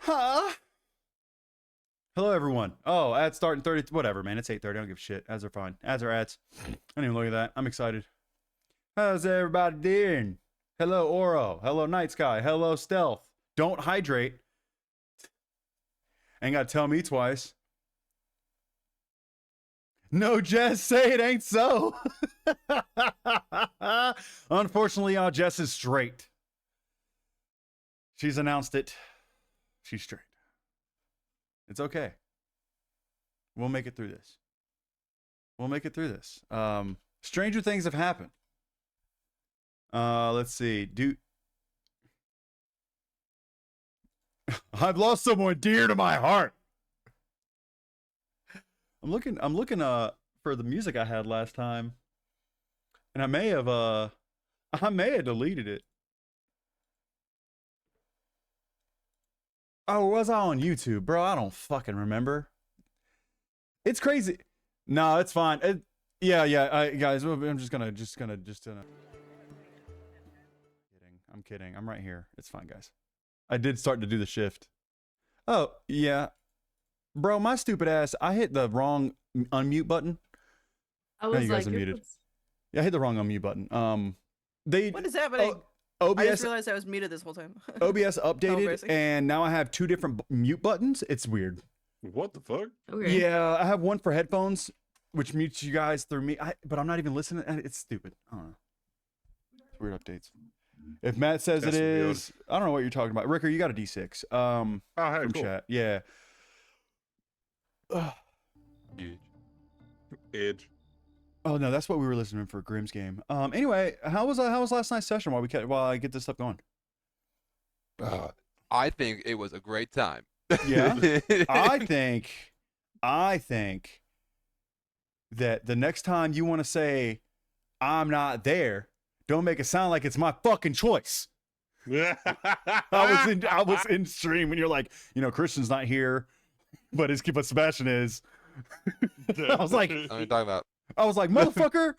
Huh? Hello, everyone. Oh, ads starting 30. Whatever, man. It's 8:30. I don't give a shit. Ads are fine. Ads are ads. I don't even look at that. I'm excited. How's everybody doing? Hello, Oro. Hello, Night Sky. Hello, Stealth. Don't hydrate. Ain't got to tell me twice. No, Jess, say it ain't so. Unfortunately, Jess is straight. She's announced it. She's straight. It's okay. We'll make it through this. We'll make it through this. Stranger things have happened. Let's see. I've lost someone dear to my heart. I'm looking for the music I had last time. And I may have deleted it. Oh, was I on YouTube, bro? I don't fucking remember. It's crazy. No, it's fine. Yeah. Guys, I'm just gonna. I'm kidding. I'm right here. It's fine, guys. I did start to do the shift. Oh yeah, bro, my stupid ass. I hit the wrong unmute button. I was you guys are muted. Yeah, I hit the wrong unmute button. What is happening? OBS, I just realized I was muted this whole time. OBS updated, and now I have two different mute buttons. It's weird. What the fuck? Okay. Yeah, I have one for headphones, which mutes you guys through me. But I'm not even listening. It's stupid. I don't know. It's weird updates. If Matt says it is, I don't know what you're talking about. Ricker, you got a D6. Oh, hey, from cool. chat. Yeah. Edge. Oh no, that's what we were listening for Grimm's game. Anyway, how was last night's session while I get this stuff going? I think it was a great time. Yeah. I think that the next time you want to say I'm not there, don't make it sound like it's my fucking choice. I was in stream and you're like, Christian's not here, but Sebastian is. I was like, What are you talking about? I was like, motherfucker.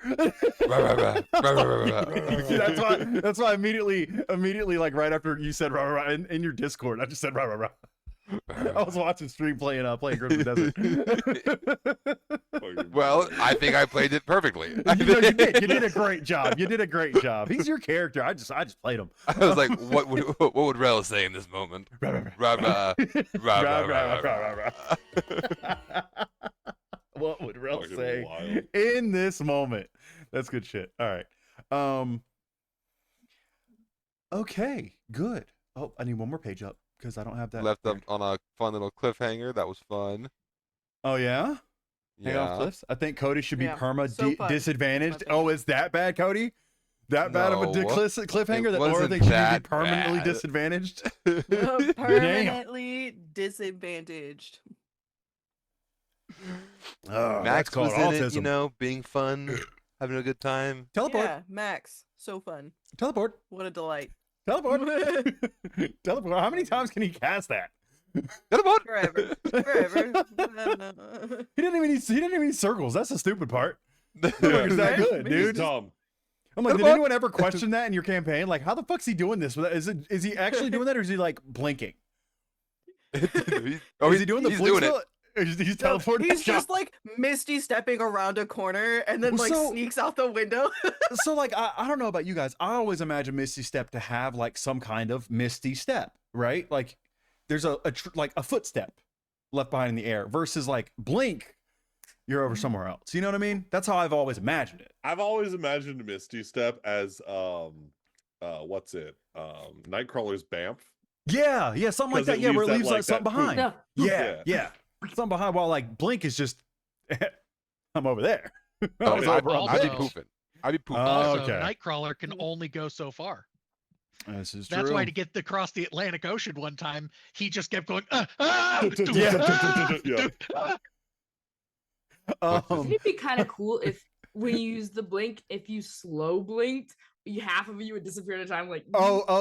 That's why immediately, like right after you said rah, rah, rah, in your Discord, I just said rah, rah, rah. I was watching stream playing Grim Desert. Well, I think I played it perfectly. You did a great job. You did a great job. He's your character. I just played him. I was like, what would Rel say in this moment? What would Rel say in this moment? That's good shit. All right. Okay, good. Oh, I need one more page up because I don't have that. Left up on a fun little cliffhanger. That was fun. Oh yeah? Hang off cliffs? I think Cody should be disadvantaged. Oh, is that bad, Cody? That bad of a cliffhanger that Laura thinks she should be permanently disadvantaged? Permanently disadvantaged. Max was in autism. it, being fun, having a good time. Teleport. Yeah, Max. So fun. Teleport. What a delight. Teleport. Teleport. How many times can he cast that? Teleport. Forever. He didn't even need circles. That's the stupid part. Is that good, dude? Dumb. I'm like, did anyone ever question that in your campaign? Like, how the fuck's he doing this? Is he actually doing that, or is he like blinking? Is he doing the blink spell? He's teleporting. He's just like Misty stepping around a corner and then sneaks out the window. So like, I don't know about you guys. I always imagine Misty Step to have like some kind of Misty Step, right? Like there's a footstep left behind in the air versus like blink, you're over somewhere else. You know what I mean? That's how I've always imagined it. I've always imagined Misty Step as Nightcrawler's Bamf. Yeah, something like that. Yeah, where it leaves like something behind. Yeah. Something behind, while like blink is just I'm over there. I'd be pooping. Also, Nightcrawler can only go so far. This is true. That's why to get across the Atlantic Ocean one time, he just kept going. Wouldn't it be kind of cool if when you use the blink, if you slow blinked, half of you would disappear at a time? Like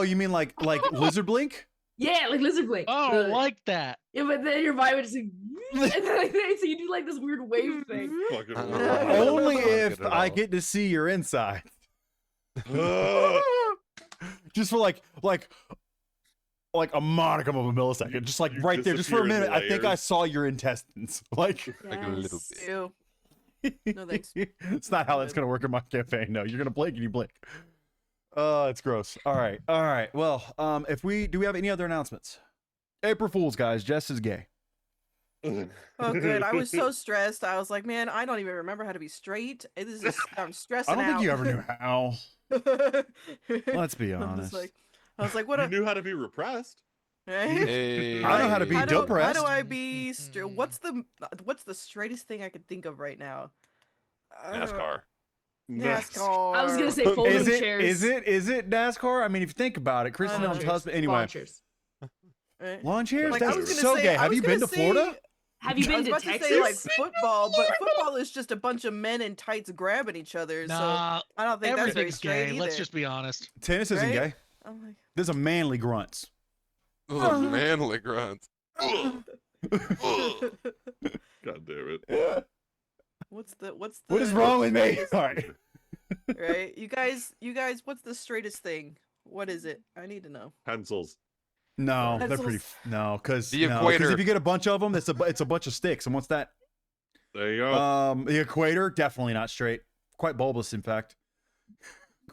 you mean like lizard blink? Yeah, like lizard blink. Oh, like that. Yeah, but then your body would just like, and then so you do like this weird wave thing. Only if I get to see your inside. Just for like like a modicum of a millisecond, just like You right there, just for a disappear in minute. I think I layers. saw your intestines. Like, Like a little Yes. bit. Ew. No thanks. it's not how that's gonna work in my campaign. No, you're gonna blink and you blink. It's gross. All right. Well, do we have any other announcements? April Fools, guys. Jess is gay. Oh, good. I was so stressed. I was like, man, I don't even remember how to be straight. I'm stressing I don't think out. you ever knew how. Let's be I was honest. like, what? You knew how to be repressed. Right? Hey. I know how to be How do depressed. I be? What's the straightest thing I could think of right now? NASCAR. NASCAR. I was gonna say Is folding it, chairs. is it NASCAR? I mean, if you think about it, Kristen Lawn Elm's chairs. husband. Anyway, Lawn chairs. Right? lawn chairs. Like, I That's was gonna so say- gay. I Have was you been to gonna say- Florida? Have you I been was to about Texas? to say like football, but football is just a bunch of men in tights grabbing each other. Nah, So I don't think that's very everything's straight gay. either. Let's just be honest. Tennis isn't Right? gay. I'm like, There's a manly grunts. Those are manly grunts. God damn it. what's the What is wrong with me? straightest- All right. Right, you guys, what's the straightest thing? What is it? I need to know. Pencils. No, they're Pencils. pretty. No, because The if equator. you get a bunch of them, it's a bunch of sticks. And what's that? There you go. The equator, definitely not straight. Quite bulbous, in fact.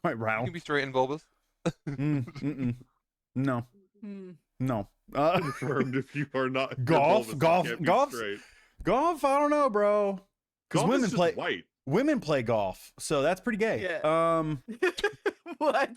Quite You round. can be straight and bulbous. No, Hmm. no. Confirmed if you are not you're golf, bulbous, you golf, can't be golf? straight. Golf, I don't know, bro. Because Golf is women just play white. women play golf, so that's pretty gay. Yeah. What?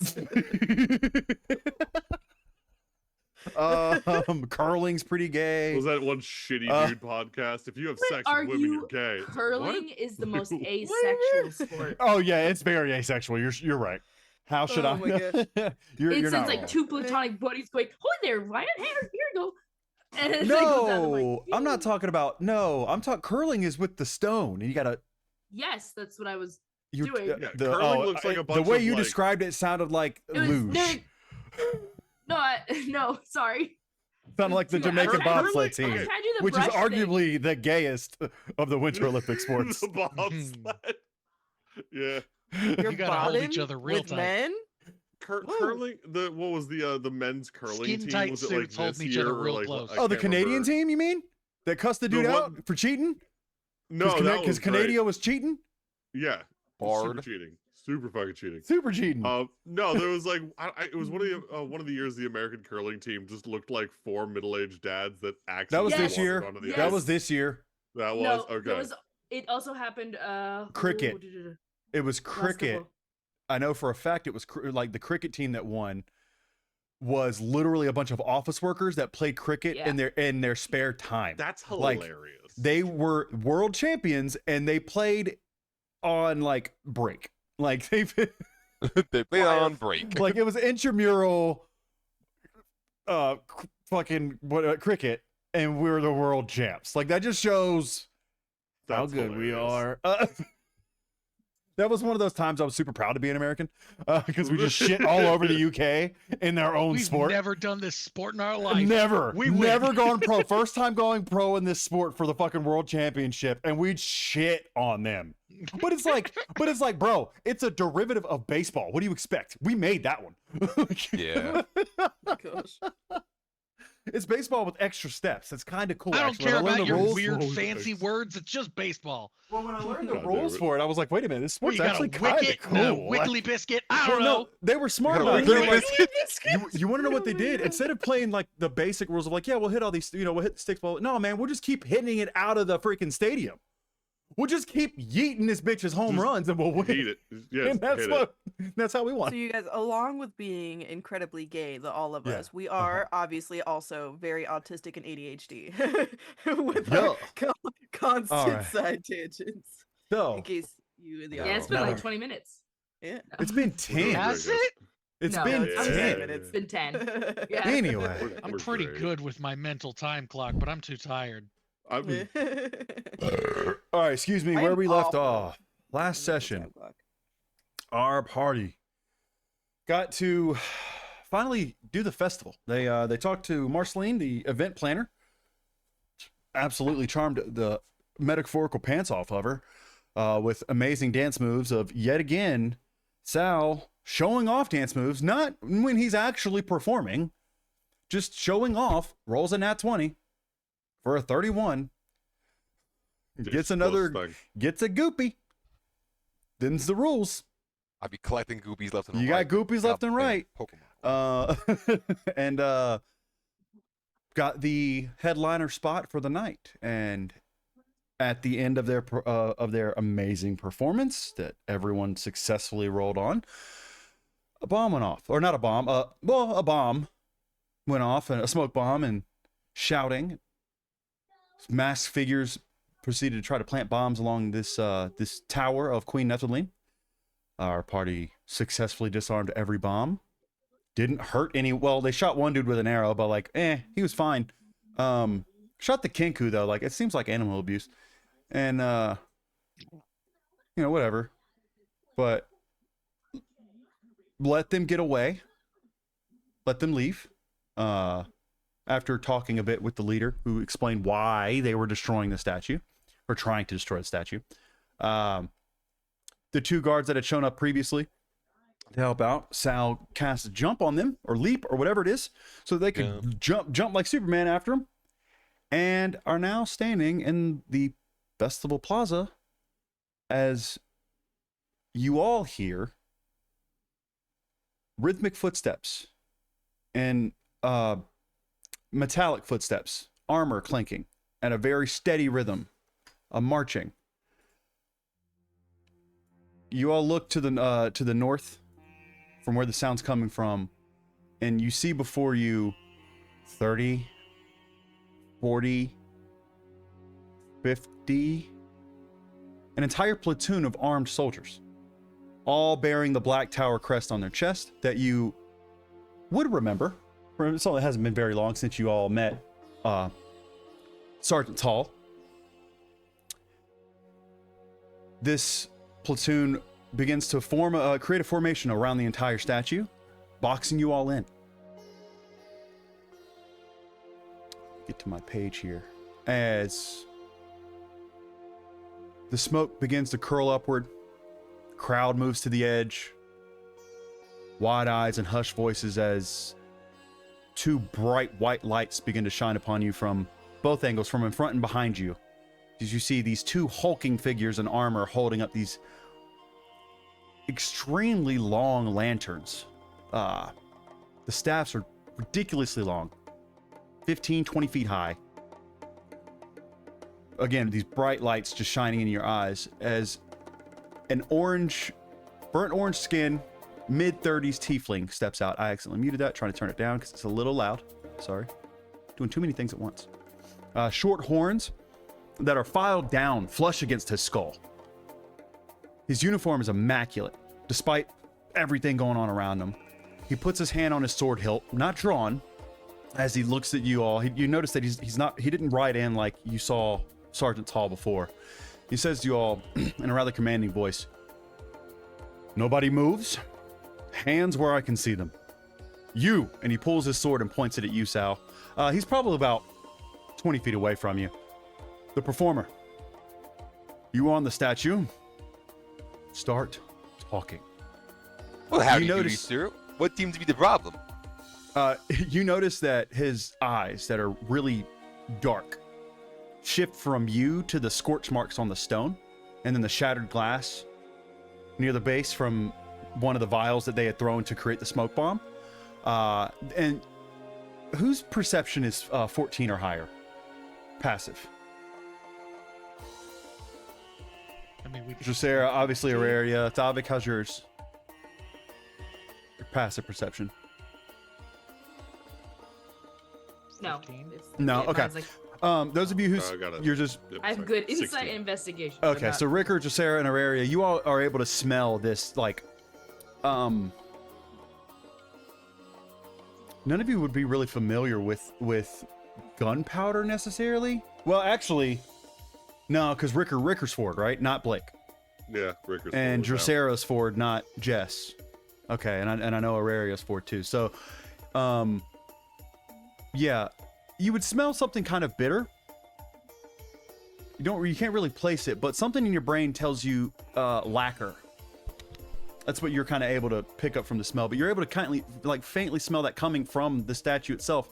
Curling's pretty gay. Was that one shitty Uh, dude podcast? If you have But sex are with women, you you're gay. It's like, Curling what? is the most What? asexual sport. Oh yeah, it's very asexual. You're right. How should Oh I? my gosh. you're It's not like wrong. two platonic buddies going, "Hold there, Ryan. Here you go." And then it goes down. I'm like, No, I'm not talking about. No, I'm talking. Curling is with the stone, and you gotta. Yes, that's what I was. You, Doing. Yeah, curling looks like a the bunch way of, you like- described it sounded like It was luge. no, sorry. Sounded like the Dude, Jamaican I was bobsled trying team, to do the which is brush thing. arguably the gayest of the Winter Olympic sports. The bobsled. Yeah. You're You gotta hold each bobbing other real with tight. men? Whoa. Curling. What was the men's curling Skin team? tight Was it like suits holding this each year other or real like, close. I Oh, the can't Canadian remember. team, you mean? That cussed the The dude one- out for cheating? No, that was Because great. Canada was cheating? Yeah. Bard. Super cheating. Super fucking cheating. Super cheating. No, there was like it was one of the years the American curling team just looked like four middle-aged dads that actually that was Yes. this wanted year. onto the Yes. That ice. was this year. That was No, okay. there was. It also happened. Cricket. oh, It was cricket. basketball. I know for a fact it was like the cricket team that won was literally a bunch of office workers that played cricket Yeah. in their spare time. That's like, hilarious. They were world champions and they played on like break. Like they They play on break. like it was intramural fucking cricket and we're the world champs. Like that just shows how That's good we hilarious. are. That was one of those times I was super proud to be an American because we just shit all over the UK in their own We've sport. never done this sport in our life. Never, We win. never gone pro. First time going pro in this sport for the fucking world championship, and we'd shit on them. But it's like, bro, it's a derivative of baseball. What do you expect? We made that one. Yeah. Gosh. It's baseball with extra steps. That's kind of cool. I don't actually. care When I learned about the your rules, weird rules, fancy thanks. words. It's just baseball. Well, when I learned the God damn rules it. for it, I was like, wait a minute, this Well, sport's you got actually a kind of wicket, cool. a Like- wiggly biscuit. I Well, don't know. no, they were smart You got about a it. They were wiggly like, you want to know what they did? Instead of playing like the basic rules of like, yeah, we'll hit all these, we'll hit the sticks. Ball. No, man, we'll just keep hitting it out of the freaking stadium. We'll just keep yeeting this bitch's home Just runs and we'll win. Hate it. Yes, And that's hit what. That's how we So won. you guys, along with being incredibly gay, all of Yeah. us, we are obviously also very autistic and ADHD with Yeah. our constant Alright. side tangents. So In case you in the Yeah, it's been No. like 20 minutes. yeah. it's been We're doing 10. Has great, it? It's No, been it's I'm 10. saying It's been 10. Yeah. Anyway, guys. I'm We're pretty great. good with my mental time clock, but I'm too tired. I'm all right. Excuse me. I Where am we left awful. off last session, our party got to finally do the festival. They talked to Marceline, the event planner. Absolutely charmed the metaphorical pants off of her with amazing dance moves of yet again Sal showing off dance moves, not when he's actually performing, just showing off, rolls a nat 20 for a 31. Gets another, gets a goopy. Them's the rules. I'd be collecting goopies left and You right. got goopies left and Goddamn right. Pokemon. And got the headliner spot for the night. And at the end of their amazing performance that everyone successfully rolled on, a bomb went off, or not a bomb, well, a bomb went off, and a smoke bomb, and shouting, masked figures proceeded to try to plant bombs along this this tower of Queen Nephilim. Our party successfully disarmed every bomb. Didn't hurt any. Well, they shot one dude with an arrow, but like, he was fine. Shot the Kinku though. Like, it seems like animal abuse, and whatever. But let them get away. Let them leave. After talking a bit with the leader, who explained why they were destroying the statue, or trying to destroy the statue. The two guards that had shown up previously to help out, Sal cast a jump on them, or leap, or whatever it is, so they could jump like Superman after him, and are now standing in the Festival Plaza as you all hear rhythmic footsteps and metallic footsteps, armor clinking at a very steady rhythm, a marching. You all look to the north from where the sound's coming from, and you see before you 30, 40, 50, an entire platoon of armed soldiers, all bearing the Black Tower crest on their chest that you would remember. It hasn't been very long since you all met Sergeant Tall. This platoon begins to create a formation around the entire statue, boxing you all in. Get to my page here. As the smoke begins to curl upward, crowd moves to the edge, wide eyes and hushed voices as two bright white lights begin to shine upon you from both angles, from in front and behind you. As you see these two hulking figures in armor holding up these extremely long lanterns. The staffs are ridiculously long, 15, 20 feet high. Again, these bright lights just shining in your eyes as an burnt orange skin, mid-30s tiefling steps out. I accidentally muted that, trying to turn it down because it's a little loud. Sorry. Doing too many things at once. Short horns that are filed down, flush against his skull. His uniform is immaculate, despite everything going on around him. He puts his hand on his sword hilt, not drawn, as he looks at you all. You notice that he didn't ride in like you saw Sergeant Tall before. He says to you all in a rather commanding voice, "Nobody moves. Hands where I can see them. You," and he pulls his sword and points it at you, Sal. He's probably about 20 feet away from you. "The performer. You on the statue. Start talking." Well, how do You you do, notice- sir? What seems to be the problem? You notice that his eyes, that are really dark, shift from you to the scorch marks on the stone, and then the shattered glass near the base from one of the vials that they had thrown to create the smoke bomb. And whose perception is 14 or higher? Passive. I mean, we could Drosera, obviously Auraria. Thavik, how's yours? Your passive perception. No. 15? No, okay. mine's like, Those of you who's I got it. you're just I have good insight 16. and investigation. but okay. not- So Ricker, Drosera, and Auraria, you all are able to smell this like, none of you would be really familiar with gunpowder necessarily. Well, actually, no, because Ricker's Ford, right? Not Blake. Yeah, Ricker's And forward now. Drosera's Ford, not Jess. Okay, and I know Auraria's Ford too. So, yeah, you would smell something kind of bitter. You can't really place it, but something in your brain tells you lacquer. That's what you're kind of able to pick up from the smell, but you're able to kind of like faintly smell that coming from the statue itself,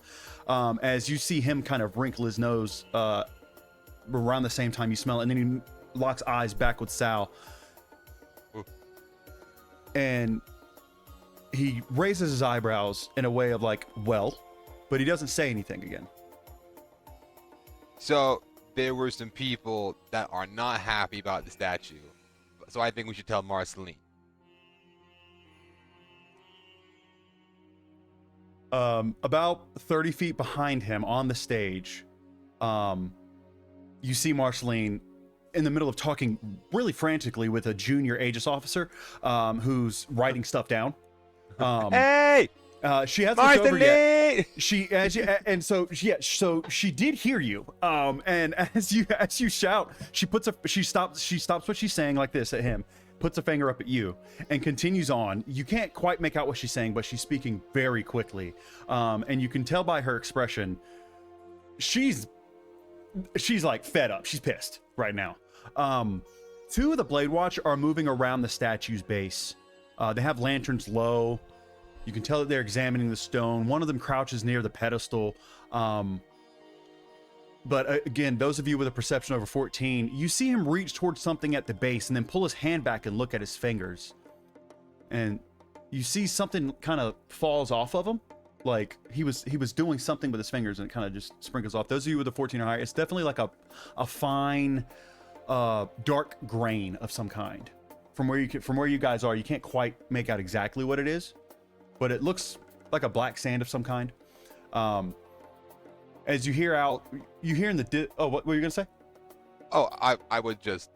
as you see him kind of wrinkle his nose around the same time you smell it, and then he locks eyes back with Sal. Ooh. And he raises his eyebrows in a way of like, well, but he doesn't say anything again. So there were some people that are not happy about the statue. So I think we should tell Marceline. About 30 feet behind him on the stage, you see Marceline in the middle of talking really frantically with a junior Aegis officer, who's writing stuff down. Hey! She hasn't looked over yet. Marceline! So she did hear you. And as you shout, she stops what she's saying like this at him, puts a finger up at you, and continues on. You can't quite make out what she's saying, but she's speaking very quickly. And you can tell by her expression, she's like fed up. She's pissed right now. Two of the Blade Watch are moving around the statue's base. They have lanterns low. You can tell that they're examining the stone. One of them crouches near the pedestal. But again, those of you with a perception over 14, you see him reach towards something at the base and then pull his hand back and look at his fingers. And you see something kind of falls off of him. Like he was doing something with his fingers and it kind of just sprinkles off. Those of you with a 14 or higher, it's definitely like a fine, dark grain of some kind. From where you guys are, you can't quite make out exactly what it is, but it looks like a black sand of some kind. As you hear in the what were you gonna say? Oh, I would just,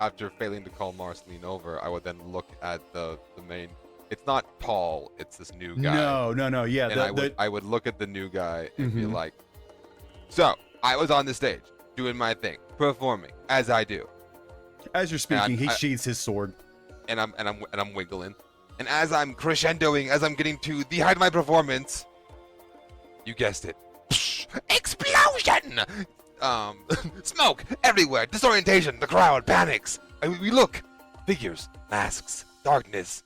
after failing to call Marceline over, I would then look at the main. It's not Paul, it's this new guy. No, yeah. And I would look at the new guy and be like, so I was on the stage doing my thing, performing as I do. As you're speaking, he sheathes his sword. And I'm wiggling. And as I'm crescendoing, as I'm getting to the height of my performance, you guessed it. Explosion! Smoke everywhere, disorientation, the crowd panics. We look, figures, masks, darkness,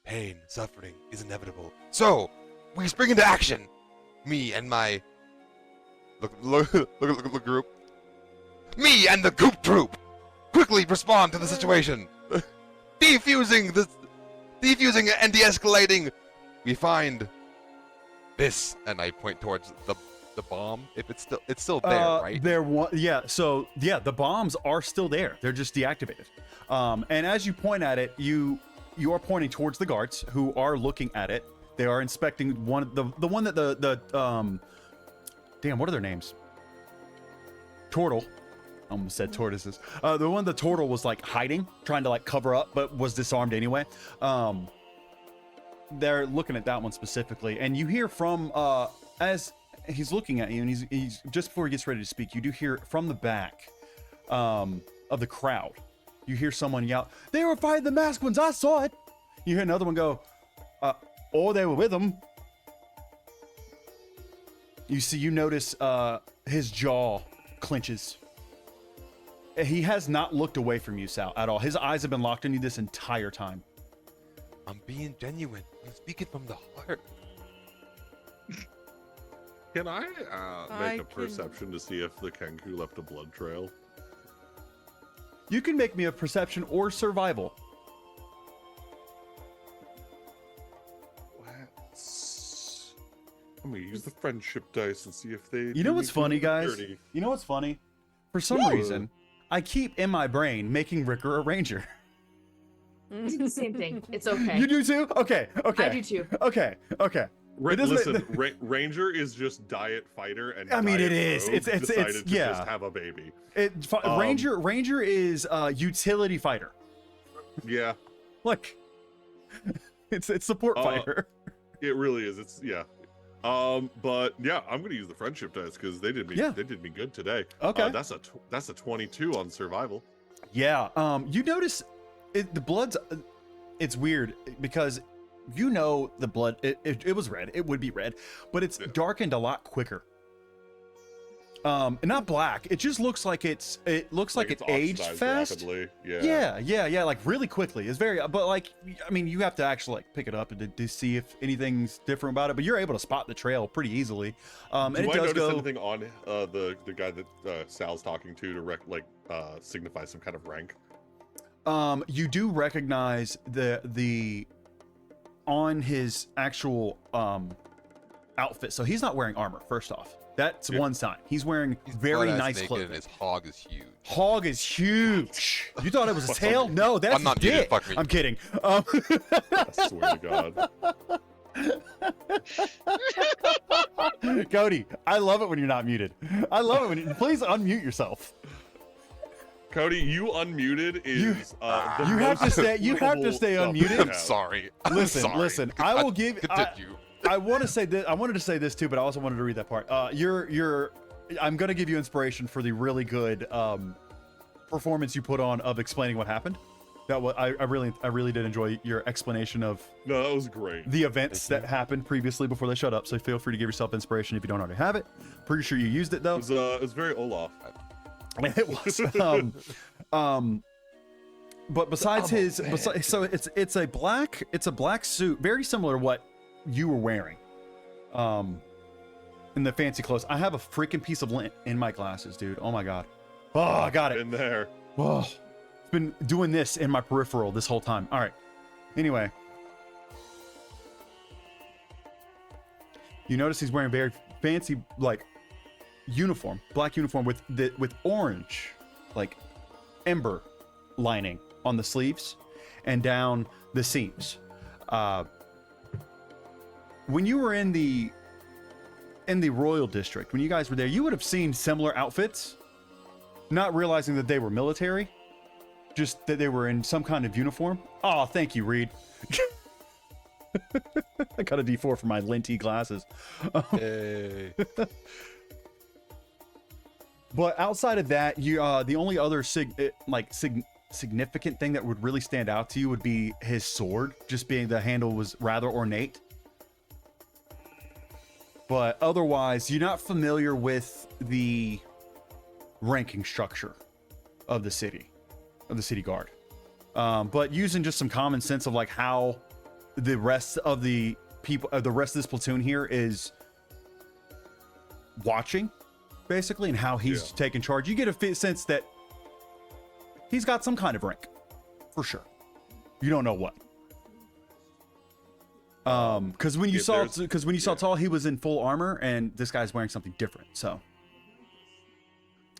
pain, suffering is inevitable. So, we spring into action. Me and my look group. Me and the Goop Troop quickly respond to the situation. Defusing and de-escalating. We find this, and I point towards the bomb. If it's still there, right? The bombs are still there. They're just deactivated. And as you point at it, you are pointing towards the guards who are looking at it. They are inspecting the one that damn, what are their names? Turtle. I almost said tortoises. The one the turtle was like hiding, trying to like cover up, but was disarmed anyway. They're looking at that one specifically, and you hear from as he's looking at you, and he's just before he gets ready to speak, you do hear from the back of the crowd. You hear someone yell, "They were fighting the masked ones! I saw it!" You hear another one go, "Or they were with them." You notice his jaw clenches. He has not looked away from you, Sal, at all. His eyes have been locked on you this entire time. I'm being genuine. I'm speaking from the heart. Can I make a perception to see if the Kenku left a blood trail? You can make me a perception or survival. I'm gonna use the friendship dice and see if they. You know what's funny, guys? You know what's funny? For some reason, I keep in my brain making Ricker a ranger. It's the same thing. It's okay. You do too? Okay. I do too. Okay. Listen, Ranger is just diet fighter, and I mean, Diet it is. Rogue It's decided to yeah. just have a baby. Ranger is utility fighter. Yeah. Look, it's support fighter. It really is. It's yeah. But yeah, I'm gonna use the friendship dice because they did me good today. Okay. That's a 22 on survival. Yeah. You notice the blood's. It's weird because the blood. It was red. It would be red, but it's darkened a lot quicker. Not black. It just looks like it looks like it it's aged oxidized fast. rapidly. Yeah. Yeah, like really quickly. It's very, but like, I mean, you have to actually like pick it up to see if anything's different about it. But you're able to spot the trail pretty easily. And Do it I does notice go. anything on the guy that Sal's talking to signify some kind of rank? You do recognize the on his actual outfit. So he's not wearing armor. First off, that's one sign. He's wearing very butt-ass nice naked clothes. and his hog is huge. Hog is huge. You thought it was a tail? No, that's I'm not dick. muted, fuck me. I'm kidding. I swear to God. Cody, I love it when you're not muted. I love it when you please unmute yourself. Cody, you unmuted is the You have to most stay. You have to applicable stay stuff unmuted. we I'm have. sorry. I'm Listen, sorry. listen. I will give. Continue. I want to say this. I wanted to say this too, but I also wanted to read that part. I'm gonna give you inspiration for the really good performance you put on of explaining what happened. That was I really did enjoy your explanation of No, that was great. the events that happened previously before they shut up. So feel free to give yourself inspiration if you don't already have it. Pretty sure you used it though. It was very Olaf. It was. But besides so it's a black suit, very similar to what you were wearing. In the fancy clothes. I have a freaking piece of lint in my glasses, dude. Oh my god. Oh, I got it. In there. Oh, it's been doing this in my peripheral this whole time. All right. Anyway, you notice he's wearing very fancy like uniform, black uniform with orange like ember lining on the sleeves and down the seams. When you were in the Royal District, when you guys were there, you would have seen similar outfits, not realizing that they were military, just that they were in some kind of uniform. Oh, thank you, Reed. I got a D4 for my linty glasses. Hey. But outside of that, you the only other significant thing that would really stand out to you would be his sword, just being the handle was rather ornate. But otherwise, you're not familiar with the ranking structure of the city guard. But using just some common sense of like how the rest of the people, the rest of this platoon here is watching, basically, and how he's taking charge, you get a sense that he's got some kind of rank, for sure. You don't know what. Because when you saw Tall, he was in full armor, and this guy's wearing something different. So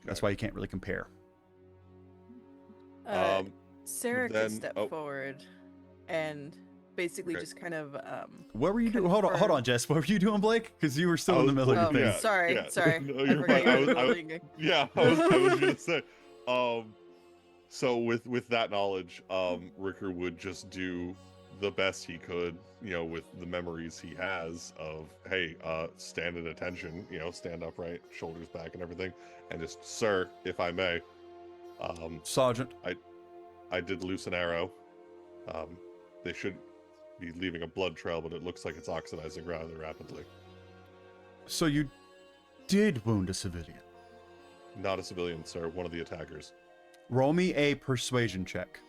that's why you can't really compare. Sarah then- could step forward and basically just kind of What were you doing? Hold on, Jess. What were you doing, Blake? Because you were still in the middle of your thing. yeah, sorry. No, I you're forgot fine. you were rolling. Yeah, I was gonna say. So with that knowledge, Ricker would just do the best he could, with the memories he has of, hey, stand at attention, stand upright, shoulders back and everything, and just, sir, if I may, Sergeant. I did loose an arrow. They should be leaving a blood trail, but it looks like it's oxidizing rather rapidly. So you did wound a civilian. Not a civilian, sir. One of the attackers. Roll me a persuasion check.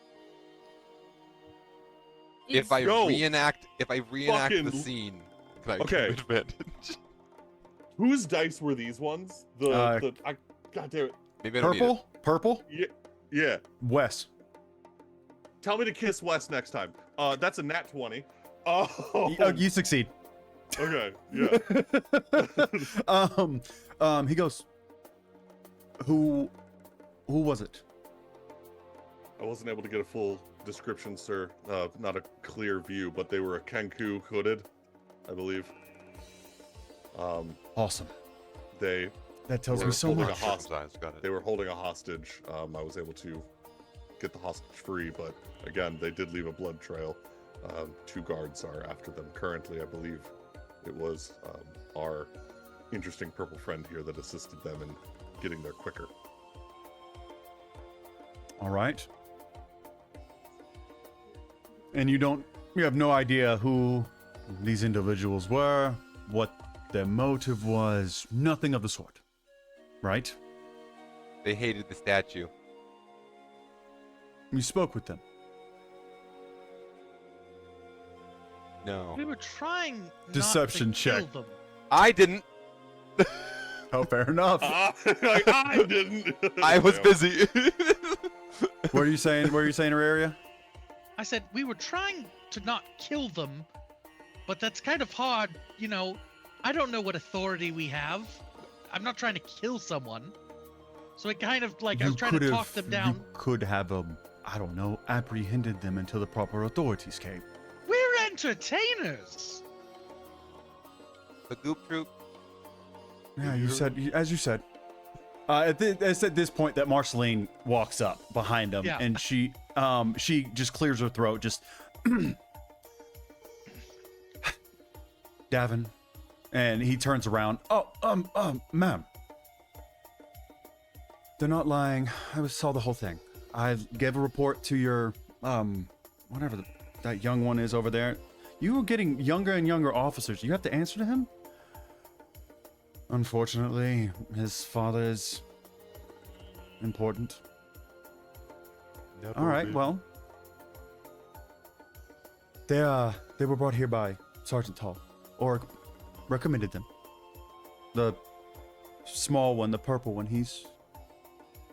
If I Yo, reenact the fucking- scene, can I Okay. give advantage? Whose dice were these ones? God damn it. Maybe I don't need it. Purple. Yeah. Wes. Tell me to kiss Wes next time. That's a nat 20. Oh. You succeed. Okay. Yeah. He goes, who was it? I wasn't able to get a full description, sir. Not a clear view, but they were a Kenku hooded, I believe. Awesome. They That tells were me so holding much. a hostage. Got it. They were holding a hostage. I was able to get the hostage free, but again, they did leave a blood trail. 2 guards are after them currently. I believe it was our interesting purple friend here that assisted them in getting there quicker. All right. And you have no idea who these individuals were, what their motive was, nothing of the sort. right? They hated the statue. You spoke with them. No. We were trying not Deception to kill check. them. I didn't. Oh, fair enough. Like, I didn't. I was No. busy. What are you saying? What are you saying, Auraria? I said we were trying to not kill them, but that's kind of hard. You know, I don't know what authority we have. I'm not trying to kill someone. So it kind of like I was trying to talk them down. You could have, I don't know, apprehended them until the proper authorities came. We're entertainers. The goop troop. Yeah, you said, as you said. It's at this point that Marceline walks up behind him, Yeah. and she just clears her throat, just Davin, and he turns around. Oh, ma'am, they're not lying. I saw the whole thing. I gave a report to your whatever that young one is over there. You were getting younger and younger officers. You have to answer to him. Unfortunately, his father is important. All right, well, they were brought here by Sergeant Tall, or recommended them. The small one, the purple one, he's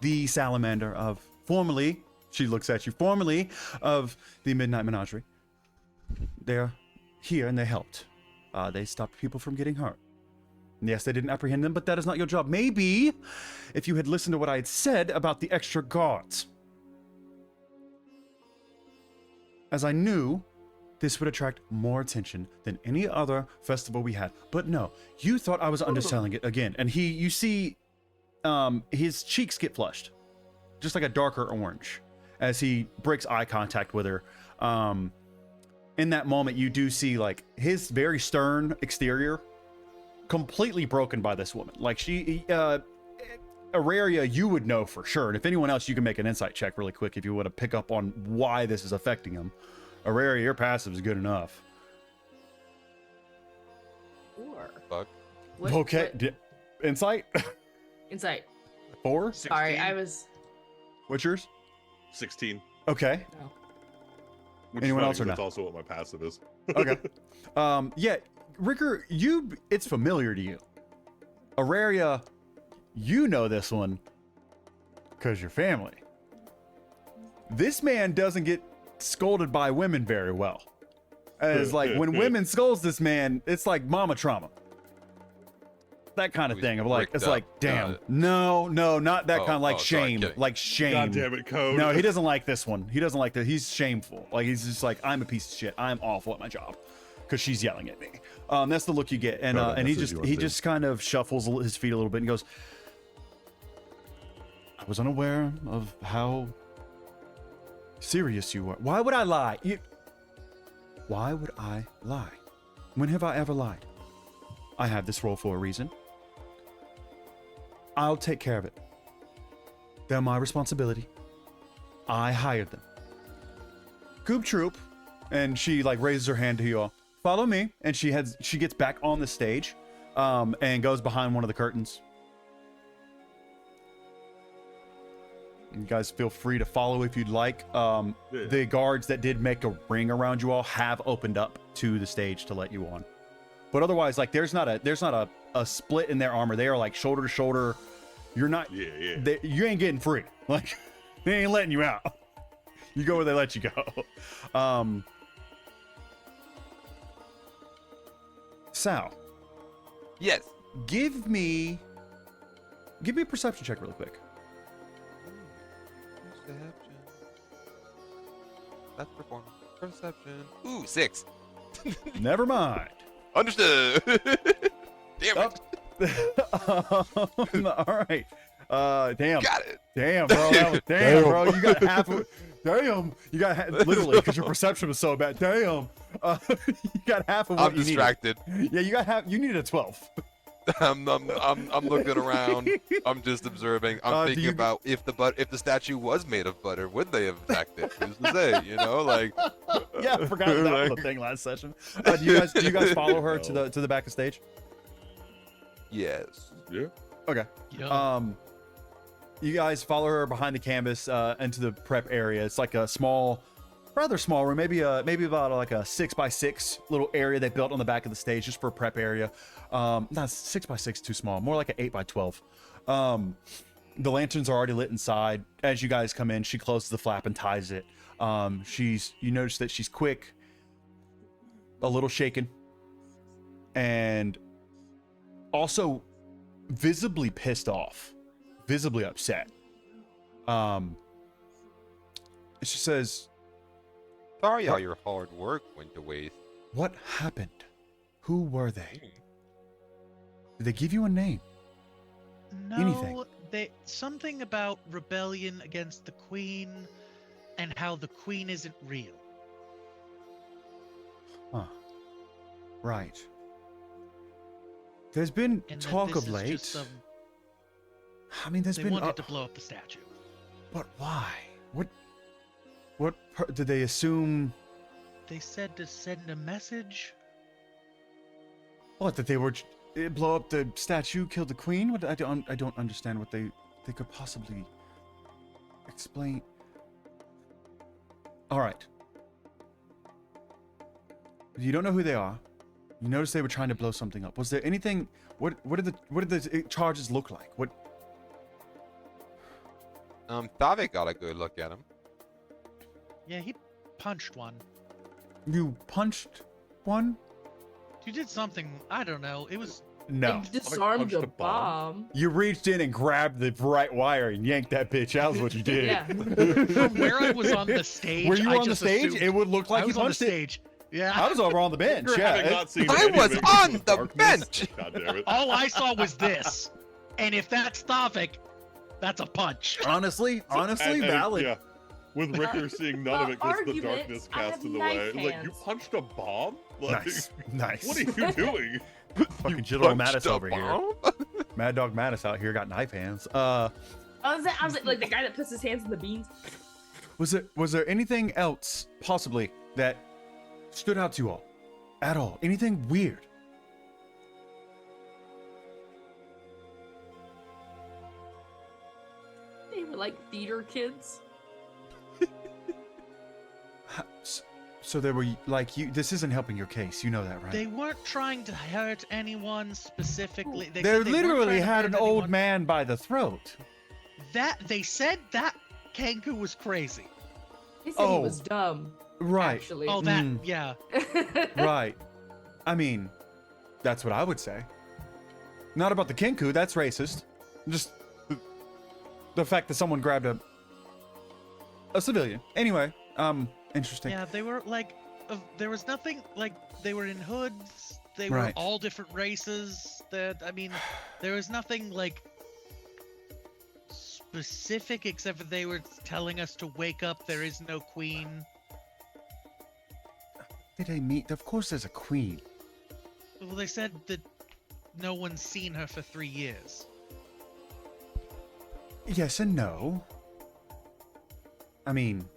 the salamander of formerly. She looks at you. Formerly of the Midnight Menagerie. They're here and they helped. They stopped people from getting hurt. Yes, they didn't apprehend them, but that is not your job. Maybe if you had listened to what I had said about the extra guards. As I knew this would attract more attention than any other festival we had. But no, you thought I was underselling it again. And you see his cheeks get flushed. Just like a darker orange as he breaks eye contact with her. In that moment, you do see like his very stern exterior completely broken by this woman. Like Auraria, you would know for sure. And if anyone else, you can make an insight check really quick if you want to pick up on why this is affecting him. Auraria, your passive is good enough. Four. Fuck. What- Okay. what- Insight? Insight. 4? Sorry, I was. What's yours? 16. Okay. No. Which Anyone is funny, else or 'cause no? That's also what my passive is. Okay. Yeah, Ricker, it's familiar to you. Auraria, you know this one because you're family. This man doesn't get scolded by women very well. As like when women scolds this man, it's like mama trauma. That kind of He's thing of like, bricked it's up. like, damn, Got it. no, not that Oh, kind of like oh, sorry, shame, kidding. like shame. God damn it, Code. No, he doesn't like this one. He doesn't like that. He's shameful. Like he's just like, I'm a piece of shit. I'm awful at my job because she's yelling at me. That's the look you get, and No, and he that's what you he want to. just kind of shuffles his feet a little bit and goes, I was unaware of how serious you were. Why would I lie? Why would I lie? When have I ever lied? I have this role for a reason. I'll take care of it. They're my responsibility. I hired them. Goop Troop, and she like raises her hand to you all. Follow me, and she gets back on the stage, and goes behind one of the curtains. You guys feel free to follow if you'd like. The guards that did make a ring around you all have opened up to the stage to let you on. But otherwise, like there's not a split in their armor. They are like shoulder to shoulder. You're not. Yeah. You ain't getting free. Like they ain't letting you out. You go where they let you go. Sal, Yes. give me a perception check really quick. Perception. That's performance. Perception. Ooh, 6. Never mind. Understood. Damn it. All right. Damn. Got it. Damn, bro. Bro. You got half of. Damn. You got literally because your perception was so bad. Damn. You got half of what I'm you distracted. needed. Yeah, you got half. You needed a 12. I'm looking around. I'm just observing. I'm do thinking you- about if the statue was made of butter, would they have attacked it? Who's to say? You know, like. Yeah, I forgot that was a thing last session. Do you guys follow her to the back of stage? Yes. Yeah. Okay. Yo. You guys follow her behind the canvas into the prep area. It's like a small, rather small room, maybe about like a 6x6 little area they built on the back of the stage just for a prep area. Not 6x6 too small, more like an 8x12. The lanterns are already lit inside. As you guys come in, she closes the flap and ties it. You notice that she's quick, a little shaken, and also visibly pissed off, visibly upset. She says, Sorry all your hard work went to waste. "What happened? Who were they? Did they give you a name?" No, anything. Something about rebellion against the queen and how the queen isn't real. Huh. Right. There's been And that talk this of is late. just some- I mean, there's they been. wanted to blow up the statue. But why? Did they assume? They said to send a message. What, that they were blow up the statue, kill the queen? What? I don't understand what they could possibly explain. All right. You don't know who they are. You notice they were trying to blow something up. Was there anything? What did the charges look like? What? Thavik got a good look at him. Yeah, he punched one. You punched one? You did something. I don't know. It was. No. They disarmed punched a a bomb. bomb. You reached in and grabbed the right wire and yanked that bitch out. Is what you did. Yeah. From where I was on the stage. Were you I on the just stage? assumed- It would look like I you was on the punched it. stage. Yeah. I was over on the bench. After Yeah. having not seen I any was victims on of the darkness, bench. God damn it. All I saw was this. And if that's Thavik, that's a punch. Honestly, And- valid. Yeah. With Ricker seeing none of it because the argument, darkness I cast have in the knife way. Like, you hands. punched a bomb? Like, Nice, nice. What are you doing? Fucking General Punched Mattis a over here. bomb? Mad Dog Mattis out here got knife hands. I was like the guy that puts his hands in the beans. Was there anything else possibly that stood out to you all at all? Anything weird? They were like theater kids. So there were like you. This isn't helping your case. You know that, right? They weren't trying to hurt anyone specifically. They said weren't literally trying to had hurt an old anyone. man by the throat. They said that Kenku was crazy. They said Oh. he was dumb. Right. Actually. Oh, that Mm. yeah. Right. I mean, that's what I would say. Not about the Kenku, that's racist. Just the fact that someone grabbed a civilian. Anyway, interesting. Yeah, they were like, there was nothing like they were in hoods. They were Right. all different races. That I mean, there was nothing like specific except for they were telling us to wake up. There is no queen. Did they meet? Of course, there's a queen. Well, they said that no one's seen her for 3 years. Yes and no. I mean,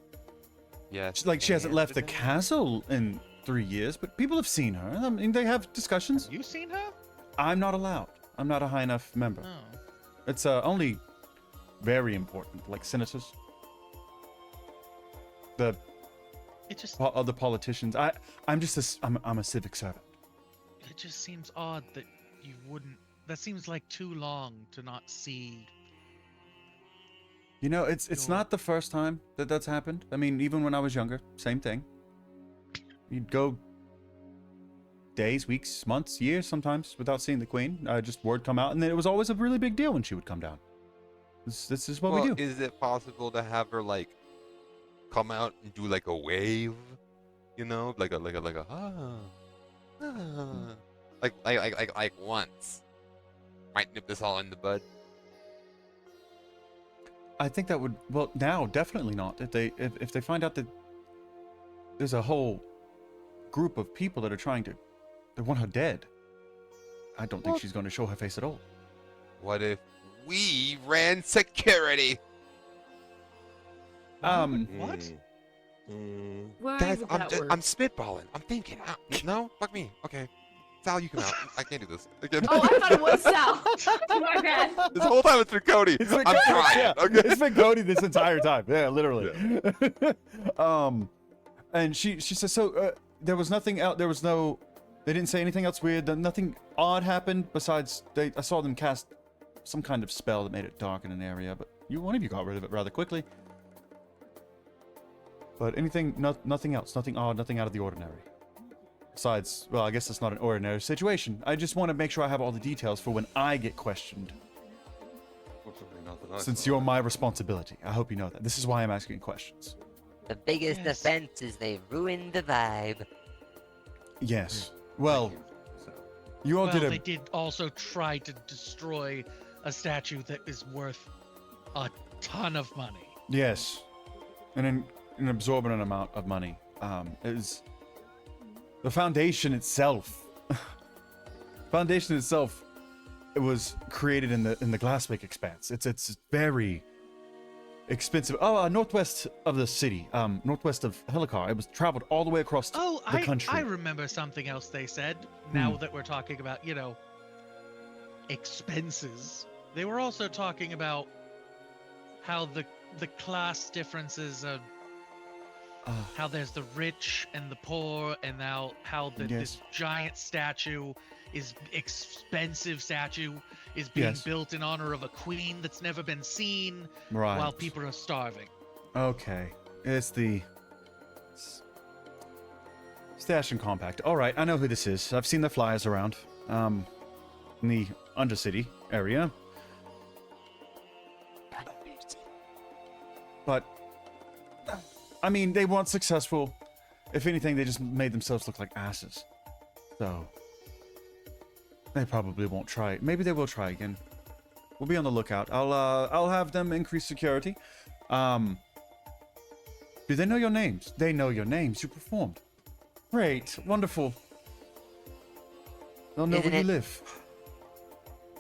Yes. like she hasn't left the and- castle in 3 years, but people have seen her. I mean, they have discussions. You seen her? I'm not allowed. I'm not a high enough member. Oh. It's only very important, like senators, the It just other politicians. I'm a civic servant. it just seems odd that you wouldn't. That seems like too long to not see. You know, it's Sure. not the first time that that's happened. I mean, even when I was younger, same thing. You'd go days, weeks, months, years sometimes without seeing the queen. Just word come out, and then it was always a really big deal when she would come down. This is what well, we do. is it possible to have her like come out and do like a wave? You know, like a like once. Might nip this all in the bud. I think that would, well, now definitely not. If they find out that there's a whole group of people that are trying to, they want her dead. I don't think Well- she's going to show her face at all. What if we ran security? What? Mm. Mm. Why Guys, would I'm that just, work? I'm spitballing. I'm thinking. No, fuck me. Okay. Sal, you come out. I can't do this. Again. Oh, I thought it was Sal. My bad. This whole time it's been Cody. It's been I'm Cody, trying. yeah. Okay. It's been Cody this entire time. Yeah, literally. And she says, so there was nothing out. There was no. They didn't say anything else weird. Nothing odd happened besides I saw them cast some kind of spell that made it dark in an area. But one of you got rid of it rather quickly. But anything, nothing else, nothing odd, nothing out of the ordinary. Besides, well, I guess it's not an ordinary situation. I just want to make sure I have all the details for when I get questioned. Fortunately, not that I Since saw. you're my responsibility. I hope you know that. This is why I'm asking questions. The biggest Yes. offense is they ruined the vibe. Yes. Well, Thank you. So, you all Well, did they a... did also try to destroy a statue that is worth a ton of money. Yes. And an absorbent amount of money. It is... The foundation itself... foundation itself, it was created in the Glassmaker expanse. It's very expensive. Oh, northwest of the city, northwest of Helikar. It was traveled all the way across Oh, the country. I remember something else they said. Now that we're talking about, expenses, they were also talking about how the class differences are. How there's the rich and the poor, and now how this Yes. giant statue is expensive statue is being Yes. built in honor of a queen that's never been seen, Right. while people are starving. Okay. It's the... Stash and Compact. Alright, I know who this is. I've seen the flyers around. In the Undercity area. But... I mean, they weren't successful. If anything, they just made themselves look like asses. So... They probably won't try it. Maybe they will try again. We'll be on the lookout. I'll have them increase security. Do they know your names? They know your names. You performed. Great. Wonderful. They'll know Isn't where you it- live.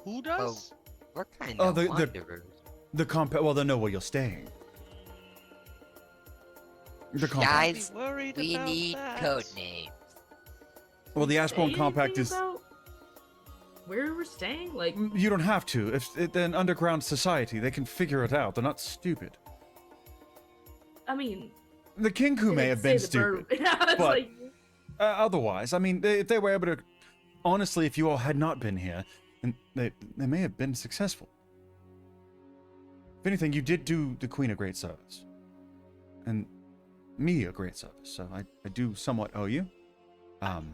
Who does? What kind Oh, of the- wanderers? The compa- well, they'll know where you're staying. The compact. Guys, Be worried we about need that. code names. Well, the Say Ashbourne compact anything is... about where we're staying? Like, You don't have to. If they're an underground society, they can figure it out. They're not stupid. I mean, The Kinku may they have say been the stupid. bird- I was but- like, Otherwise, I mean, if they were able to... Honestly, if you all had not been here, then they may have been successful. If anything, you did do the Queen a great service. And me a great service, so I do somewhat owe you.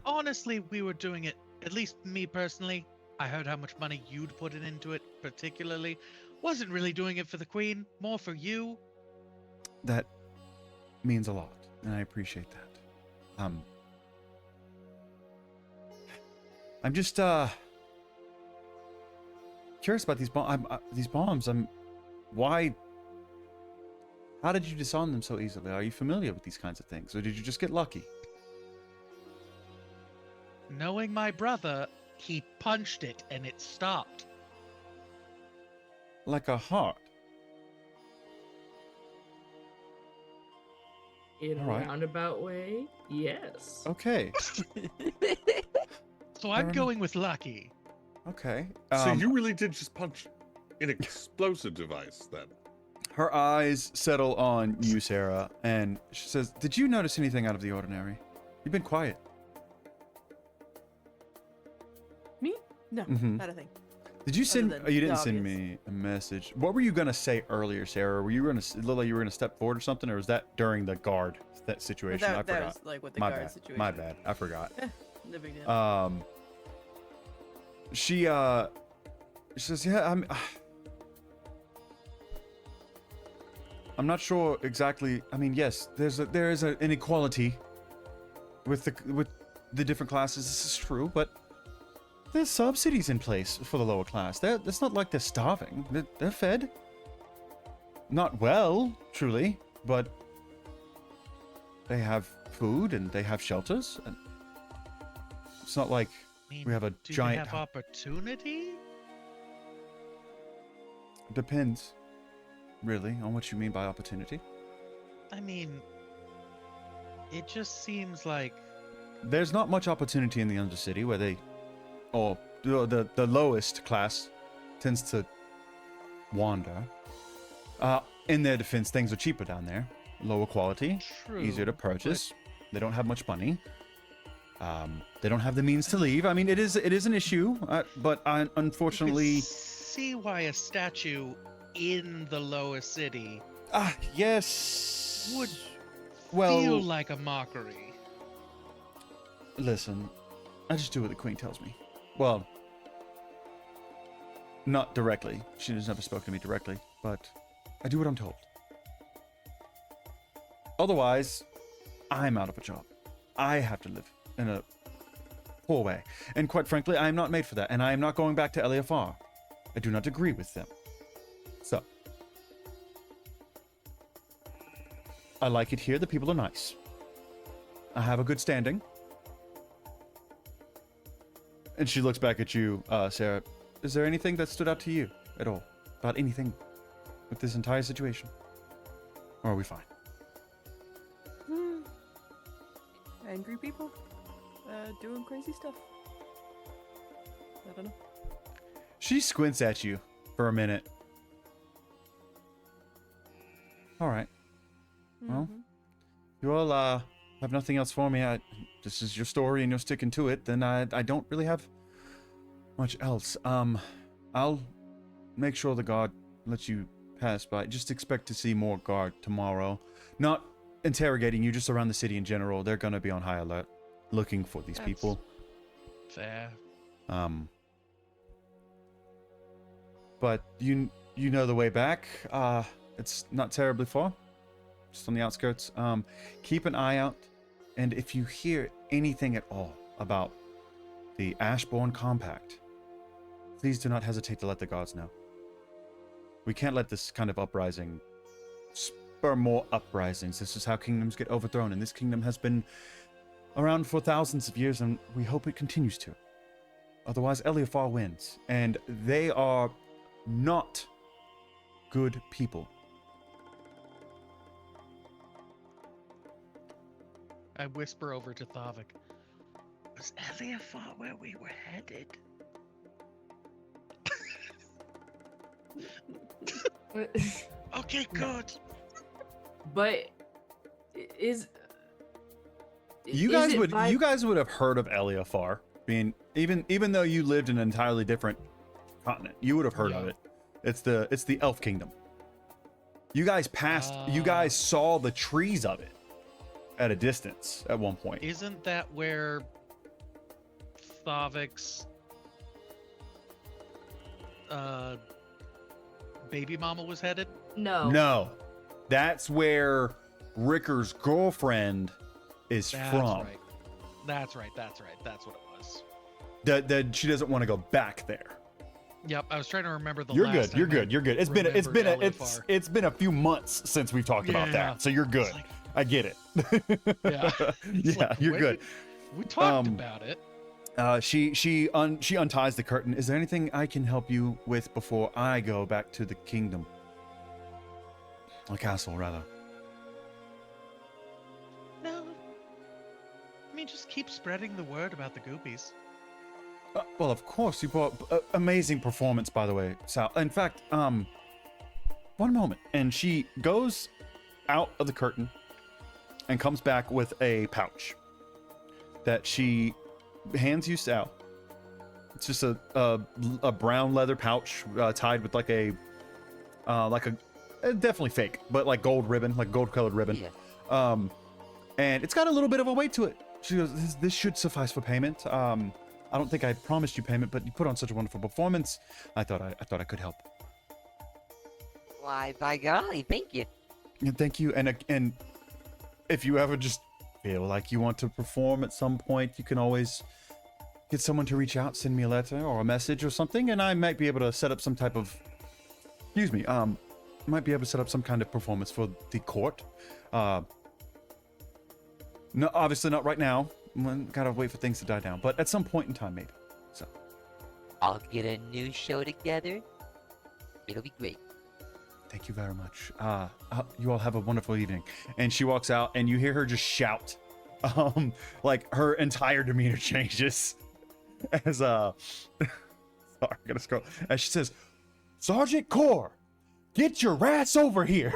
Honestly, we were doing it, at least me personally. I heard how much money you'd put into it, particularly. Wasn't really doing it for the queen, more for you. That means a lot, and I appreciate that. I'm just curious about these bombs. Why? How did you disarm them so easily? Are you familiar with these kinds of things, or did you just get lucky? Knowing my brother, he punched it and it stopped. Like a heart. in a All right. roundabout way, yes. Okay. So Fair I'm enough. going with lucky. Okay. so you really did just punch an explosive device then? Her eyes settle on you, Sarah, and she says, "Did you notice anything out of the ordinary? You've been quiet." Me? No, Mhm. not a thing. Did you send? than Oh, you didn't the send obvious. me a message. What were you gonna say earlier, Sarah? Were you gonna look like you were gonna step forward or something, or was that during the guard that situation? I That forgot. was like with the My guard bad. situation. My bad. I forgot. No big deal. She says, "Yeah, I'm not sure exactly. I mean, yes, there is an inequality with the different classes. This is true, but there's subsidies in place for the lower class. It's not like they're starving. They're fed. Not well, truly, but they have food and they have shelters. And it's not like I mean, we have a do giant. you have opportunity? Depends, really, on what you mean by opportunity. I mean, it just seems like There's not much opportunity in the Undercity where they or the lowest class tends to wander. In their defense, things are cheaper down there, lower quality, easier to True, purchase. They don't have much money. They don't have the means to leave. I mean, it is an issue, but unfortunately, You could see why a statue in the lowest city yes, would well, feel like a mockery. listen, I just do what the queen tells me. Well, not directly. She has never spoken to me directly, but I do what I'm told. Otherwise, I'm out of a job. I have to live in a poor way. And quite frankly, I am not made for that. And I am not going back to Eliafar. I do not agree with them. So, I like it here. The people are nice. I have a good standing. And she looks back at you, Sarah. Is there anything that stood out to you at all? About anything with this entire situation? Or are we fine? Angry people doing crazy stuff. I don't know. She squints at you for a minute. All right. Well, you all have nothing else for me. This is your story and you're sticking to it. Then I don't really have much else. I'll make sure the guard lets you pass by. Just expect to see more guard tomorrow. Not interrogating you, just around the city in general. They're gonna be on high alert, looking for these people. Fair. But you know the way back. It's not terribly far. Just on the outskirts. Keep an eye out, and if you hear anything at all about the Ashbourne Compact, please do not hesitate to let the gods know. We can't let this kind of uprising spur more uprisings. This is how kingdoms get overthrown, and this kingdom has been around for thousands of years, and we hope it continues to. Otherwise, Eliafar wins, and they are not good people. I whisper over to Thavik. Was Eliafar where we were headed? Okay, good. But is You guys would have heard of Eliafar, being even though you lived in an entirely different continent. You would have heard of it. It's the Elf Kingdom. You guys passed. You guys saw the trees of it at a distance at one point. Isn't that where Thavik's baby mama was headed? No. No, that's where Ricker's girlfriend is from. Right. That's right. That's what it was. That she doesn't want to go back there. Yep, I was trying to remember the You're last good. time You're I good. You're good. It's been remembered it's been a few months since we've talked about Yeah. that, so you're good. It's like, I get it. yeah. It's Yeah, like, you're wait, good. We talked about it. She unties the curtain. Is there anything I can help you with before I go back to the kingdom? The castle, rather. No. I mean, just keep spreading the word about the goopies. Well, of course, you brought amazing performance, by the way, Sal. In fact, one moment, and she goes out of the curtain and comes back with a pouch that she hands you, Sal. It's just a brown leather pouch tied with like a definitely fake, but like gold ribbon, like gold colored ribbon. Yeah. And it's got a little bit of a weight to it. She goes, this should suffice for payment. I don't think I promised you payment, but you put on such a wonderful performance. I thought I could help. Why, by golly, thank you. And thank you. And if you ever just feel like you want to perform at some point, you can always get someone to reach out, send me a letter or a message or something, and I might be able to set up some type of, might be able to set up some kind of performance for the court. No, obviously not right now. Gotta wait for things to die down, but at some point in time, maybe. So, I'll get a new show together. It'll be great. thank you very much. You all have a wonderful evening. And she walks out, and you hear her just shout. Like her entire demeanor changes. as sorry, I gotta scroll. As she says, Sergeant Core, get your ass over here.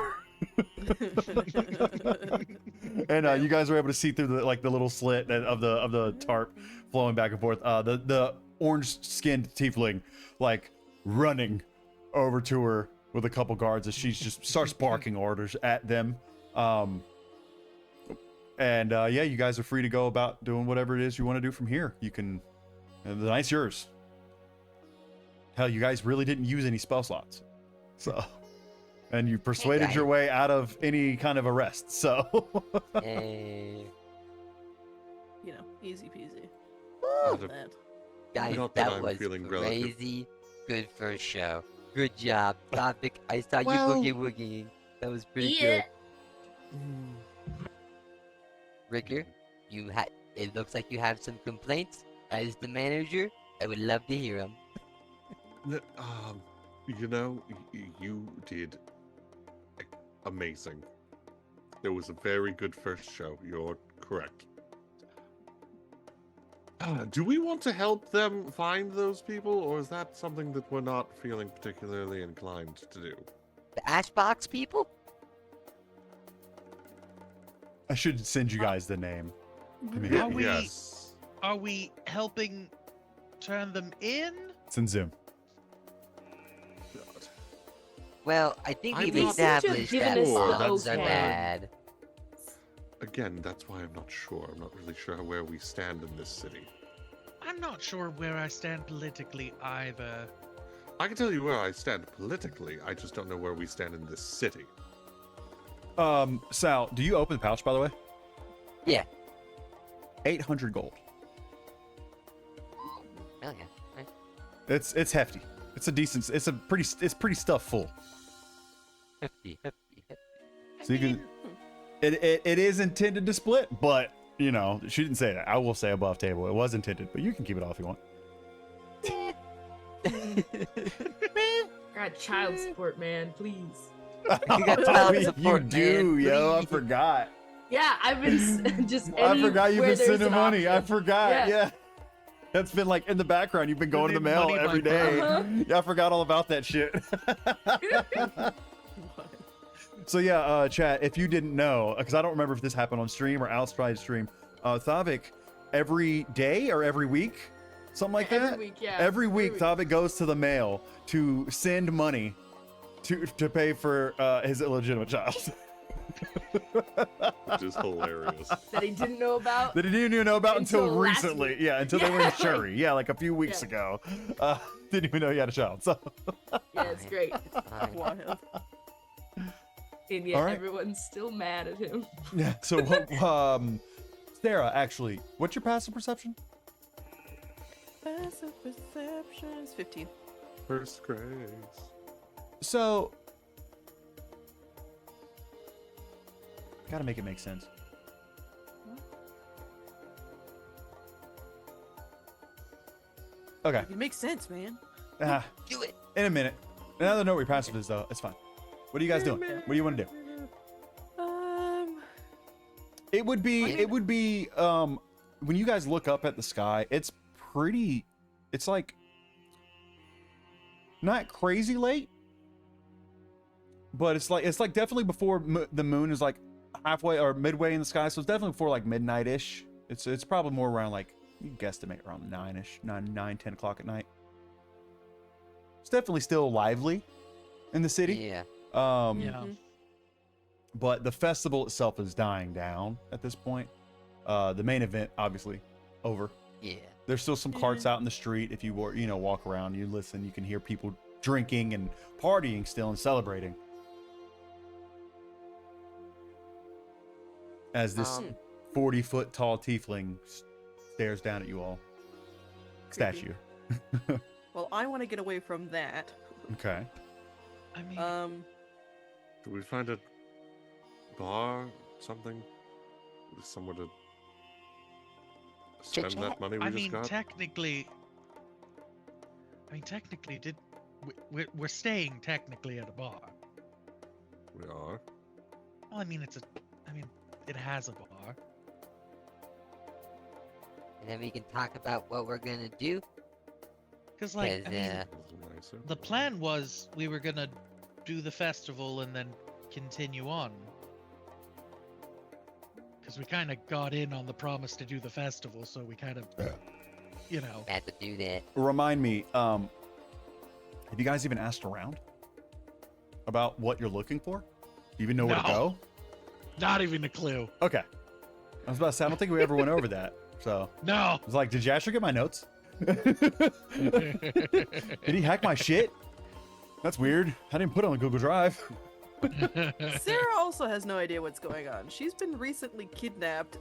And you guys were able to see through the little slit of the tarp flowing back and forth. The orange-skinned tiefling running over to her with a couple guards as she just starts barking orders at them. And yeah, you guys are free to go about doing whatever it is you want to do from here. You can, the night's yours. Hell, you guys really didn't use any spell slots, so. And you persuaded your way out of any kind of arrest, so. Hey. You know, easy peasy. Not a- That. Guys, Not that that I'm was feeling relative. crazy. Good first show. Good job. Topic. I saw Well, you boogie woogieing. That was pretty Yeah. good. Ricker, it looks like you have some complaints. As the manager, I would love to hear them. You know, you did amazing. It was a very good first show. You're correct. Do we want to help them find those people, or is that something that we're not feeling particularly inclined to do? The Ashbox people? I should send you guys the name. I mean, Are we- Yes. Are we helping turn them in? it's in Zoom. God. Well, I think I'm we've not- established Given that us the bombs are okay. bad. Again, that's why I'm not sure. I'm not really sure where we stand in this city. I'm not sure where I stand politically either. I can tell you where I stand politically. I just don't know where we stand in this city. Sal, do you open the pouch, by the way? Yeah. 800 gold. Hell yeah. Right. It's hefty. It's pretty stuff full. Hefty. So you can. It is intended to split, but you know she didn't say that. I will say above table. It was intended, but you can keep it off if you want. Got child support, man. Please. You got child You support, do, man. yo. I Please. forgot. Yeah, I've been just. I forgot you've anywhere been there's sending an money. I option. forgot. Yeah. Yeah. That's been in the background. You've been going to the mail Money every by day. Uh-huh. Yeah, I forgot all about that shit. So yeah, chat, if you didn't know, because I don't remember if this happened on stream or outside stream, Thavik, every day or every week, something like that? Every week, yeah. Every week, Thavik goes to the mail to send money to pay for his illegitimate child. Which is hilarious. That he didn't know about. That he didn't even know about until Until last recently. week. Yeah, until they were in Yeah. Shuri. Yeah, like a few weeks Yeah. ago. Didn't even know he had a child. So Yeah, it's great. It's fine. Wild. And yet All right. everyone's still mad at him. yeah. So what? Sarah, actually, what's your passive perception? Passive perceptions 15. First grace. So, gotta make it make sense. Okay. It makes sense, man. Do it. In a minute. Now that I know what your passive is, though, it's fine. What are you guys doing? What do you want to do? It would be, when you guys look up at the sky, it's pretty, it's not crazy late, but it's definitely before the moon is halfway or midway in the sky. So it's definitely before midnight-ish. It's probably more around you can guesstimate around 9, 10 o'clock at night. It's definitely still lively in the city. Yeah. Yeah. But the festival itself is dying down at this point. The main event, obviously, over. Yeah. There's still some carts out in the street. If you walk around, you listen, you can hear people drinking and partying still and celebrating. As this 40-foot tall tiefling stares down at you all. Statue. Well, I want to get away from that. Okay. I mean, Do we find a bar, something? Somewhere to spend Chit-chat? that money we I just mean, got? technically, we're staying technically at a bar. We are. Well, I mean, it has a bar. and then we can talk about what we're gonna do. Because, like, 'Cause, I mean, Nicer. the plan was we were gonna do the festival and then continue on. Because we kind of got in on the promise to do the festival, so we kind of, you know. had to do that. Remind me, have you guys even asked around about what you're looking for? Do you even know where to No. go? Not even a clue. Okay. I was about to say, I don't think we ever went over that. So No. I was like, did you actually get my notes? Did he hack my shit? That's weird. I didn't put it on Google Drive. Sarah also has no idea what's going on. She's been recently kidnapped.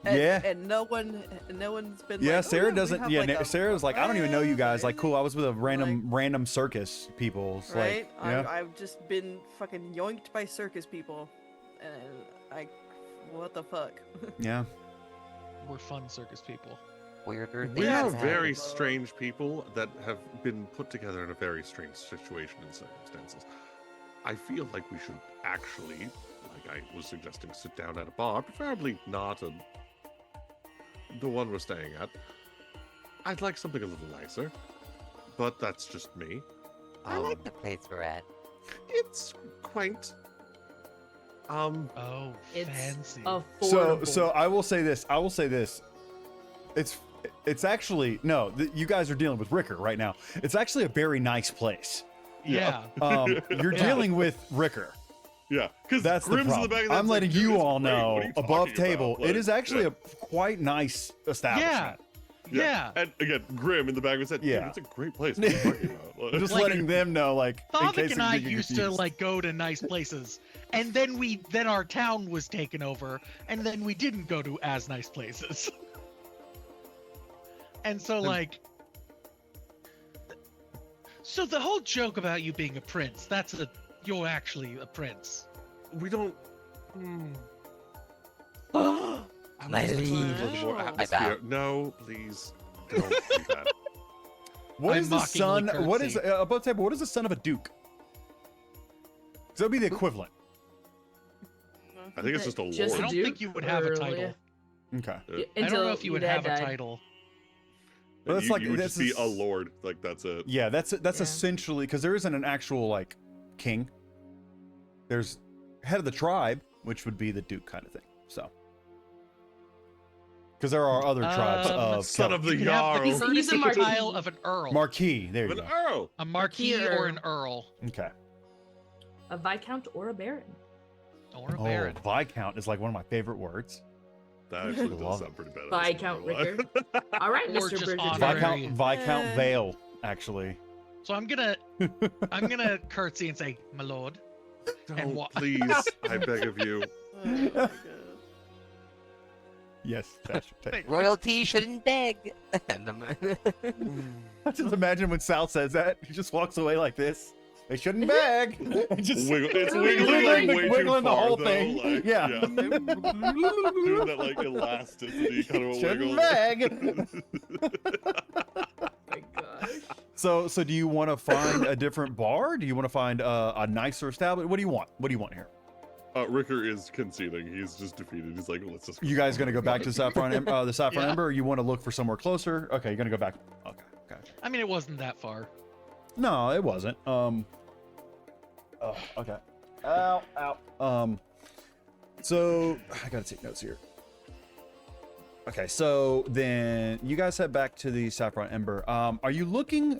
And, Yeah. And no one's been. Yeah, like, "Oh, Sarah we doesn't. have, Yeah, like, a Sarah's like, I don't even know you guys. Like, friend," cool. I was with a like- random circus people. It's Right? Like, yeah. I've just been fucking yoinked by circus people, and what the fuck? Yeah. We're fun circus people. Weirder We things are happen. very strange people that have been put together in a very strange situation and circumstances. I feel like we should actually, like I was suggesting, sit down at a bar, preferably not the one we're staying at. I'd like something a little nicer, but that's just me. I like the place we're at. It's quaint. Oh, It's fancy. affordable. So I will say this. It's actually no. You guys are dealing with Ricker right now. It's actually a very nice place. yeah. You're Yeah. dealing with Ricker. Yeah, because That's the Grim's in the problem. back of that, I'm it's letting like, dude, you it's all great. know What are you above talking table. about? It is actually yeah. a quite nice establishment. Yeah. And again, Grim in the back of his head. Yeah. Yeah, it's a great place. What are you talking about? Like- Just Like- letting them know, like, in Thavik case and they I get used to confused. like go to nice places, and then our town was taken over, and then we didn't go to as nice places. And so so the whole joke about you being a prince, you're actually a prince. we don't. My liege. More Wow. atmosphere. No, please don't do that. What I'm is the son? mockingly What is curtsy. above table? What is the son of a duke? 'Cause that would be the equivalent. I think it's just a Just I a lord. don't duke think you would have a or- title. Okay. Uh, I don't Until know if you would your dad have a died. title. But that's you, like- you would that's just be a is- lord. Like that's it. Yeah, that's Yeah. essentially because there isn't an actual like king. There's head of the tribe, which would be the duke kind of thing. So, because there are other tribes of Son of the You could have Jarl. the He's a courtesy marquis. title of an earl. marquis. There you An go. earl. A marquis Marquis or or- an earl. Okay. A viscount or a baron. Or a Oh, baron. viscount is like one of my favorite words. That actually Love does it. sound pretty bad. Viscount Ricker. All right, Or Mr. just Bridgerton. honorary. Viscount Yeah. Vale, actually. So I'm gonna curtsy and say, my lord. And Don't, what? please, I beg of you. Oh my God. Yes, Tasha, take- Royalty shouldn't beg. I just imagine when Sal says that, he just walks away like this. They shouldn't beg. And just It's Wiggling, wiggling, like, way wiggling too the far, whole though, thing. like, Yeah. Doing that like elasticity kind of a shouldn't wiggle. beg. Oh my gosh. So do you want to find a different bar? Do you want to find a nicer establishment? What do you want? What do you want here? Ricker is conceding. He's just defeated. He's like, let's just. You guys gonna go back to the Saffron Yeah. Ember, or you want to look for somewhere closer? Okay, you're gonna go back. Okay, gotcha. I mean, it wasn't that far. No, it wasn't. Oh, okay. Ow. So I gotta take notes here. Okay, so then you guys head back to the Saffron Ember. Are you looking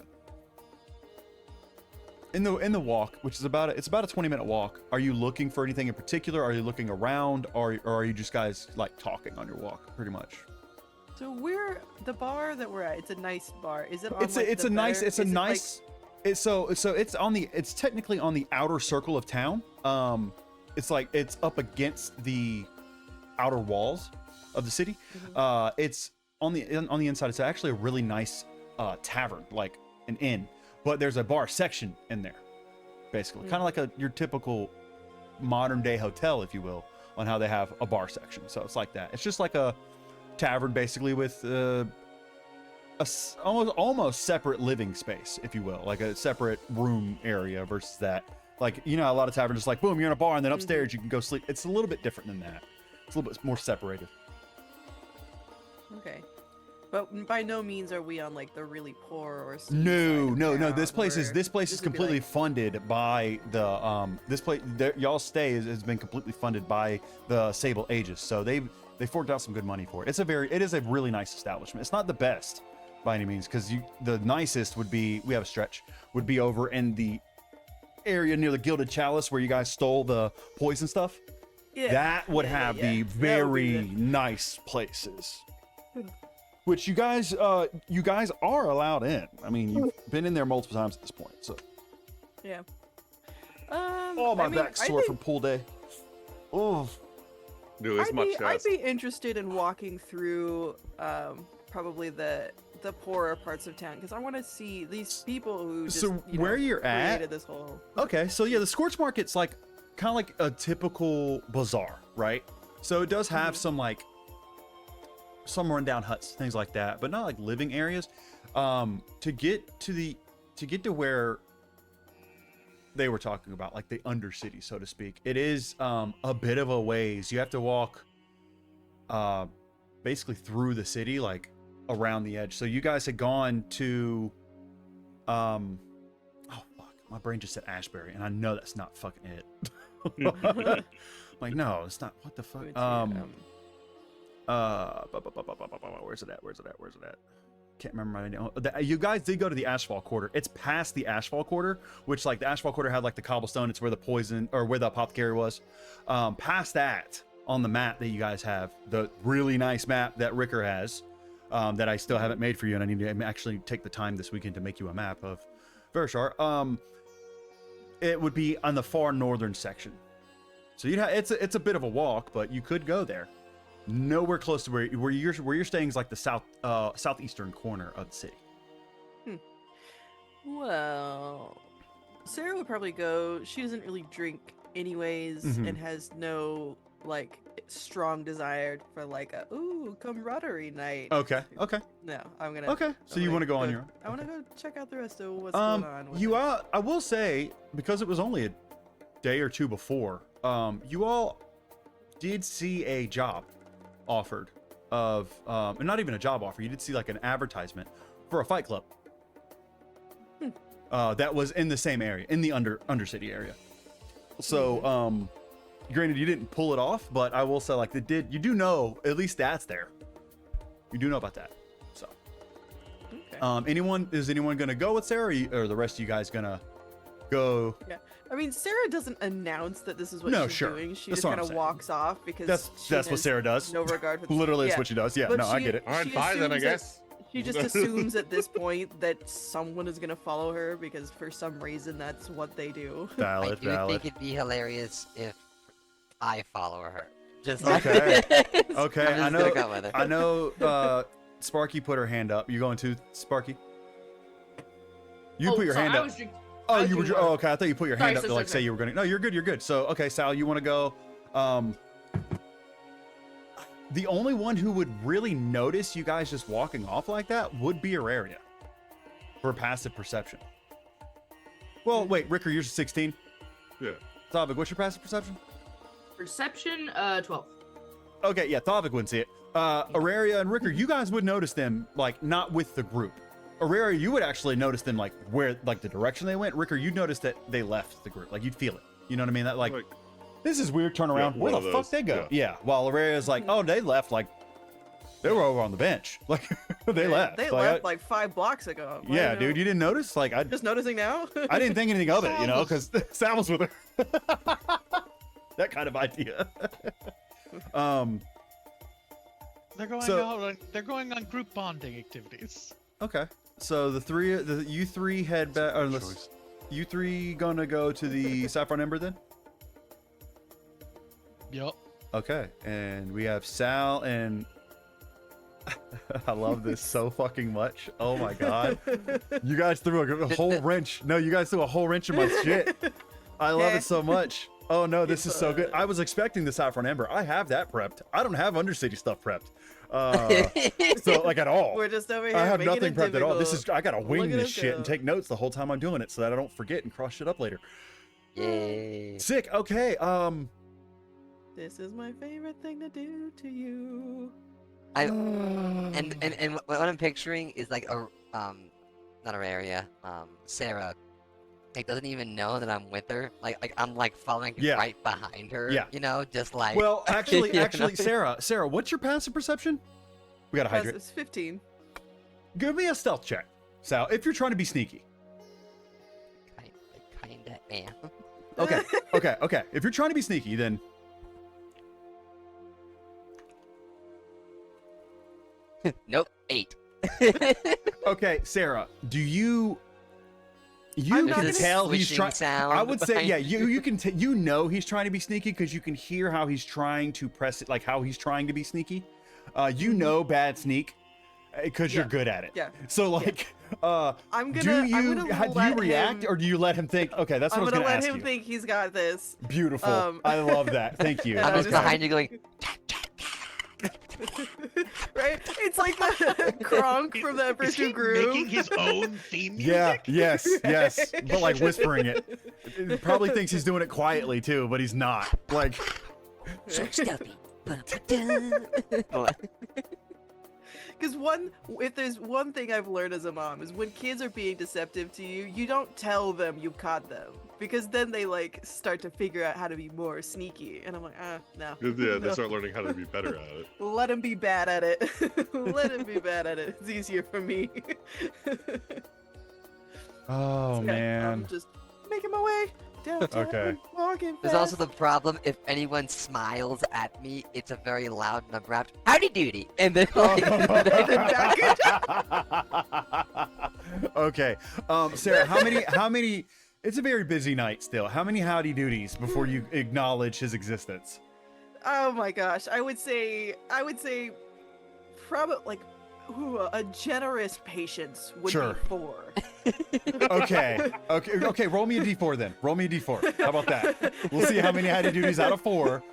in the walk, which is about a 20-minute walk? Are you looking for anything in particular? Are you looking around, or are you just guys like talking on your walk, pretty much? So we're the bar that we're at. It's a nice bar. Is it? On, It's like, it's the a nice better- it's a is it, like- nice it's so it's technically on the outer circle of town. It's like it's up against the outer walls of the city. It's on the inside. It's actually a really nice tavern, like an inn, but there's a bar section in there, basically, kind of like your typical modern day hotel, if you will, on how they have a bar section. So it's like that. It's just like a tavern, basically, with almost separate living space, if you will, like a separate room area versus that. Like, you know, a lot of taverns just like, boom, you're in a bar, and then upstairs you can go sleep. It's a little bit different than that. It's a little bit more separated. Okay. But by no means are we on like the really poor or steep No, side of no, no. town This place is where this place is this would be completely like- funded by the this place. Y'all's stay has been completely funded by the Sable Aegis, so they forked out some good money for it. It is a really nice establishment. It's not the best by any means, because the nicest would be, we have a stretch, would be over in the area near the Gilded Chalice where you guys stole the poison stuff. Yeah. That would yeah, have yeah. the That would be very the- nice places. Which you guys are allowed in. I mean, you've been in there multiple times at this point. So, Yeah. oh, my I mean, back's I sore think from pool day. Oh, Do as I'd much be, I'd as. be interested in walking through probably the poorer parts of town because I want to see these people who just, So you where know, you're at- created this whole. okay. So yeah, the Scorch Market's like kind of like a typical bazaar, right? So it does have some rundown huts, things like that, but not like living areas. To get to where they were talking about, like the Undercity, so to speak, it is a bit of a ways. You have to walk basically through the city, like around the edge. So you guys had gone to oh fuck, my brain just said Ashbury, and I know that's not fucking it. Like, no, it's not. What the fuck? Where's it at? Can't remember my name. You guys did go to the Asphalt Quarter. It's past the Asphalt Quarter, which, like, the Asphalt Quarter had like the cobblestone. It's where the poison, or where the apothecary was. Past that, on the map that you guys have, the really nice map that Ricker has, that I still haven't made for you, and I need to actually take the time this weekend to make you a map of Vershar. It would be on the far northern section. So it's a bit of a walk, but you could go there. Nowhere close to where you're staying is like the southeastern corner of the city. Well, Sarah would probably go. She doesn't really drink anyways, Mhm. and has no like strong desire for like a camaraderie night. Okay. No, I'm gonna. Okay. So you want to go on your own? I want to go check out the rest of what's going on. with You it. are. I will say, because it was only a day or two before, you all did see a job offered of, and not even a job offer. You did see like an advertisement for a fight club. That was in the same area, in the Undercity area. So, granted, you didn't pull it off, but I will say, like, you do know at least that's there. You do know about that. So, Okay. is anyone gonna go with Sarah, or the rest of you guys gonna go? I mean, Sarah doesn't announce that this is what No, she's sure. doing. She That's just what I'm kind of saying. walks off because That's what Sarah does. No regard for Literally, it's yeah. what she does. Yeah, But no, I she- get it. All right, She bye then, I assumes that- guess. She just assumes at this point that someone is gonna follow her because for some reason that's what they do. I Valid, do valid. think it'd be hilarious if I follow her. Just Okay. I'm Okay, just I gonna know. go with her. I know. Sparky put her hand up. You going to Sparky? You put your hand I up. was drinking. Oh, I was you were. doing Oh, one. okay. I thought you put your Sorry, hand up to sorry, like say sorry. you were gonna. No, you're good. You're good. So, okay, Sal, you want to go? The only one who would really notice you guys just walking off like that would be Auraria for passive perception. Well, wait, Ricker, you're 16. Yeah. Thavik, what's your passive perception? Perception, 12. Okay, yeah, Thavik wouldn't see it. Auraria and Ricker, you guys would notice them, like, not with the group. Auraria, you would actually notice them, like, where, like, the direction they went. Ricker, you'd notice that they left the group. Like, you'd feel it. You know what I mean? That, like, this is weird, turn around. Yeah, Where the one of fuck those, they go? yeah. Yeah, while Auraria's like, oh, they left, like, they were over on the bench. Like, they left. They Like, left like 5 blocks ago. Why yeah, no? dude, you didn't notice? Like, I Just noticing now. I didn't think anything of it, you know, Sal because Sal was with her. That kind of idea. They're going So- out. They're going on group bonding activities. Okay. So you three head back. Or unless, you three gonna go to the Saffron Ember then? Yup. Okay. And we have Sal and I love this so fucking much. Oh my god. You guys threw a whole wrench. No, you guys threw a whole wrench in my shit. I love it so much. Oh no, this is so good. I was expecting the Saffron Ember. I have that prepped. I don't have Undercity stuff prepped. So like at all. We're just over here. I have making nothing it prepped at all. This is difficult. I gotta wing Look at this us shit and go. take notes the whole time I'm doing it so that I don't forget and cross shit up later. Yay. Sick. Okay. This is my favorite thing to do to you. And what I'm picturing is like a not Auraria, Sarah. Like doesn't even know that I'm with her. Like I'm like following Yeah. right behind her. Yeah. You know, just like. Well, actually, You know? actually, Sarah, what's your passive perception? We gotta hydrate. It's 15. Give me a stealth check, Sal, if you're trying to be sneaky. Kinda am. Okay. If you're trying to be sneaky, then Nope. 8. okay, Sarah, do you I'm not can gonna- tell he's Swishing trying. sound I would say, behind yeah, you can you know he's trying to be sneaky because you can hear how he's trying to press it, like how he's trying to be sneaky. You know bad sneak because you're Yeah. good at it. Yeah. So like, I'm do gonna. you I'm gonna do let you react him, or do you let him think? Okay, that's what I'm I was gonna gonna let ask him you. think he's got this. Beautiful. I love that. Thank you. and I'm I just just- behind you going. Right? It's like the Kronk from the Is Emperor's he New Groove. making his own theme music? Yeah. Yes. But like whispering it. He probably thinks he's doing it quietly too, but he's not. Like. So stealthy. Because if there's one thing I've learned as a mom is when kids are being deceptive to you, you don't tell them you've caught them because then they like start to figure out how to be more sneaky, and I'm like, no. Yeah, they No. start learning how to be better at it. Let him be bad at it. Let him be bad at it. It's easier for me. Oh Yeah, man. I'm just making my way downtown. Okay. Walking There's fast. also the problem if anyone smiles at me, it's a very loud and abrupt howdy doody, and then like, Okay. Sarah, how many it's a very busy night still. How many howdy doodies before you acknowledge his existence? Oh my gosh, I would say probably like a generous patience would Sure. be 4. Okay, roll me a d4 then. Roll me a d4. How about that? We'll see how many howdy doodies out of 4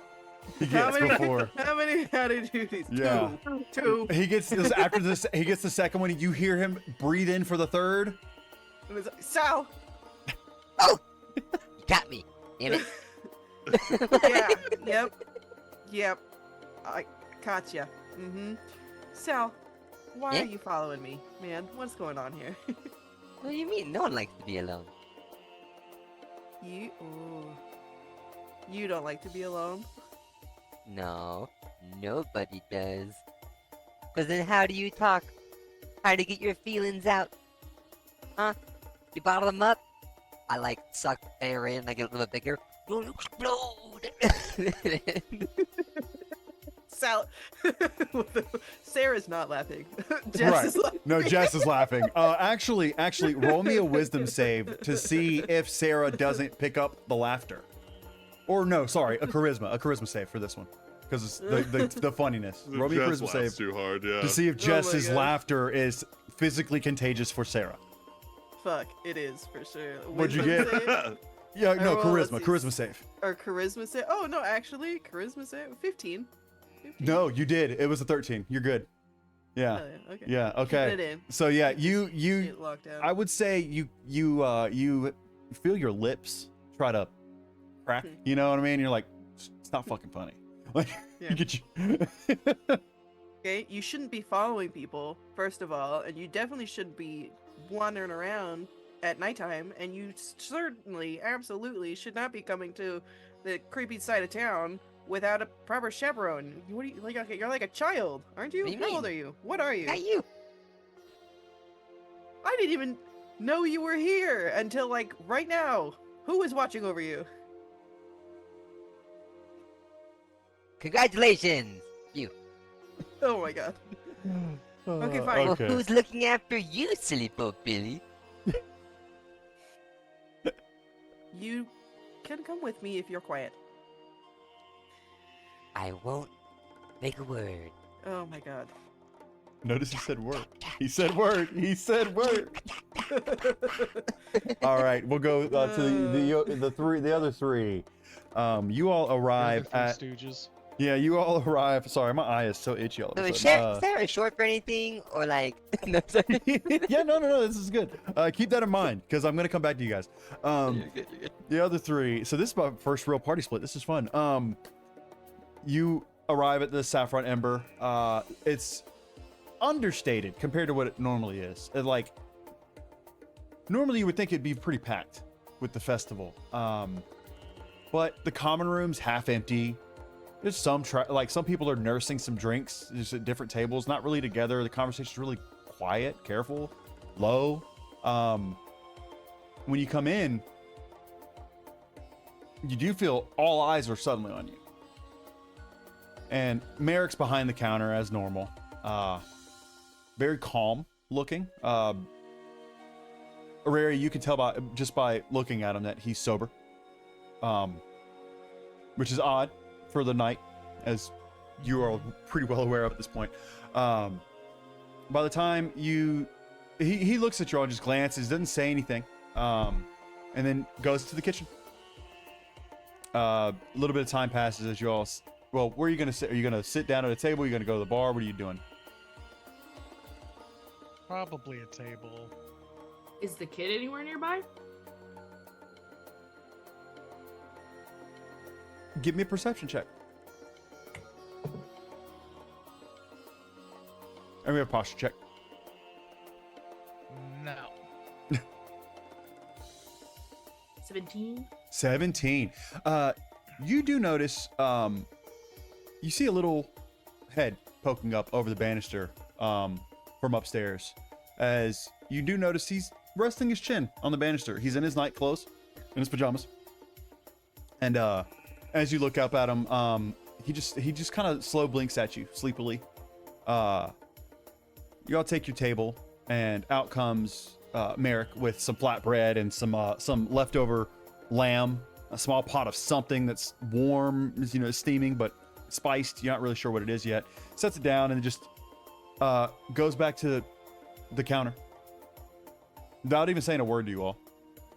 he gets before. How many howdy doodies? Yeah. 2. He gets this after this. He gets the second one. You hear him breathe in for the third. And it's like, Sal. you got me. Damn it. Yeah. Yep. I caught ya. Sal, why Yeah? are you following me, man? What's going on here? What do you mean? No one likes to be alone. You don't like to be alone? No, nobody does. Cause then how do you talk? How to get your feelings out? Huh? You bottle them up? I like suck air in, I get a little bit bigger. You'll explode! Sal. Sarah's not laughing. Jess Right. is laughing. No, Jess is laughing. Actually, roll me a wisdom save to see if Sarah doesn't pick up the laughter. Or no, sorry, a charisma save for this one, because it's the funniness. Roll me a Jess charisma laughs save too hard, yeah. to see if Oh my Jess's God. laughter is physically contagious for Sarah. Fuck, it is for sure. What'd you Wisdom get? save Yeah, no, roll, let's see. charisma save. or charisma save? Oh no, actually, charisma save 15. 15. No, you did. It was a 13. You're good. Yeah. Oh, yeah, okay. Yeah. Keeping Okay. it in. So yeah, Keep you this shit locked down. I would say you feel your lips try to crack. You know what I mean? You're like, it's not fucking funny. Like Yeah. you get you. Okay, you shouldn't be following people, first of all, and you definitely shouldn't be wandering around at nighttime, and you certainly, absolutely should not be coming to the creepy side of town without a proper chaperone. What do you like? Okay, you're like a child, aren't you? What do you How old mean? are you? What are you? Not you. I didn't even know you were here until like right now. Who is watching over you? Congratulations! You. Oh my god. Okay, fine. Well, Okay. who's looking after you, silly Bo Billy? You can come with me if you're quiet. I won't make a word. Oh my god. Notice he said word. He said word. He said word. All right, we'll go to the other three. You all arrive at. Stooges. Yeah, you all arrive. Sorry, my eye is so itchy all So of a is sudden. Sarah short for anything, or like? No, sorry. Yeah, no, this is good. Keep that in mind, because I'm gonna come back to you guys. The other three. So this is my first real party split. This is fun. arrive at the Saffron Ember. It's understated compared to what it normally is. Like, normally you would think it'd be pretty packed with the festival. But the common room's half empty. There's some some people are nursing some drinks just at different tables, not really together. The conversation's really quiet, careful, low. When you come in, you do feel all eyes are suddenly on you. And Merrick's behind the counter as normal. Very calm looking. Aurora, you can tell by looking at him that he's sober. Which is odd for the night, as you are pretty well aware of at this point. By the time he looks at you all, just glances, doesn't say anything, and then goes to the kitchen. A little bit of time passes as you all. Well, where are you gonna sit? Are you gonna sit down at a table? Are you gonna go to the bar? What are you doing? Probably a table. Is the kid anywhere nearby? Give me a perception check. And we have a posture check. No. 17. 17. You do notice, you see a little head poking up over the banister from upstairs. As you do notice he's resting his chin on the banister. He's in his night clothes, in his pajamas. And as you look up at him, he just kind of slow blinks at you sleepily. You all take your table, and out comes Merrick with some flatbread and some leftover lamb, a small pot of something that's warm, steaming but spiced. You're not really sure what it is yet. Sets it down and just goes back to the counter without even saying a word to you all.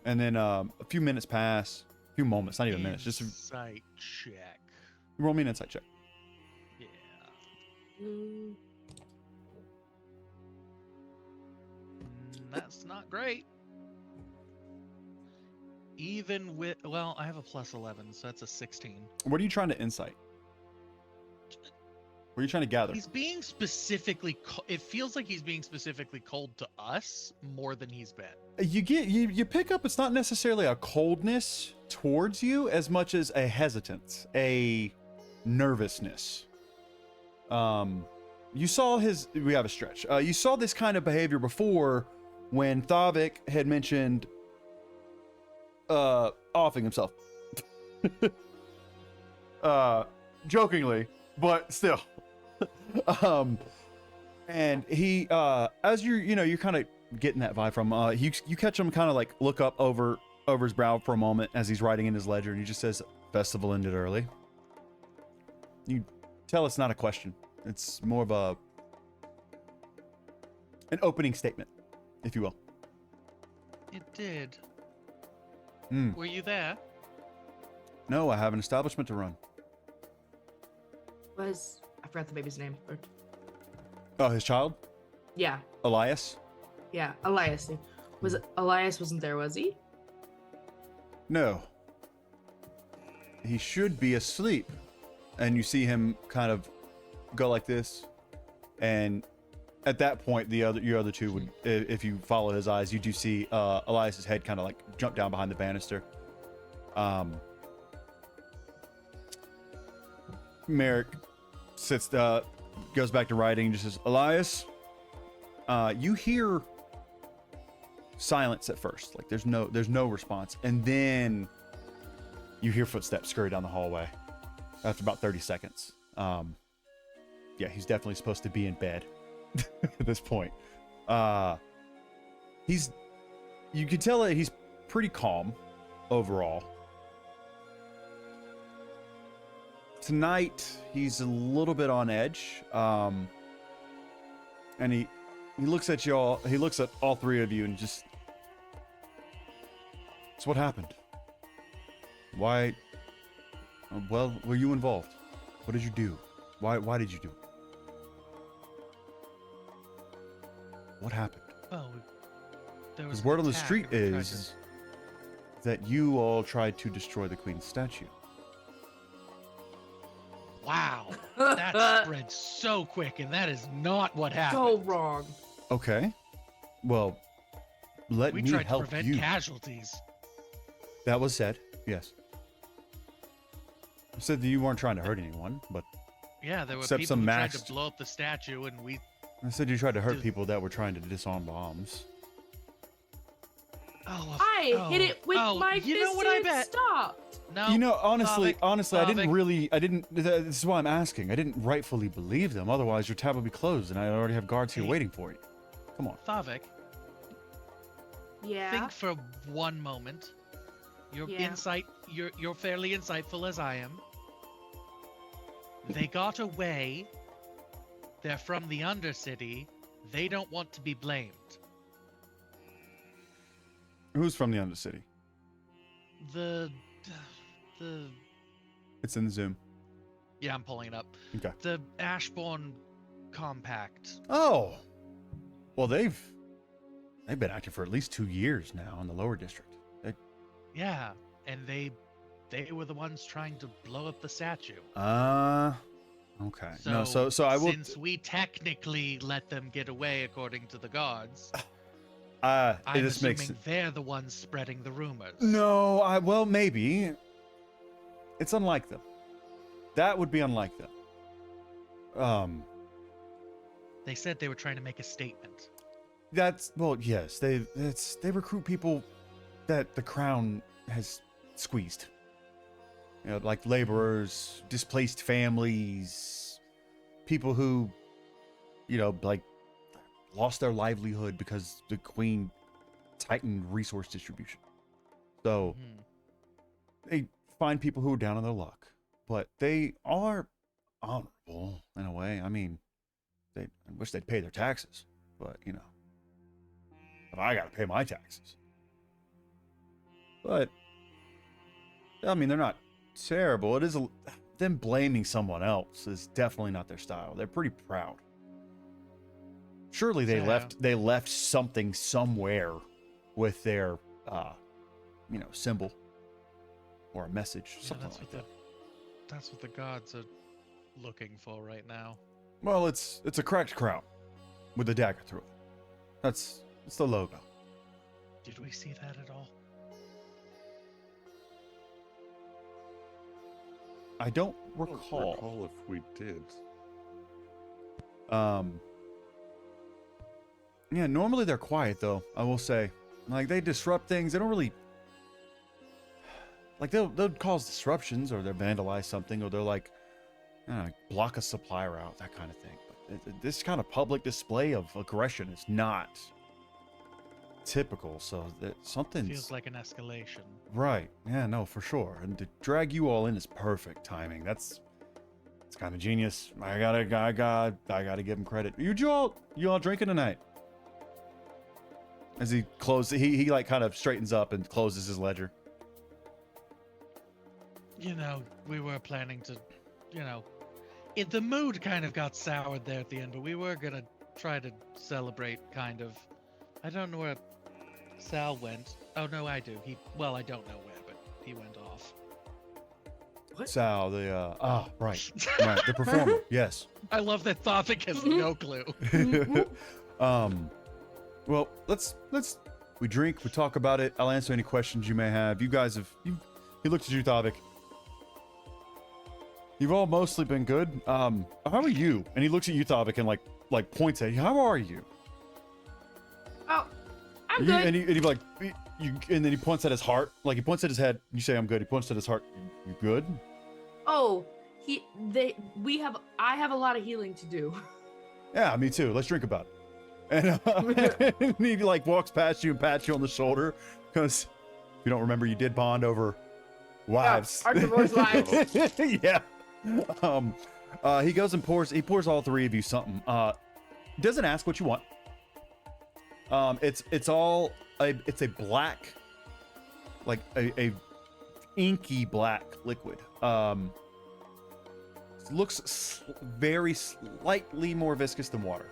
And then a few minutes pass. A few moments, not even minutes. Just Insight check. roll me an insight check. Yeah. That's not great. Even with, well, I have a plus 11, so that's a 16. What are you trying to insight? What are you trying to gather? He's being specifically, it feels like he's being specifically cold to us more than he's been. You pick up it's not necessarily a coldness towards you as much as a hesitance, a nervousness. You saw we have a stretch. You saw this kind of behavior before when Thavik had mentioned offing himself. Jokingly, but still. And he as you're kind of getting that vibe from you catch him kind of like look up over his brow for a moment as he's writing in his ledger, and he just says, "Festival ended early." You tell it's not a question. It's more of an opening statement, if you will. It did. Mm. Were you there? No, I have an establishment to run. I forgot the baby's name. Oh, his child? Yeah, Elias? yeah, Elias. Elias wasn't there, was he? No. He should be asleep. And you see him kind of go like this. And at that point, your other two would, if you follow his eyes, you do see Elias's head kind of like jump down behind the banister. Merrick goes back to writing and just says, "Elias, you hear silence at first, like there's no response, and then you hear footsteps scurry down the hallway after about 30 seconds. Yeah, he's definitely supposed to be in bed at this point. You can tell that he's pretty calm overall. Tonight he's a little bit on edge, and he looks at y'all. He looks at all three of you and just, "So what happened? Why? Well, were you involved? What did you do? Why did you do it? What happened?" Well, there was Because an word on the attack street and we tried is that you all tried to destroy the Queen's statue. Wow, that spread so quick, and that is not what happened. So wrong. Okay. Well, let We me tried to help prevent you. casualties. That was said. Yes. I said that you weren't trying to hurt anyone, but Yeah, there were Except people some who tried maxed- to blow up the statue, and we. I said you tried to hurt Did- people that were trying to disarm bombs. Oh, I hit it with my you fist know what and I it bet? stopped. No. You know, honestly, Thavik, I didn't Thavik. really, this is why I'm asking. I didn't rightfully believe them. Otherwise, your tab would be closed, and I already have guards here Hey. waiting for you. Come on. Thavik, Yeah. think for one moment. Your Yeah. insight, you're fairly insightful as I am. They got away. They're from the Undercity. They don't want to be blamed. Who's from the Undercity? The It's in the Zoom. yeah, I'm pulling it up. Okay. The Ashbourne Compact. Oh. Well, they've been active for at least 2 years now in the lower district. Yeah, and they were the ones trying to blow up the statue. Okay. No, so I will. Since we technically let them get away according to the gods, I'm I'm this makes assuming they're the ones spreading the rumors. No, well, maybe. It's unlike them. That would be unlike them. They said they were trying to make a statement. That's well, yes. They recruit people that the crown has squeezed. You know, like laborers, displaced families, people who, you know, like lost their livelihood because the queen tightened resource distribution. So Mhm. they find people who are down on their luck, but they are honorable in a way. I mean, I wish they'd pay their taxes, but you know, but I gotta pay my taxes. But I mean, they're not terrible. It is them blaming someone else is definitely not their style. They're pretty proud. Surely they Fair. left something somewhere with their you know, symbol or a message, Yeah, something that's like what that. that's what the gods are looking for right now. Well, it's a cracked crown with a dagger through it. It's the logo. Did we see that at all? I don't I don't recall. recall if we did. Yeah, normally they're quiet though, I will say. Like they disrupt things. They don't really like they'll cause disruptions or they'll vandalize something or they'll like I don't know, block a supply route, that kind of thing. But this kind of public display of aggression is not typical. So that something's Feels like an escalation. right. Yeah, no, for sure. And to drag you all in is perfect timing. It's kind of genius. I gotta give him credit. You all drinking tonight? As he closes, he like kind of straightens up and closes his ledger. You know, we were planning to, you know, the mood kind of got soured there at the end, but we were gonna try to celebrate, kind of. I don't know where Sal went. Oh no, I do. I don't know where, but he went off. What? Sal, right, the performer. Yes. I love that Thavik has no clue. Well, let's we drink, we talk about it. I'll answer any questions you may have. You guys have he looked at you, Thavik. You've all mostly been good. How are you? And he looks at you, Thavik, and like points at you. How are you? Oh, I'm You- good. and he like and then he points at his heart. Like he points at his head. You say I'm good. He points at his heart. You good? Oh, I have a lot of healing to do. Yeah, me too. Let's drink about it. And, and he like walks past you and pats you on the shoulder because if you don't remember, you did bond over wives. our divorced wives. Yeah. He goes and pours all three of you something. Doesn't ask what you want. It's a black, like a inky black liquid. Looks very slightly more viscous than water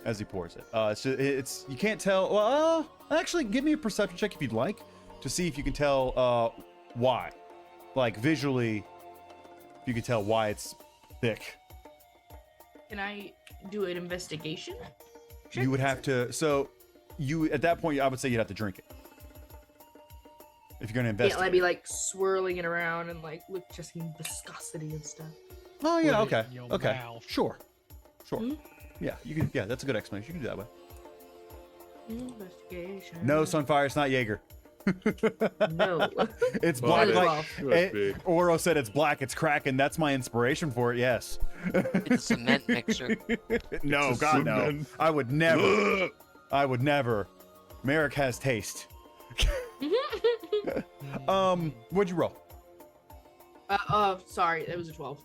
as he pours it. It's you can't tell. Well, actually, give me a perception check if you'd like to see if you can tell why. Like visually, if you can tell why it's thick. Can I do an investigation? You would have to. So, you at that point, I would say you'd have to drink it if you're gonna invest. Yeah, I'd be like swirling it around and like look just in viscosity and stuff. Oh yeah, Put it okay, in your okay, mouth. sure. Hmm? Yeah, you can. Yeah, that's a good explanation. You can do that way. Investigation. No, Sunfire, it's not Jaeger. No. It's Well, black. it Like could be. Oro said, it's black. It's cracking. That's my inspiration for it. Yes. It's a cement mixture. No, It's a God, no. cement. I would never. I would never. Merrick has taste. What'd you roll? Sorry, it was a 12.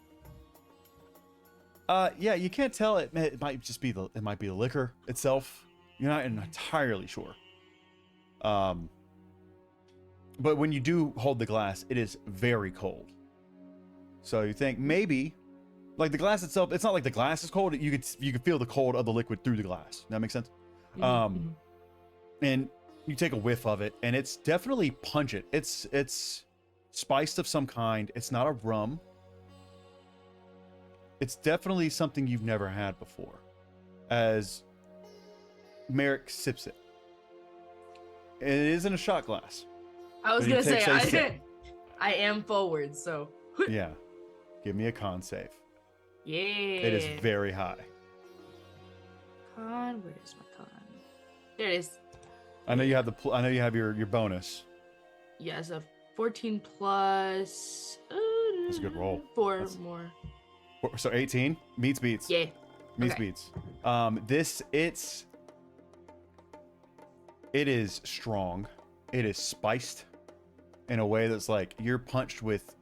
Yeah, you can't tell. It might just be the liquor itself. You're not entirely sure. But when you do hold the glass, it is very cold. So you think maybe, like the glass itself, it's not like the glass is cold. You could feel the cold of the liquid through the glass. That makes sense. And you take a whiff of it, and it's definitely pungent. It's spiced of some kind. It's not a rum. It's definitely something you've never had before. As Merrick sips it. It is in a shot glass. I was But he gonna say takes a sip. I am forward, so Yeah. Give me a con save. yeah. It is very high. Con. Where's my con? There it is. I know you have I know you have your bonus. Yeah, so 14 plus. That's a good roll. 4 That's- more. So 18 meets beats. Yeah. Meets okay. beats. It is strong. It is spiced in a way that's like you're punched with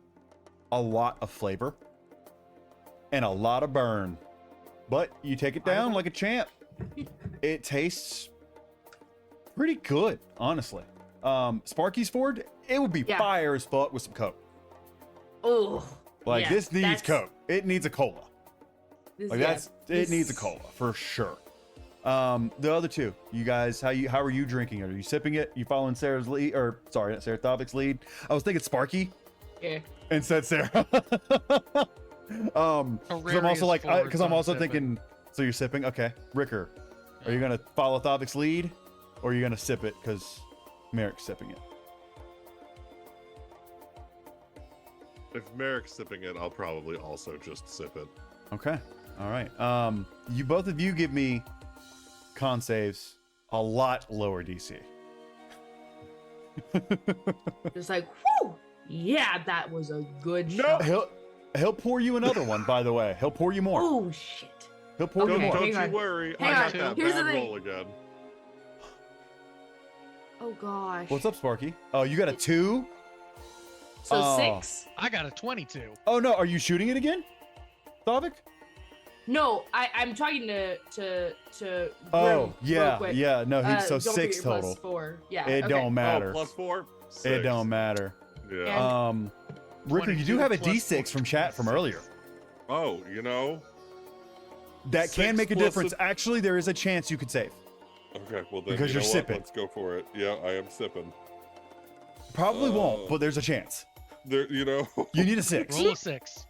a lot of flavor and a lot of burn. But you take it down like a champ. It tastes pretty good, honestly. Sparky's Ford, it would be Yeah. fire as fuck with some Coke. Oh. Like yeah, this needs that's- Coke. It needs a cola. Like yeah, it needs a this- cola for sure. The other two, you guys, how are you drinking it? Are you sipping it? You following Sarah's lead, or sorry, not Sarah Thovic's lead? I was thinking Sparky Yeah. and said Sarah. 'Cause I'm also like, Hilarious because I'm forwards also on thinking. So you're sipping, okay? Ricker, are you gonna follow Thovic's lead, or are you gonna sip it because Merrick's sipping it? If Merrick's sipping it, I'll probably also just sip it. Okay, all right. You both of you give me con saves a lot lower DC. Just like, whoo! Yeah, that was a good No! shot. He'll pour you another one, by the way. He'll pour you more. Oh shit. He'll pour you Okay. more. Don't hang you on. worry. Hang I on. got that Here's the bad thing. roll again. Oh gosh. What's up, Sparky? Oh, you got a 2? So Oh. 6? I got a 22. Oh no, are you shooting it again? Thavik? No, I'm talking to Oh, Grim yeah, real quick. yeah. No, so don't 6 forget your total. +4. Yeah. It okay. don't matter. Oh, +4? It 6. don't matter. Yeah. Ricker, you do 22 have a plus D6 from chat from earlier. Oh, you know. That can 6 make a plus difference. Actually, there is a chance you could save. Okay, well then Because you you're know what? sipping. Let's go for it. Yeah, I am sipping. Probably won't, but there's a chance. There, you know. You need a 6. Roll a 6.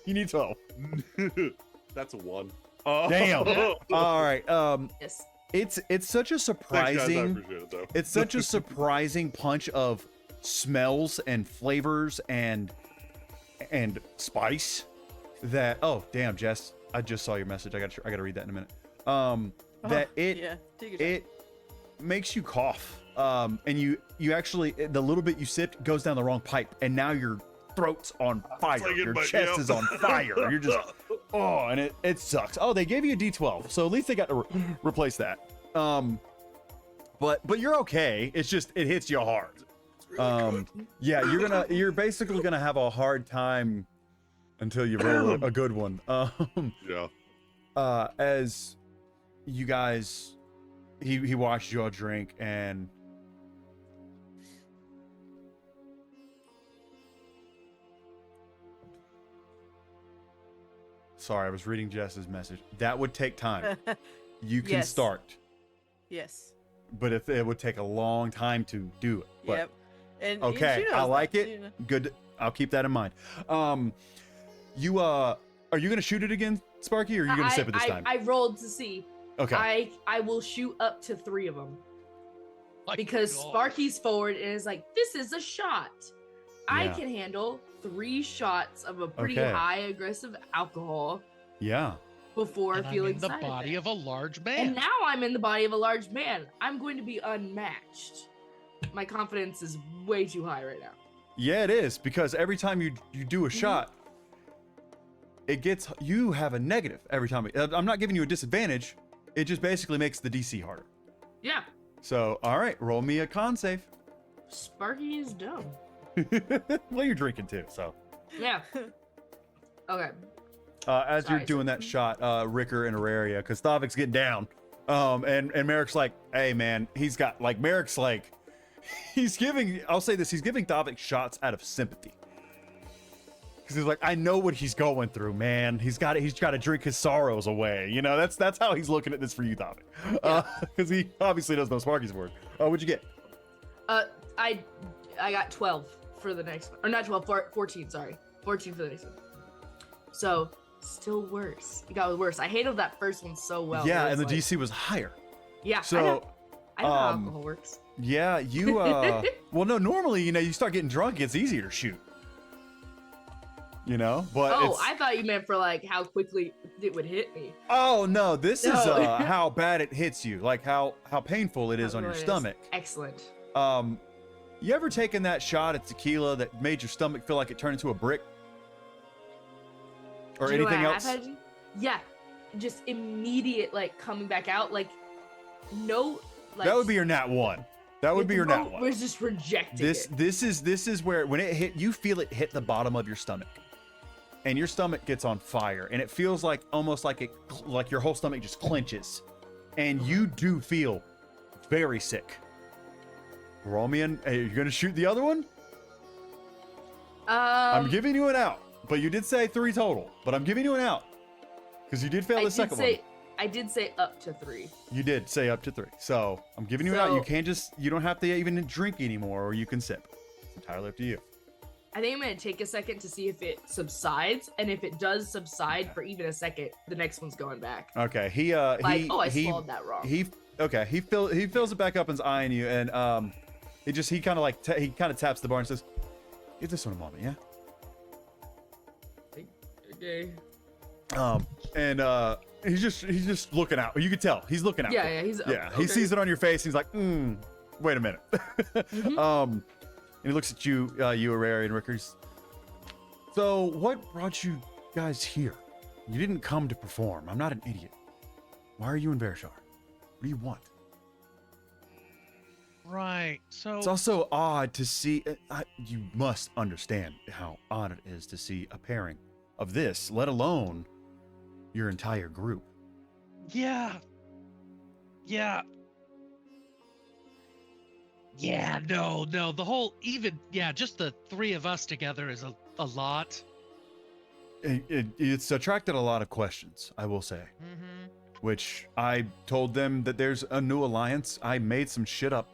You need 12. That's a 1. Damn. All right. Yes. It's such a Thanks, guys. I surprising. appreciate it, though. It's such a surprising punch of smells and flavors and spice that damn, Jess, I just saw your message. I gotta read that in a minute. That Yeah, take your time. it makes you cough. And you actually, the little bit you sipped goes down the wrong pipe, and now your throat's on fire. like in Your my- chest yep. is on fire. You're just and it sucks. Oh, they gave you a D12, so at least they got to replace that. But you're okay. It's just it hits you hard. Yeah, you're basically gonna have a hard time until you roll a good one. Yeah. As you guys, he watched you all drink, and sorry, I was reading Jess's message. That would take time. You can Yes. start, Yes. but if it would take a long time to do it. But Yep. And okay, she I knows like that, it. you know. Good. I'll keep that in mind. You are you gonna shoot it again, Sparky, or are you gonna sip it this time? I rolled to see. Okay. I will shoot up to 3 of them. My Because God. Sparky's forward and is like, this is a shot. I Yeah. can handle 3 shots of a pretty Okay. high aggressive alcohol Yeah. before And I'm feeling in the body of a large man. And now I'm in the body of a large man. I'm going to be unmatched. My confidence is way too high right now. Yeah, it is, because every time you do a shot, it gets you have a negative every time. I'm not giving you a disadvantage. It just basically makes the DC harder. Yeah. So, all right, roll me a con save. Sparky is dumb. Well, you're drinking too, so. Yeah. Okay. As you're Sorry, doing that shot, Ricker and Auraria, because Thavik's getting down, and Merrick's like, hey man, he's got like Merrick's like, he's giving. I'll say this, he's giving Thavik shots out of sympathy, because he's like, I know what he's going through, man. He's got to drink his sorrows away. You know, that's how he's looking at this for you, Thavik, because he obviously doesn't know Sparky's word. What'd you get? I got 12 for the next one, or not 12, 14. Sorry, 14 for the next one. So still worse. You got worse. I handled that first one so well. Yeah, where and the it's like- DC was higher. Yeah. So, I know how alcohol works. Yeah, you well no, normally, you know, you start getting drunk, it's easier to shoot. You know, but Oh, I thought you meant for like how quickly it would hit me. oh no, this is No. how bad it hits you, like how painful it is How on your good it is. stomach. Excellent. You ever taken that shot at tequila that made your stomach feel like it turned into a brick? Or Do you know what anything I else? have had? Yeah, just immediate like coming back out, like no. Like, That would be your nat 1. That would be your nat 1. We're just rejecting This it. this is where when it hit, you feel it hit the bottom of your stomach, and your stomach gets on fire, and it feels like almost like your whole stomach just clenches, and you do feel very sick. Roll me in. Hey, you gonna shoot the other one? I'm giving you an out, but you did say 3 total. But I'm giving you an out because you did fail the second one. I did say up to 3. You did say up to 3, so I'm giving you an out. You So- can't you don't have to even drink anymore, or you can sip. It's entirely up to you. I think I'm gonna take a second to see if it subsides, and if it does subside for even a second, the next one's going back. Okay, Like, I swallowed that wrong. He fills it back up and's eyeing you, and he kind of taps the bar and says, "Give this one a moment, yeah." Okay. And he's just looking out. You can tell he's looking out. Yeah, for yeah, it. he's yeah. okay. He sees it on your face. He's like, wait a minute. Mhm. And he looks at you, Auraria and Rickers. So, what brought you guys here? You didn't come to perform. I'm not an idiot. Why are you in Vershar? What do you want? Right. So It's also odd to see. You must understand how odd it is to see a pairing of this, let alone your entire group. yeah. No. The whole just the 3 of us together is a lot. It's attracted a lot of questions, I will say. Mm-hmm. Which I told them that there's a new alliance. I made some shit up.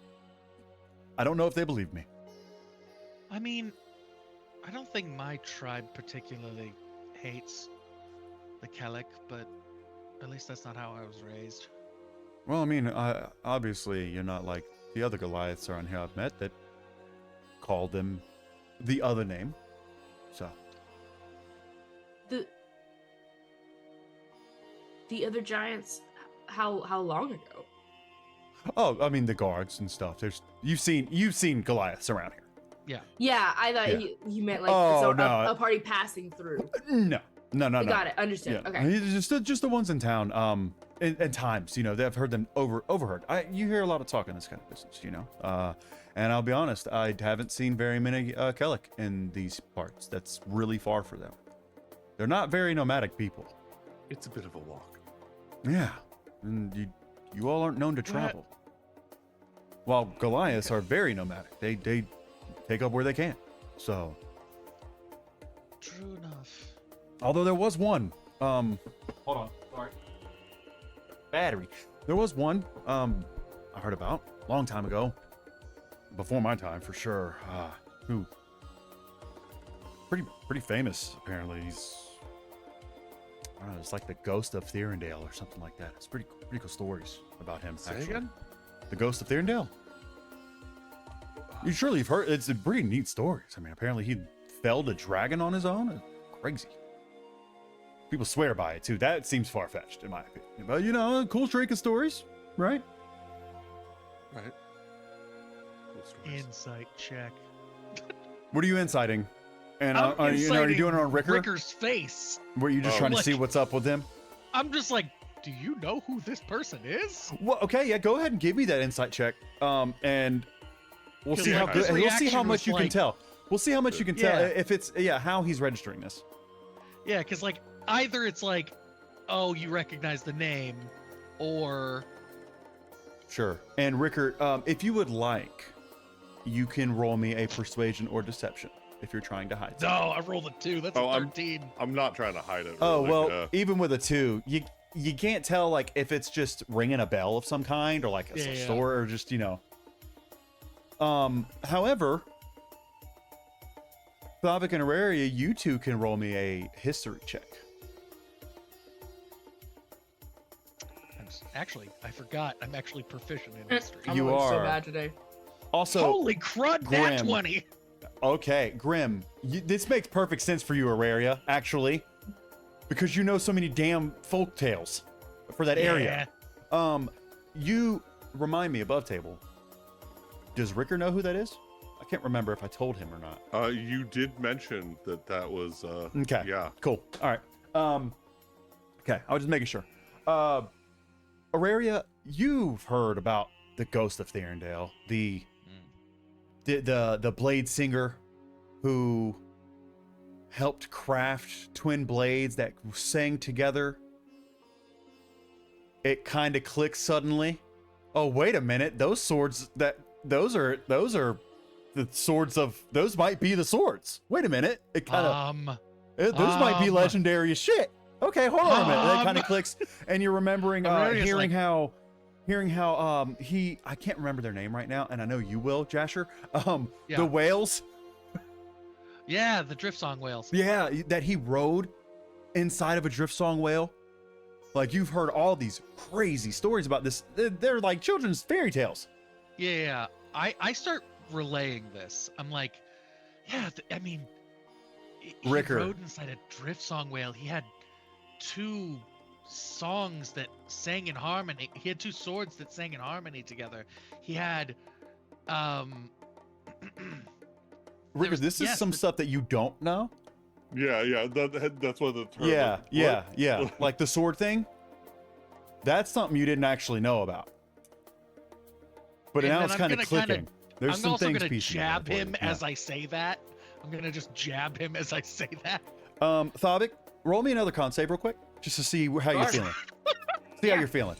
I don't know if they believe me. I mean, I don't think my tribe particularly hates the Kellic, but at least that's not how I was raised. Well, I mean, obviously you're not like the other Goliaths around here I've met that called them the other name. So, The other giants. How long ago? oh, I mean the guards and stuff. You've seen Goliaths around here. Yeah, I thought Yeah. you meant like Oh, a no. party passing through. No. I got it. Understood. Yeah. Okay. Just the ones in town. At times, you know, I've heard them overheard. You hear a lot of talk in this kind of business, you know. And I'll be honest, I haven't seen very many Kellic in these parts. That's really far for them. They're not very nomadic people. It's a bit of a walk. Yeah, and you all aren't known to What? travel. While Goliaths are very nomadic. They take up where they can. So, True enough. although there was one, hold on, sorry. Battery. There was one, I heard about a long time ago. Before my time, for sure. Who pretty famous. Apparently, he's I don't know. It's like the ghost of Thierendale or something like that. It's pretty cool stories about him. Say actually, again? the ghost of Thierendale. You surely have heard. It's a pretty neat stories. I mean, apparently he felled a dragon on his own. It's crazy. People swear by it too. That seems far fetched in my opinion. But you know, cool streak of stories, right? Right. Cool stories. Insight check. What are you inciting? And I'm are you doing it on Ricker? Ricker's face. Were you just trying to Like- see what's up with him? I'm just like, do you know who this person is? Well, okay, yeah. Go ahead and give me that insight check. And we'll see how His good. We'll see how reaction much was you can like- tell. We'll see how much you can tell Yeah. if it's how he's registering this. Yeah, because like either it's like, oh, you recognize the name, or Sure. And Ricker, if you would like, you can roll me a persuasion or deception if you're trying to hide no, something. I rolled a 2. That's Oh, a I'm- 13. I'm not trying to hide it. Oh really. well, even with a 2, you can't tell like if it's just ringing a bell of some kind or like a Yeah. store or just However, Thavik and Auraria, you two can roll me a history check. Actually, I forgot. I'm actually proficient in history. I'm You rolling so are. bad today. Also, Holy crud, that Grim. 20. okay, Grim, this makes perfect sense for you, Auraria, actually, because you know so many damn folk tales for that area. You remind me above table. Does Ricker know who that is? I can't remember if I told him or not. You did mention that was. Okay. Yeah. Cool. All right. Okay. I was just making sure. Auraria, you've heard about the ghost of Thierendale, the blade singer who helped craft twin blades that sang together. It kind of clicks suddenly. Oh, wait a minute. Those swords those are the swords of those might be the swords. Wait a minute. It kind of those might be legendary as shit. Okay, hold on a minute. That kind of clicks, and you're remembering Auraria's hearing like- how I can't remember their name right now, and I know you will, Jasher. Yeah. The whales. Yeah, the Drift Song Whales. Yeah, that he rode inside of a drift song whale. Like you've heard all these crazy stories about this. They're like children's fairy tales. Yeah, I start relaying this. I'm like, yeah, I mean, he Ricker. rode inside a Drift Song Whale. He had 2 songs that sang in harmony. He had 2 swords that sang in harmony together. He had, Ricker, was- this is yes, some the- stuff that you don't know. Yeah. That's what the term. Yeah, like, yeah, what? yeah. Like the sword thing. That's something you didn't actually know about. But And now then it's I'm kind of gonna kinda- clicking. There's I'm some also things gonna piecing jab together for him you. as I say that. I'm gonna just jab him as I say that. Thavik, roll me another con save real quick, just to see how you're Sure. feeling. See how Yeah. you're feeling.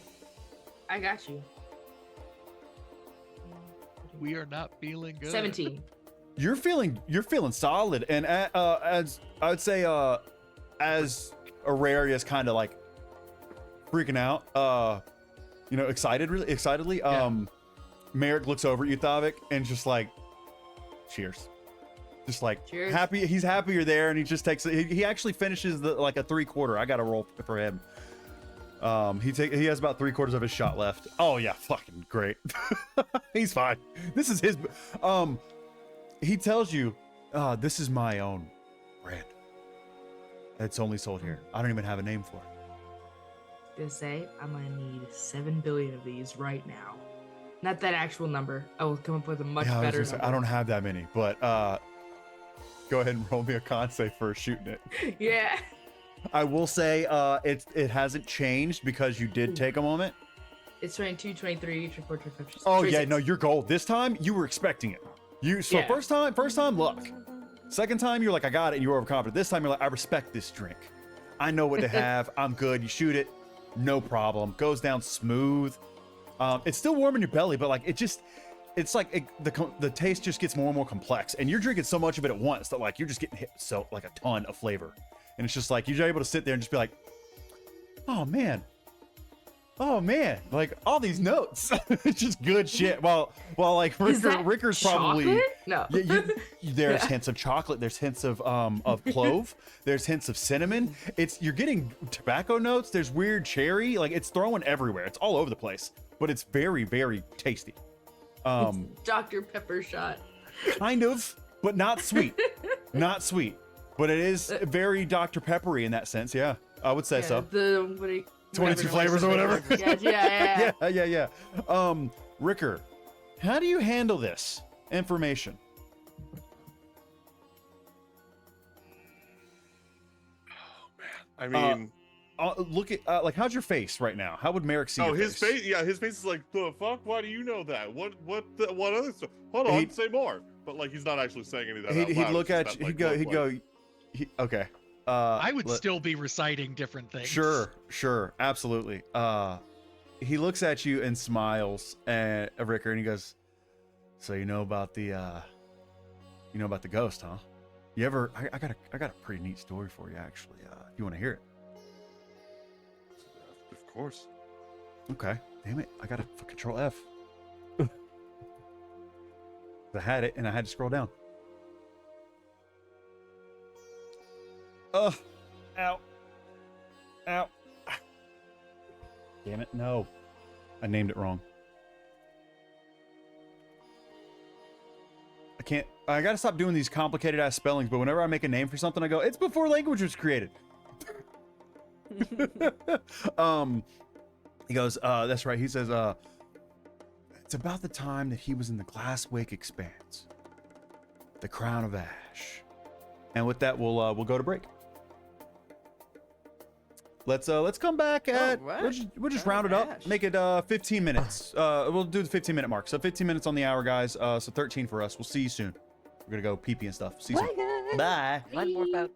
I got you. We are not feeling good. 17. You're feeling solid, and as I would say, as Auraria is kind of like freaking out, excitedly. Yeah. Merrick looks over at you, Thavik, and just like, cheers. Just like Cheers. happy. He's happy you're there, and he just takes. He actually finishes like a 3/4. I got to roll for him. He has about 3/4 of his shot left. Oh yeah, fucking great. He's fine. This is his. He tells you, this is my own brand. It's only sold here. I don't even have a name for it. Gonna say I'm gonna need 7 billion of these right now. Not that actual number. I will come up with a much Yeah, I was better gonna say, number. I don't have that many, but go ahead and roll me a con save for shooting it. Yeah. I will say it hasn't changed because you did take a moment. It's 22, 23, 24, 25. Oh yeah, 26. no, your goal this time you were expecting it. Yeah. First time luck. Second time you're like, I got it, and you're overconfident. This time you're like, I respect this drink. I know what to have. I'm good. You shoot it, no problem. Goes down smooth. It's still warm in your belly, but like it's like the taste just gets more and more complex, and you're drinking so much of it at once that like you're just getting hit so like a ton of flavor, and it's just like you're able to sit there and just be like, oh man, oh man, like all these notes, it's just good shit. Well, like Is that Ricker's probably. chocolate? No. There's Yeah. hints of chocolate. There's hints of clove. There's hints of cinnamon. You're getting tobacco notes. There's weird cherry. Like it's throwing everywhere. It's all over the place. But it's very, very tasty. Dr. Pepper shot. Kind of, but not sweet. Not sweet. But it is very Dr. Peppery in that sense. Yeah, I would say so. The what do you, 22 flavors or whatever. Yeah. Ricker, how do you handle this information? I mean, Look at like how's your face right now? How would Merrick see your his face. Yeah, his face is like, the fuck? Why do you know that? What other stuff? Hold on, say more. But like, he's not actually saying any of that. He'd look at you. Okay. I would still be reciting different things. Sure, absolutely. He looks at you and smiles at Ricker, and he goes, "So you know about the ghost, huh? You ever? I got a pretty neat story for you, actually. If you want to hear it." Of course. Okay. Damn it! I got to Control F. I had it, and I had to scroll down. Ow. Ow. Damn it, no. I named it wrong. I gotta stop doing these complicated ass spellings, but whenever I make a name for something, I go, it's before language was created. He goes, that's right. He says, it's about the time that he was in the Glasswake Expanse. The Crown of Ash. And with that, we'll go to break. Let's come back at we'll just round it up, make it 15 minutes. We'll do the 15-minute mark. So 15 minutes on the hour, guys. So 13 for us. We'll see you soon. We're gonna go pee-pee and stuff. See you soon. Bye. One more boat.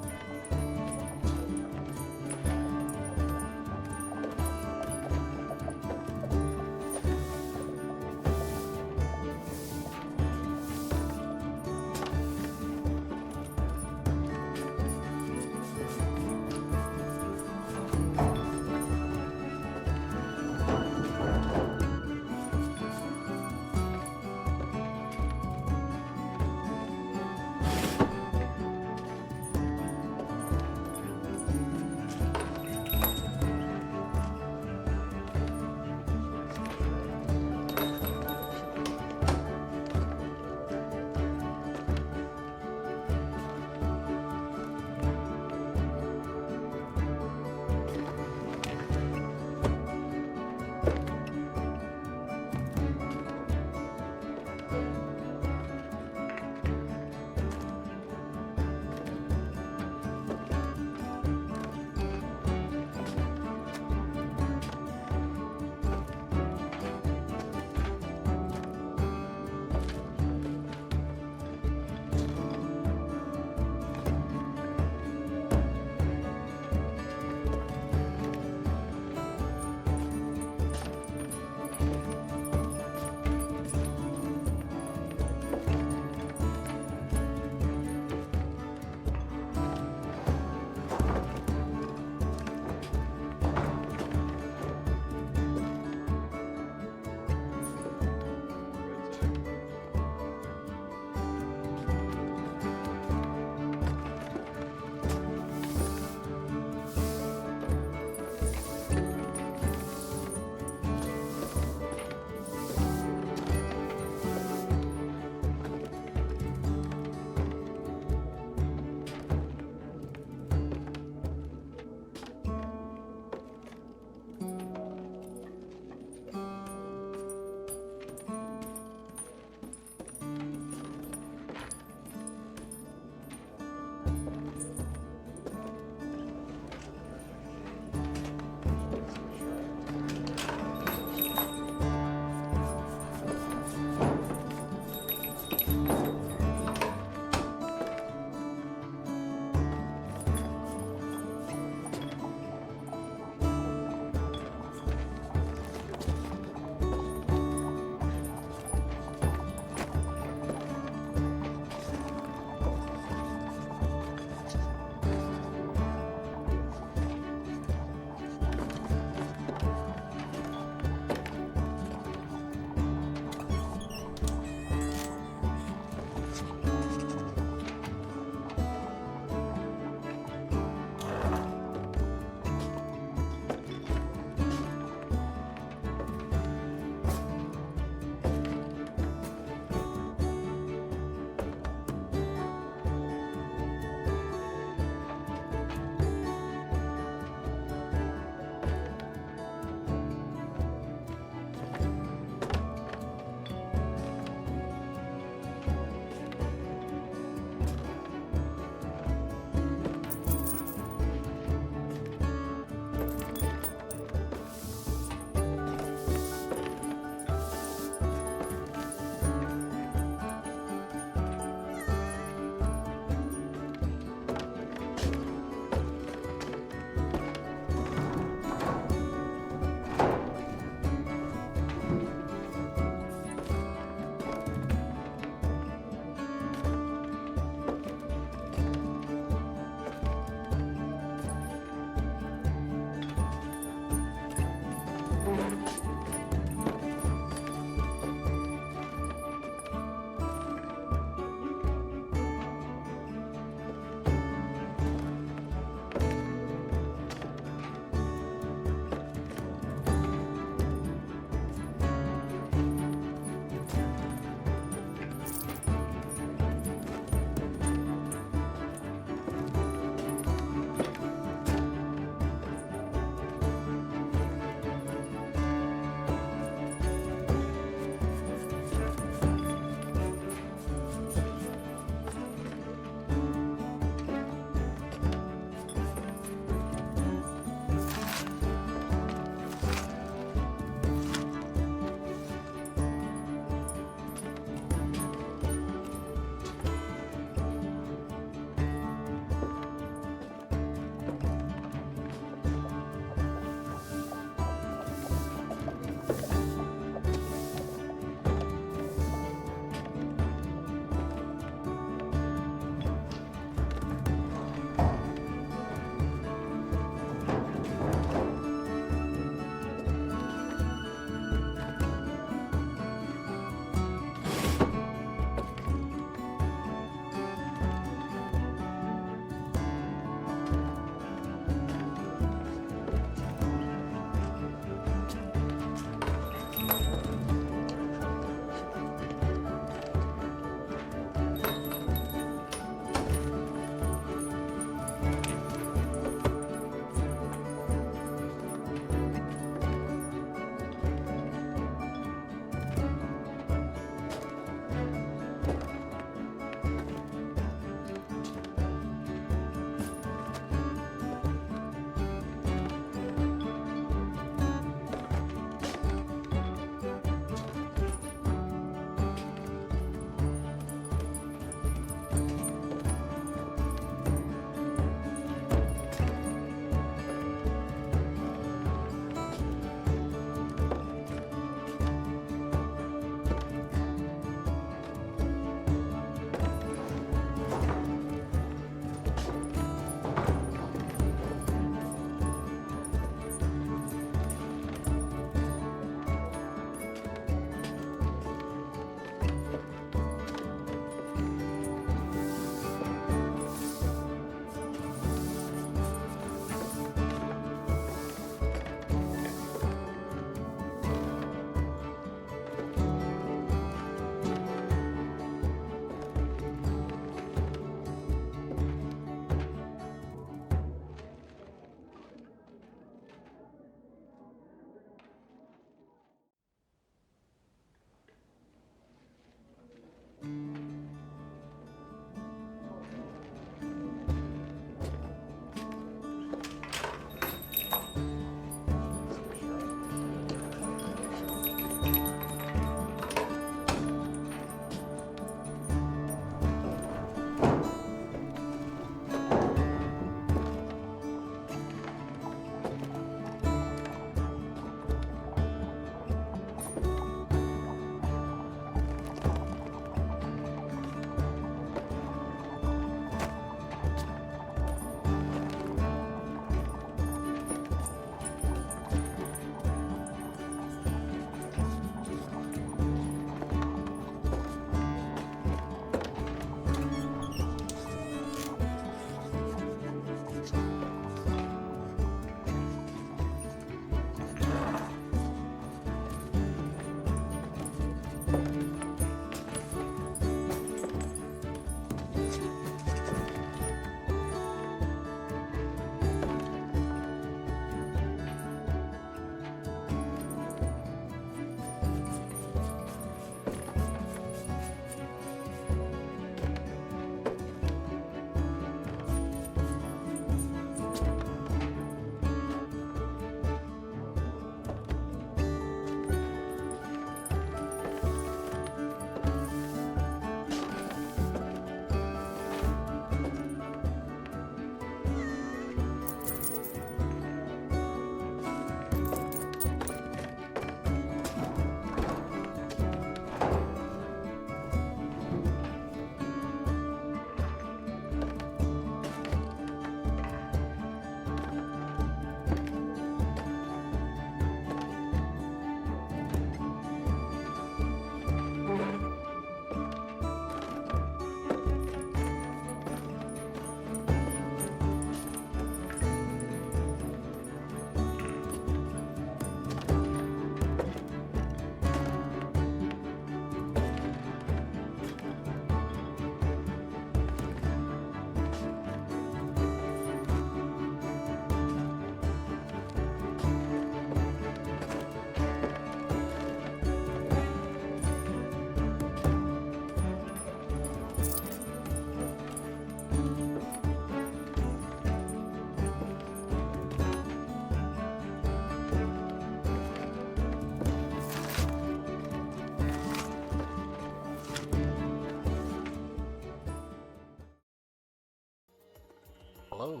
Hello.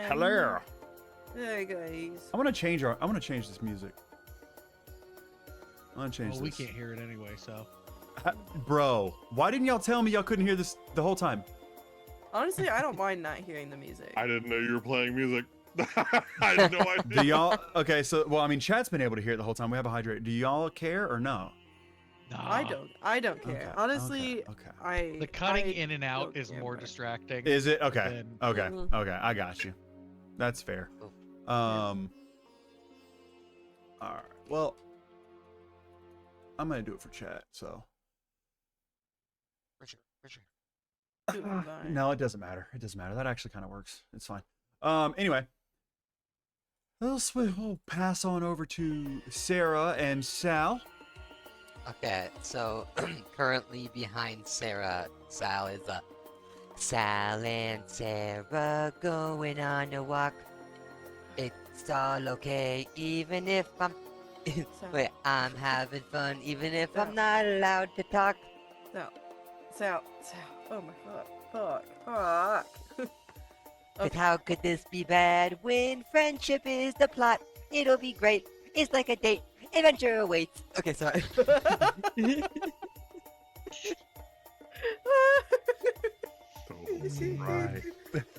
Hello. Hey guys. I want to change this music. I want to change Well, we this. can't hear it anyway, so. Bro, why didn't y'all tell me y'all couldn't hear this the whole time? Honestly, I don't mind not hearing the music. I didn't know you were playing music. I had no idea. Do y'all? Okay, so well, I mean, chat's been able to hear it the whole time. We have a hydrate. Do y'all care or no? I don't care. Okay, Honestly, okay. The cutting I in and out don't is care more much. distracting. Is it okay? Then- Okay, Mhm. okay. I got you. That's fair. All right. Well, I'm gonna do it for chat. So. For sure. Fine. No, it doesn't matter. It doesn't matter. That actually kind of works. It's fine. Anyway, we'll pass on over to Sarah and Sal. Okay, so currently behind Sarah, Sal is Sal and Sarah going on a walk. It's all okay, even if I'm. Wait, I'm having fun, even if I'm not allowed to talk. Sal. Oh my fuck. But how could this be bad when friendship is the plot? It'll be great. It's like a date. Adventure awaits. Okay, sorry. Right.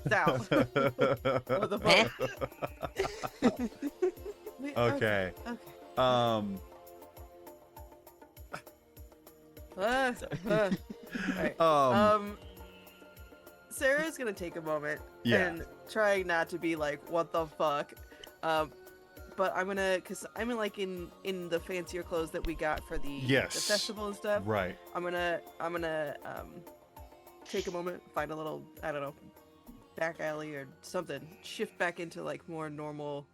Sal. What the fuck? Wait, Okay. Okay. Alright. Sarah's gonna take a moment Yeah. and try not to be like, what the fuck? But I'm gonna, cause I'm in the fancier clothes that we got for the Yes. festival and stuff. Right. I'm gonna take a moment, find a little, I don't know, back alley or something, shift back into like more normal,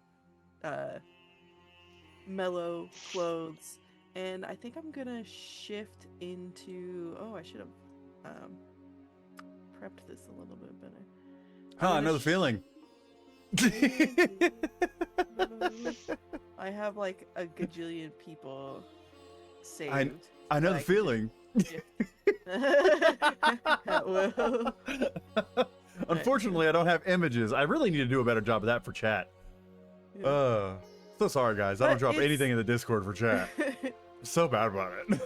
mellow clothes, and I think I'm gonna shift into. Oh, I should have prepped this a little bit better. Huh, another feeling. I have like a gajillion people saved. I know the like, feeling. Well, Unfortunately, I don't have images. I really need to do a better job of that for chat. yeah. So sorry, guys. I don't But drop it's- anything in the Discord for chat. So bad about it.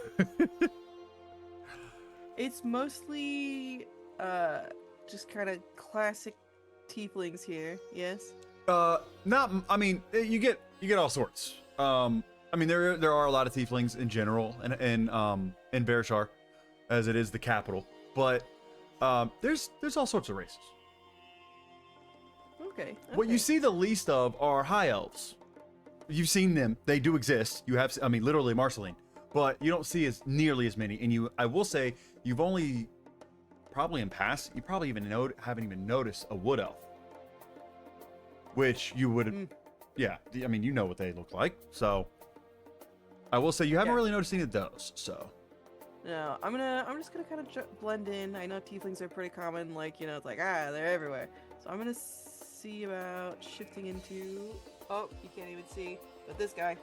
It's mostly just kind of classic tieflings here. Yes. Not. I mean, you get all sorts. I mean, there are a lot of tieflings in general, in Bereshar, as it is the capital. But there's all sorts of races. Okay. What you see the least of are high elves. You've seen them; they do exist. You have, I mean, literally Marceline, but you don't see as nearly as many. And I will say, you've only probably in past, you probably haven't even noticed a wood elf, which you would, yeah. I mean, you know what they look like, so I will say you haven't really noticed any of those. So No, I'm just gonna kind of blend in. I know tieflings are pretty common, like, you know, it's like, they're everywhere. So I'm gonna see about shifting into. Oh, you can't even see. But this guy,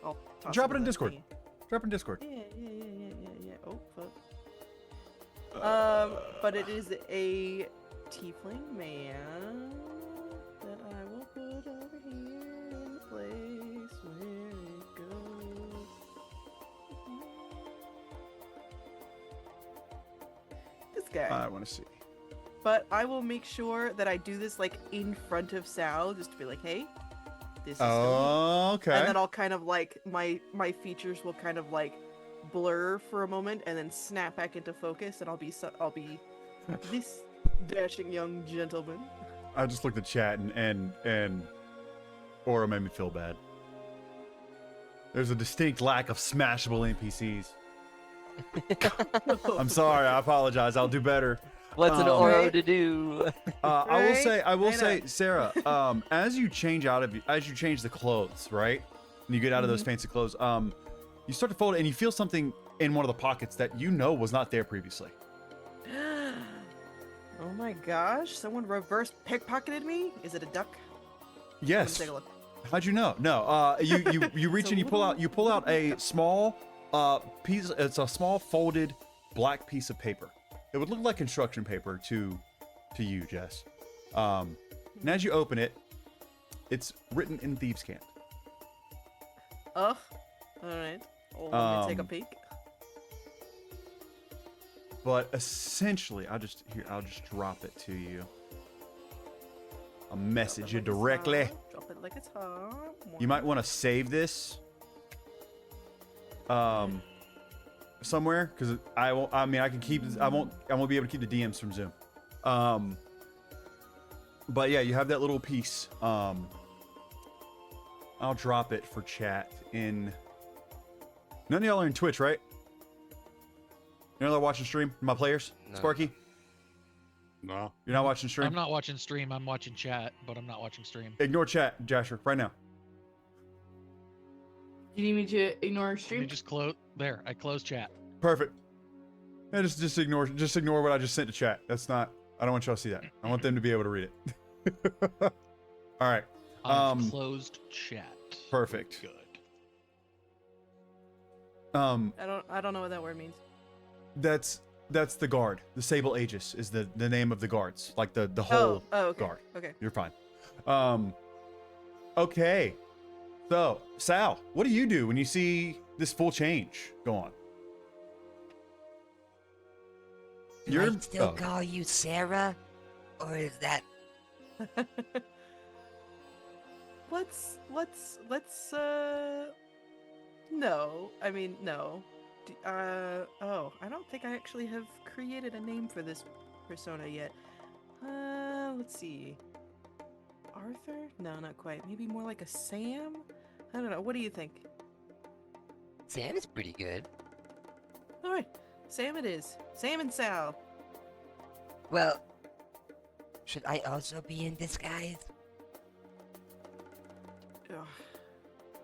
I'll toss Drop him it in the Discord. thingy. drop in Discord. Yeah. Oh, fuck. But it is a tiefling man that I will put over here in the place where it goes. This guy. I want to see. But I will make sure that I do this like in front of Sal, just to be like, hey, this is Oh, okay. and then I'll kind of like my features will kind of like blur for a moment and then snap back into focus, and I'll be this dashing young gentleman. I just looked at chat and Aura made me feel bad. There's a distinct lack of smashable NPCs. I'm sorry. I apologize. I'll do better. What's an Um, Oro Right. to do? I will I say, know. Sarah. As you change the clothes, right? And you get out of those fancy clothes. You start to fold it, and you feel something in one of the pockets that you know was not there previously. Oh my gosh! Someone reverse pickpocketed me. Is it a duck? Let Yes. me take a look. How'd you know? No. You reach It's a and you pull out a small piece. It's a small folded black piece of paper. It would look like construction paper to you, Jess. And as you open it, it's written in thieves' cant. Oh, all right. Let me take a peek. But essentially, I'll just drop it to you. I'll message you directly. Drop it like it's hot. You might want to save this somewhere, because I won't. I mean, I can keep. I won't be able to keep the DMs from Zoom. But yeah, you have that little piece. I'll drop it for chat in. None of y'all are in Twitch, right? None of y'all are watching stream. My players, No. Sparky. No. You're not watching stream. I'm not watching stream. I'm watching chat, but I'm not watching stream. Ignore chat, Jasher, right now. You need me to ignore Let me stream? just close. There, I closed chat. Perfect. Yeah, just ignore what I just sent to chat. That's not. I don't want y'all to see that. I want them to be able to read it. All right. I've closed chat. Perfect. Good. I don't know what that word means. That's the guard. The Sable Aegis is the name of the guards. Like the whole Okay. guard. Okay. You're fine. Okay. So, Sal, what do you do when you see this full change go on? Do I still call you Sarah? Or is that... let's no. I mean, no. I don't think I actually have created a name for this persona yet. Let's see. Arthur? No, not quite. Maybe more like a Sam? I don't know. What do you think? Sam is pretty good. Alright. Sam it is. Sam and Sal. Well, should I also be in disguise? Ugh.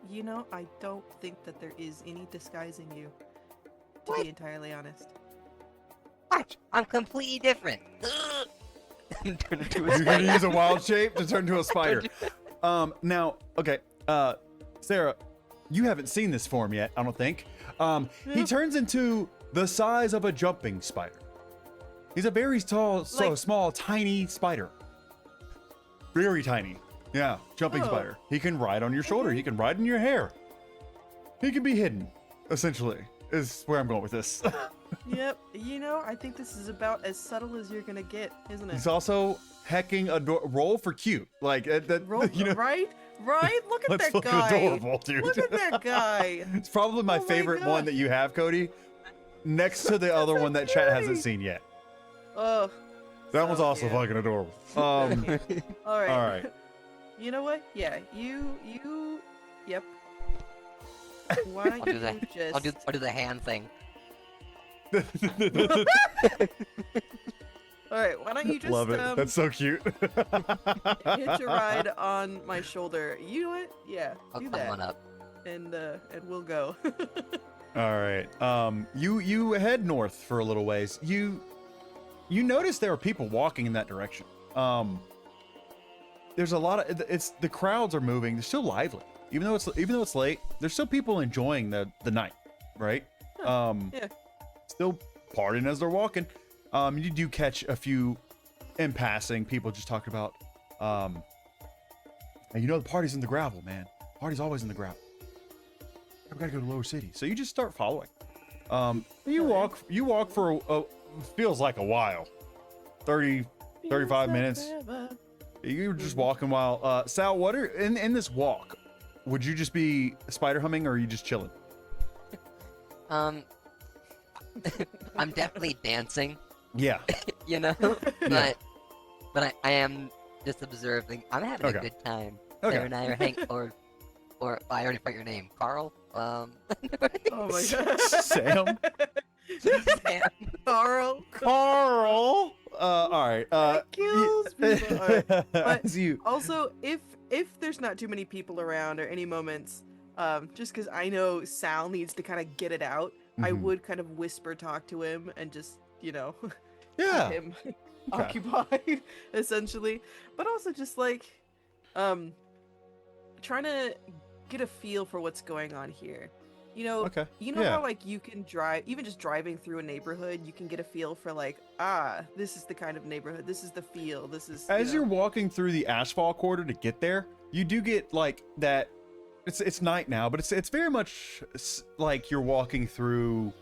You know, I don't think that there is any disguising you. To What? be entirely honest. Watch, I'm completely different. Turn into a You're gonna spider. use a wild shape to turn into a spider. Now, okay, Sarah, you haven't seen this form yet, I don't think. He turns into the size of a jumping spider. He's a very tall, small, tiny spider. Very tiny. Yeah, jumping Oh. spider. He can ride on your shoulder. He can ride in your hair. He can be hidden, essentially, is where I'm going with this. Yep. You know, I think this is about as subtle as you're gonna get, isn't it? He's also hecking roll for cute. Like, that, Roll, you know, right? Right? Look at that's that fucking guy. adorable, dude. Look at that guy. It's probably my Oh my favorite one God. that you have, Cody, next to the other so one that chat hasn't pretty. seen yet. Oh. That one's also yeah. fucking adorable. All right. All right. You know what? Yeah, yep. Why don't I'll do you that. just... I'll do the hand thing. Alright, why don't you just, Love it. That's so cute. hitch a ride on my shoulder. You know what? Yeah, I'll do climb on that. up. And we'll go. All right. You head north for a little ways. You notice there are people walking in that direction. There's a lot of the crowds are moving. They're still lively. Even though it's late, there's still people enjoying the night, right? yeah. Still partying as they're walking. You do catch a few in passing, people just talking about, and you know the party's in the gravel, man. Party's always in the gravel. We gotta go to Lower City. So you just start following. You walk for feels like a while. 30, 35 minutes. You're just walking while, Sal, what are, in this walk, would you just be spider humming or are you just chilling? I'm definitely dancing, Yeah. you know? Yeah. But I am just observing. I'm having Okay. a good time. Okay. Sarah and I are hanging, or I already forgot your name. Carl? Oh my god. Sam? Sam. Carl. Carl! All right. That kills people. Alright. But As you, also, if there's not too many people around or any moments, just because I know Sal needs to kind of get it out, I Mhm. would kind of whisper talk to him and just, keep yeah. him Okay. occupied, essentially. But also just like, trying to get a feel for what's going on here. You know, Okay. you know Yeah. how like you can drive, even just driving through a neighborhood, you can get a feel for like, this is the kind of neighborhood, this is the feel, this is. As you're walking through the asphalt quarter to get there, you do get like that. It's night now, but it's very much like you're walking through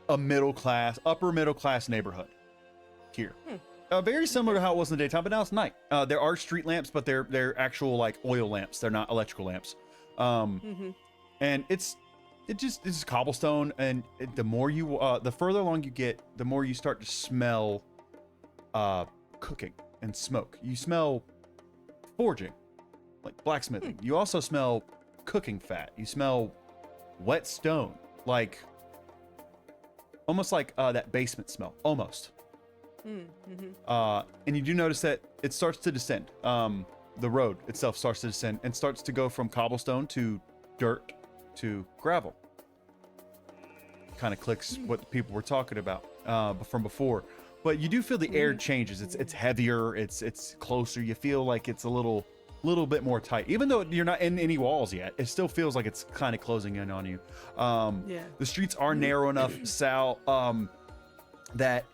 a upper middle class neighborhood here. Very similar to how it was in the daytime, but now it's night. There are street lamps, but they're actual like oil lamps. They're not electrical lamps. And it's just cobblestone, and the more you the further along you get, the more you start to smell cooking and smoke. You smell forging, like blacksmithing. You also smell cooking fat. You smell wet stone, like almost like that basement smell, almost. And you do notice that it starts to descend. The road itself starts to descend and starts to go from cobblestone to dirt to gravel. Kind of clicks what the people were talking about from before. But you do feel the air changes. It's heavier. It's closer. You feel like it's a little bit more tight. Even though you're not in any walls yet, it still feels like it's kind of closing in on you. The streets are narrow enough, Sal, that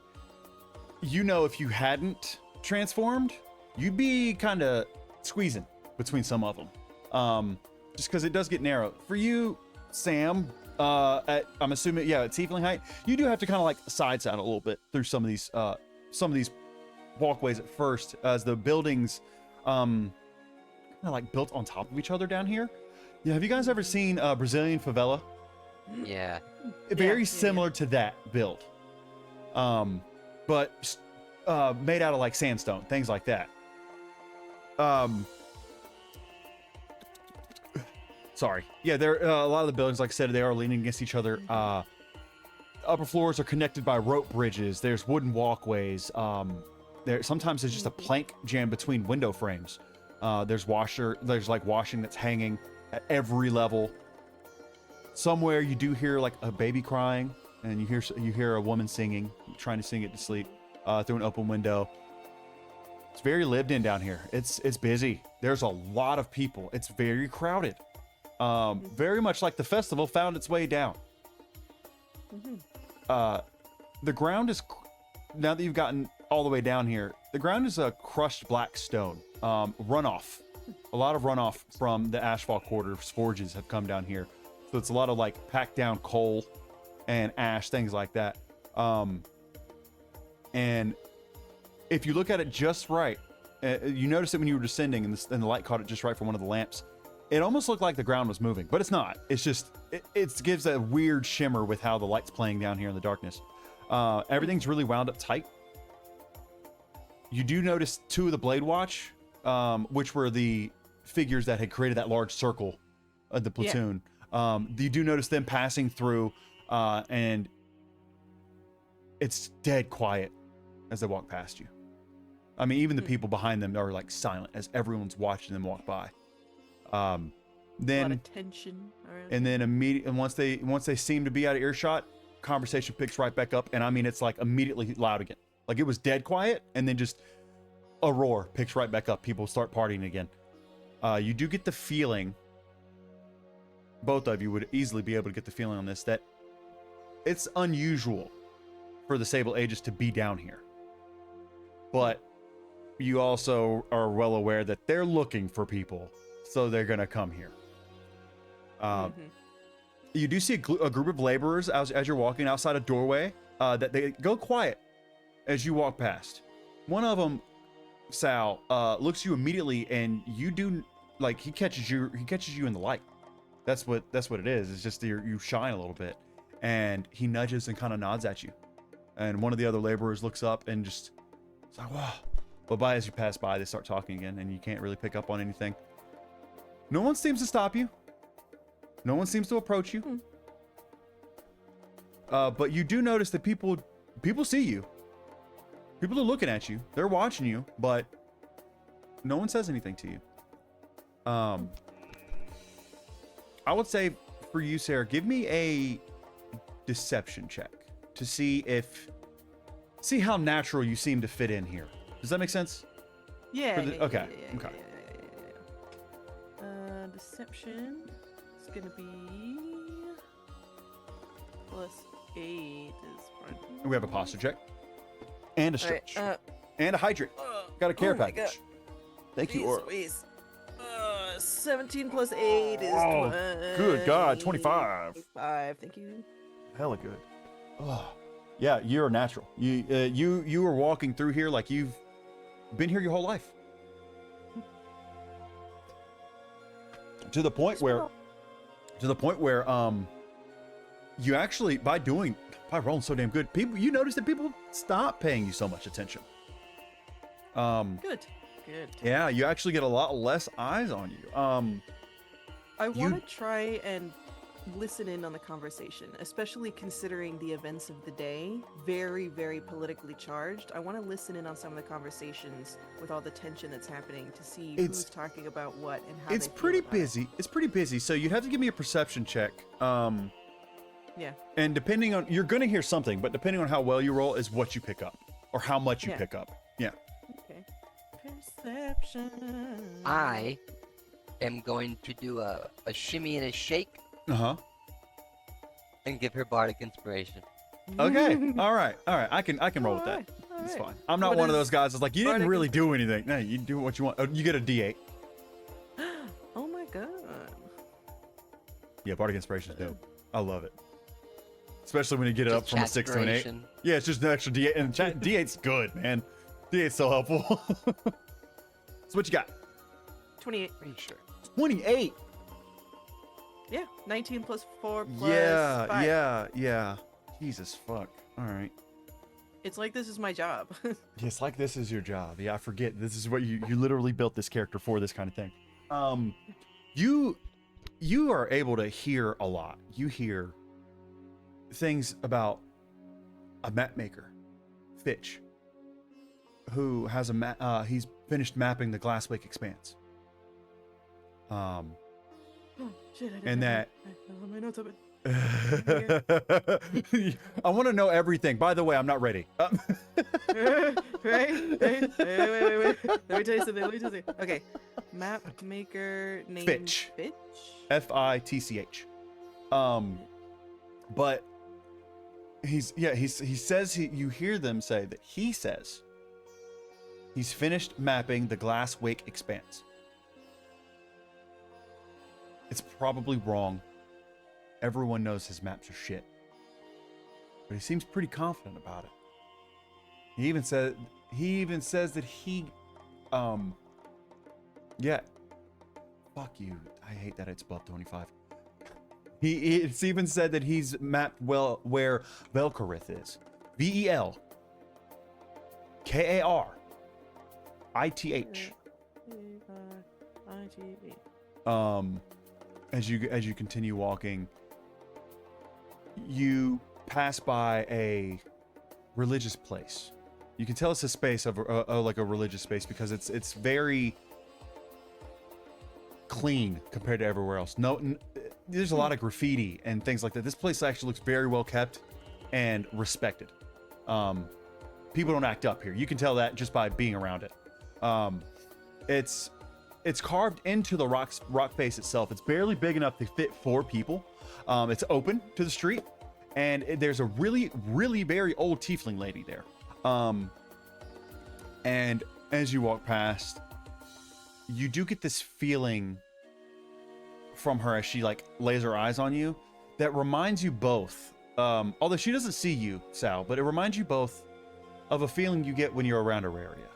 you know if you hadn't transformed, you'd be kind of squeezing between some of them. Just because it does get narrow. For you, Sam, I'm assuming, at tiefling height, you do have to kind of like side a little bit through some of these walkways at first, as the buildings kind of like built on top of each other down here. Yeah, have you guys ever seen Brazilian favela? Yeah. Very similar to that build, but made out of like sandstone, things like that. Sorry. Yeah, there a lot of the buildings, like I said, they are leaning against each other. Upper floors are connected by rope bridges. There's wooden walkways. Sometimes there's just a plank jammed between window frames. There's like washing that's hanging at every level. Somewhere you do hear like a baby crying, and you hear a woman singing, trying to sing it to sleep through an open window. It's very lived in down here. It's busy. There's a lot of people. It's very crowded. Very much like the festival found its way down. The ground is, now that you've gotten all the way down here, the ground is a crushed black stone. Runoff. A lot of runoff from the asphalt quarters forges have come down here. So it's a lot of like packed down coal and ash, things like that. And if you look at it just right, you notice it when you were descending and the light caught it just right from one of the lamps. It almost looked like the ground was moving, but it's not. It's just, it gives a weird shimmer with how the light's playing down here in the darkness. Everything's really wound up tight. You do notice two of the Blade Watch, which were the figures that had created that large circle of the platoon. You do notice them passing through, and it's dead quiet as they walk past you. I mean, even the people behind them are like silent as everyone's watching them walk by. Then a lot of tension around. And then immediately, once they seem to be out of earshot, conversation picks right back up, and I mean it's like immediately loud again. Like it was dead quiet, and then just a roar picks right back up. People start partying again. You do get the feeling, both of you would easily be able to get the feeling on this, that it's unusual for the Sable Ages to be down here. But you also are well aware that they're looking for people, so they're gonna come here. You do see a group of laborers as you're walking outside a doorway, that they go quiet as you walk past. One of them, Sal, looks you immediately, and you do, like, he catches you in the light. That's what it is. It's just you shine a little bit, and he nudges and kind of nods at you. And one of the other laborers looks up and just, it's like, wow. But as you pass by, they start talking again, and you can't really pick up on anything. No one seems to stop you. No one seems to approach you. But you do notice that people see you. People are looking at you. They're watching you, but no one says anything to you. I would say for you, Sarah, give me a deception check to see how natural you seem to fit in here. Does that make sense? Yeah. Okay. Deception is gonna be plus 8 is fine. We have a posture check. And a Alright, stretch. And a hydrate. Got a care oh my package. God. Thank you, Jeez Aura. Louise. 17 plus 8 is Oh, 20. good God, 25. 5, thank you. Hella good. Oh, yeah, you're a natural. You were walking through here like you've been here your whole life. To the point where you actually by rolling so damn good, you notice that people stop paying you so much attention. Good. Yeah, you actually get a lot less eyes on you. I want to try and listen in on the conversation, especially considering the events of the day, very, very politically charged. I want to listen in on some of the conversations with all the tension that's happening to see who's talking about what and how. It's pretty busy. It's pretty busy. So you'd have to give me a perception check. Yeah. And depending on, you're gonna hear something, but depending on how well you roll is what you pick up or how much you pick up. Yeah. Okay. Perception. I am going to do a shimmy and a shake Uh-huh. and give her bardic inspiration. Okay. All right. I can roll with that. Alright, It's alright. fine. I'm not What one of is those guys that's like, you didn't bardic really do anything. No, you do what you want. Oh, you get a D8. Oh my god. Yeah, bardic inspiration is dope. I love it. Especially when you get it up Just from a 6 to an 8. chatspiration. Yeah, it's just an extra D8. And D8's good, man. D8's so helpful. So what you got? 28. Pretty sure. 28. Yeah. 19 plus 4 plus Yeah, 5. yeah. Jesus fuck. All right. It's like this is my job. Yes, like this is your job. Yeah, I forget. This is what you literally built this character for, this kind of thing. You are able to hear a lot. You hear things about a map maker, Fitch, who has a map. He's finished mapping the Glasswake Expanse. Oh, shit, I didn't And have that. I don't have my notes open. I want to know everything. By the way, I'm not ready. Wait. Let me tell you something. Okay. Map maker named Fitch. Fitch? Fitch. But he says you hear them say that he says he's finished mapping the Glasswake Expanse. It's probably wrong. Everyone knows his maps are shit. But he seems pretty confident about it. He even says that he yeah. Fuck you. I hate that it's above 25. It's even said that he's mapped well where Velkarith is. VELKARITH. As you continue walking, you pass by a religious place. You can tell it's a space of like a religious space because it's very clean compared to everywhere else. There's a lot of graffiti and things like that. This place actually looks very well kept and respected. People don't act up here. You can tell that just by being around it. It's carved into the rock face itself. It's barely big enough to fit 4 people. It's open to the street, and there's a really, really very old tiefling lady there. And as you walk past, you do get this feeling from her as she like lays her eyes on you that reminds you both, although she doesn't see you, Sal, but it reminds you both of a feeling you get when you're around her area.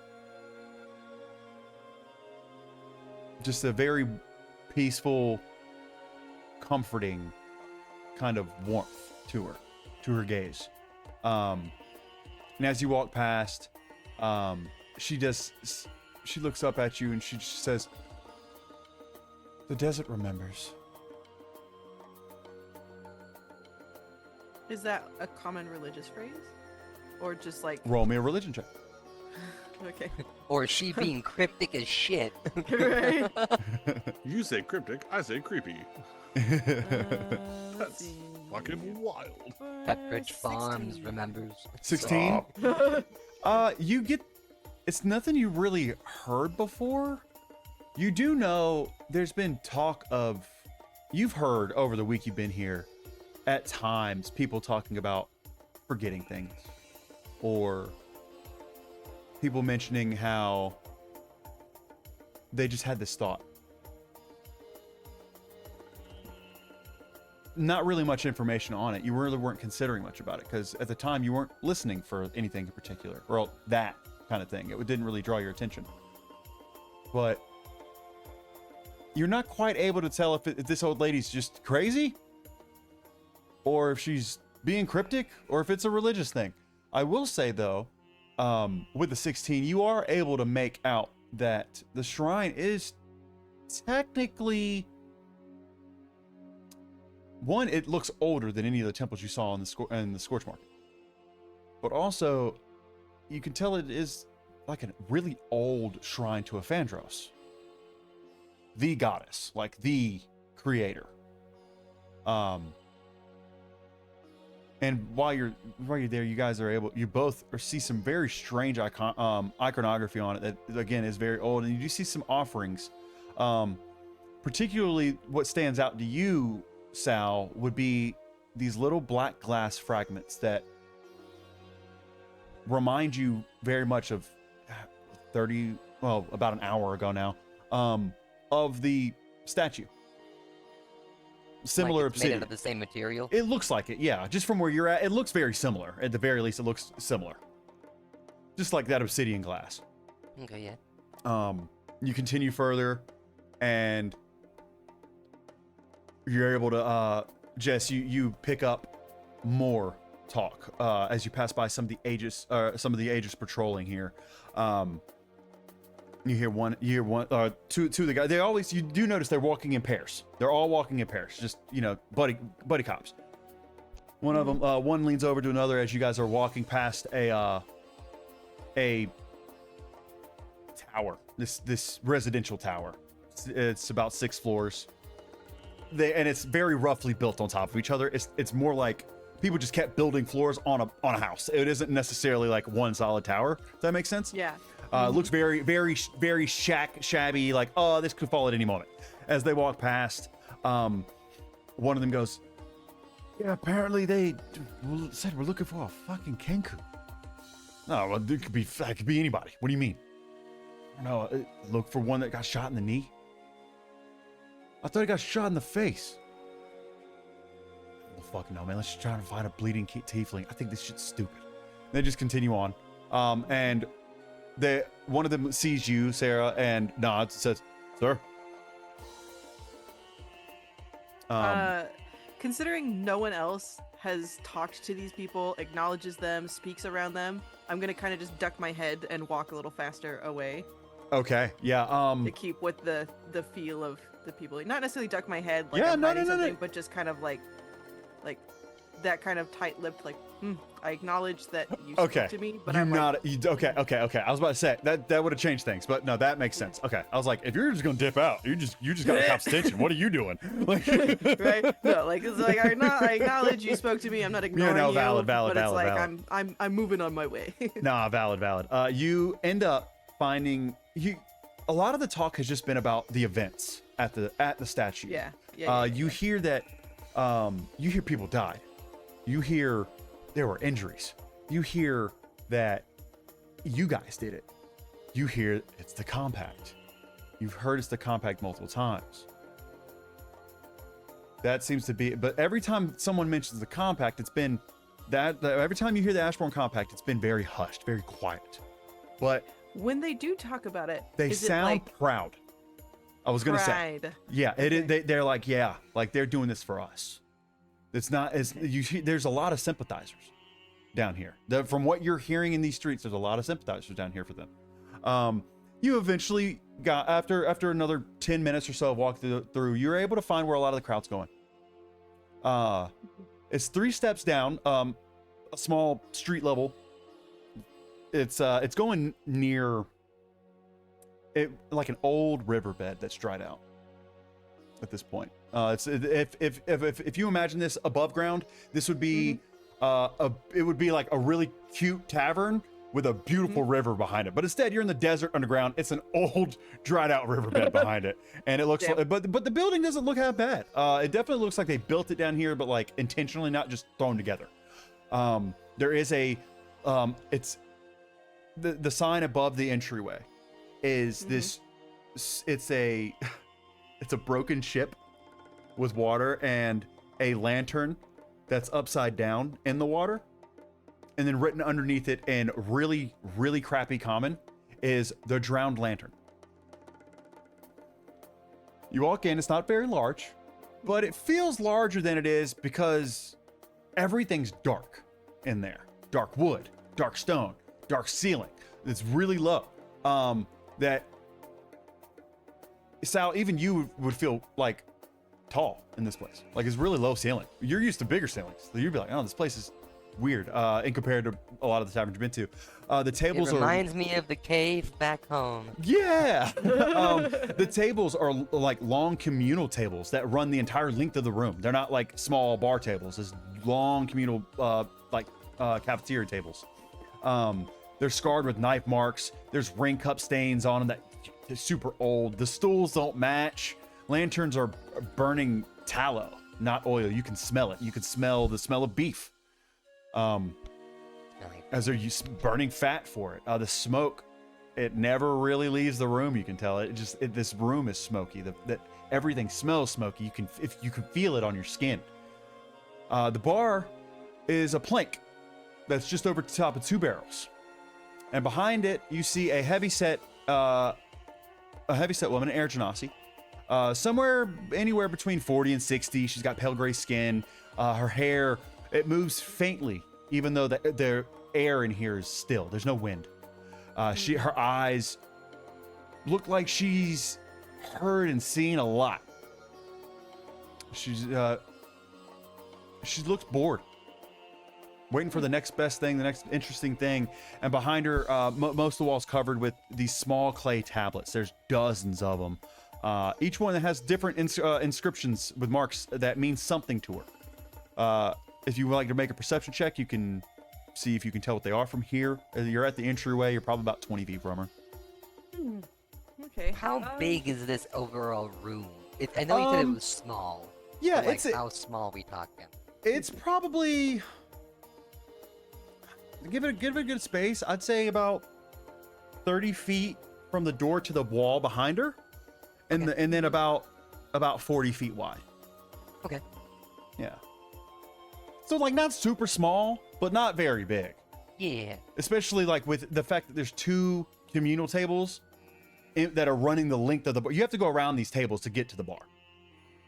Just a very peaceful, comforting kind of warmth to her gaze. And as you walk past, she looks up at you and she just says, "The desert remembers." Is that a common religious phrase? Or just like... Roll me a religion check. Okay. Or is she being cryptic as shit? Right? You say cryptic, I say creepy. Let's That's see. fucking wild. Pepperidge Farms 16. remembers. 16. You get. It's nothing you really heard before. You do know there's been talk of. You've heard over the week you've been here at times people talking about forgetting things, or people mentioning how they just had this thought. Not really much information on it. You really weren't considering much about it because at the time you weren't listening for anything in particular, or that kind of thing. It didn't really draw your attention. But you're not quite able to tell if this old lady's just crazy, or if she's being cryptic, or if it's a religious thing. I will say though, with the 16, you are able to make out that the shrine is technically, one, it looks older than any of the temples you saw in the Scorch Market, but also you can tell it is like a really old shrine to Ephandros, the goddess, like the creator. And while you're there, you guys are you both see some very strange iconography on it that again is very old, and you do see some offerings. Particularly, what stands out to you, Sal, would be these little black glass fragments that remind you very much of about an hour ago now, of the statue. Similar like it's obsidian. made out of the same material. It looks like it, yeah. Just from where you're at, it looks very similar. At the very least, it looks similar. Just like that obsidian glass. Okay, yeah. You continue further, and you're able to, Jess, you pick up more talk as you pass by some of the Aegis patrolling here. You hear two of the guys. You do notice they're walking in pairs. They're all walking in pairs, just, buddy cops. One of them, one leans over to another as you guys are walking past a tower. This residential tower. It's about 6 floors. And it's very roughly built on top of each other. It's more like people just kept building floors on a house. It isn't necessarily like one solid tower. Does that make sense? Yeah. It looks very, very, very shabby, like, oh, this could fall at any moment. As they walk past, one of them goes, yeah, apparently they said we're looking for a fucking Kenku. No, well, that could be anybody. What do you mean? No, look for one that got shot in the knee. I thought he got shot in the face. Well, fuck no, man. Let's just try to find a bleeding tiefling. I think this shit's stupid. They just continue on. And one of them sees you, Sarah, and nods and says, sir. Considering no one else has talked to these people, acknowledges them, speaks around them, I'm gonna kind of just duck my head and walk a little faster away. Okay, yeah. To keep with the feel of the people. Not necessarily duck my head like Yeah, I'm no, hiding no, no, no. something, but just kind of like that kind of tight-lipped, like, I acknowledge that you spoke to me, but I'm like, okay. I was about to say that would have changed things, but no, that makes sense. Okay, I was like, if you're just gonna dip out, you just got a cop's attention. What are you doing? Like, right? No, like it's like I acknowledge you spoke to me. I'm not ignoring you. Valid, but it's like valid. I'm moving on my way. Nah, valid. You end up finding a lot of the talk has just been about the events at the statue. Yeah. You hear that you hear people died. You hear there were injuries. You hear that you guys did it. You hear it's the compact. You've heard it's the compact multiple times. That seems to be, but every time someone mentions the compact, it's been every time you hear the Ashbourne compact, it's been very hushed, very quiet. But when they do talk about it, they is sound it like proud. I was gonna pride? say, yeah, Okay. they're like, yeah, like they're doing this for us. It's not as there's a lot of sympathizers down here. From what you're hearing in these streets, there's a lot of sympathizers down here for them. You eventually got after another 10 minutes or so of walk through, you're able to find where a lot of the crowd's going. It's 3 steps down, a small street level. It's going near it like an old riverbed that's dried out at this point. It's if you imagine this above ground, this would be it would be like a really cute tavern, with a beautiful river behind it. But instead, you're in the desert underground. It's an old, dried out riverbed behind it, and it looks Yeah. like, but the building doesn't look half bad. It definitely looks like they built it down here, but like intentionally, not just thrown together. There is a, it's the sign above the entryway is this. It's a broken ship with water and a lantern that's upside down in the water. And then written underneath it in really, really crappy common is the drowned lantern. You walk in, it's not very large, but it feels larger than it is because everything's dark in there. Dark wood, dark stone, dark ceiling. It's really low. That Sal, even you would feel like tall in this place. Like it's really low ceiling. You're used to bigger ceilings. So you'd be like, oh, this place is weird in compared to a lot of the taverns you've been to. The tables It reminds me of the cave back home. Yeah. The tables are like long communal tables that run the entire length of the room. They're not like small bar tables. It's long communal cafeteria tables. They're scarred with knife marks. There's ring cup stains on them that are super old. The stools don't match. Lanterns are burning tallow, not oil. You can smell it. You can smell the smell of beef. As they're burning fat for it. The smoke, it never really leaves the room. You can tell this room is smoky. That everything smells smoky. You can feel it on your skin. The bar is a plank that's just over the top of two barrels, and behind it you see a heavyset woman, Air Genasi, somewhere anywhere between 40 and 60. She's got pale gray skin. Her hair, it moves faintly, even though the air in here is still. There's no wind. Her eyes look like she's heard and seen a lot. She looks bored, waiting for the next best thing, the next interesting thing. And behind her, most of the wall's covered with these small clay tablets. There's dozens of them. Each one that has different inscriptions with marks that mean something to her. If you would like to make a perception check, you can see if you can tell what they are from here. You're at the entryway. You're probably about 20 feet from her. Okay. How big is this overall room? I know you said it was small. Yeah, but, like, how small we talking? It's probably, give it a good space. I'd say about 30 feet from the door to the wall behind her, and Okay. and then about 40 feet wide. Okay. Yeah. So like not super small, but not very big. Yeah. Especially like with the fact that there's two communal tables that are running the length of the bar. You have to go around these tables to get to the bar.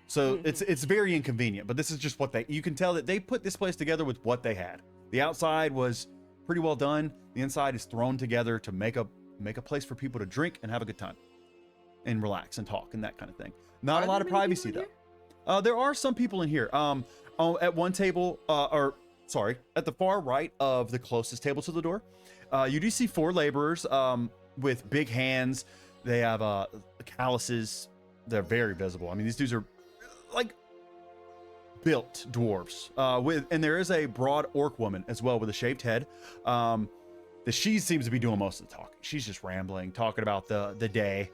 So it's very inconvenient, but this is just what you can tell that they put this place together with what they had. The outside was pretty well done. The inside is thrown together to make a place for people to drink and have a good time and relax and talk and that kind of thing. Not a lot of privacy though. There are some people in here. At one table, at the far right of the closest table to the door, you do see 4 laborers with big hands. They have calluses. They're very visible. I mean, these dudes are like built dwarves. And there is a broad orc woman as well with a shaved head. She seems to be doing most of the talking. She's just rambling, talking about the day.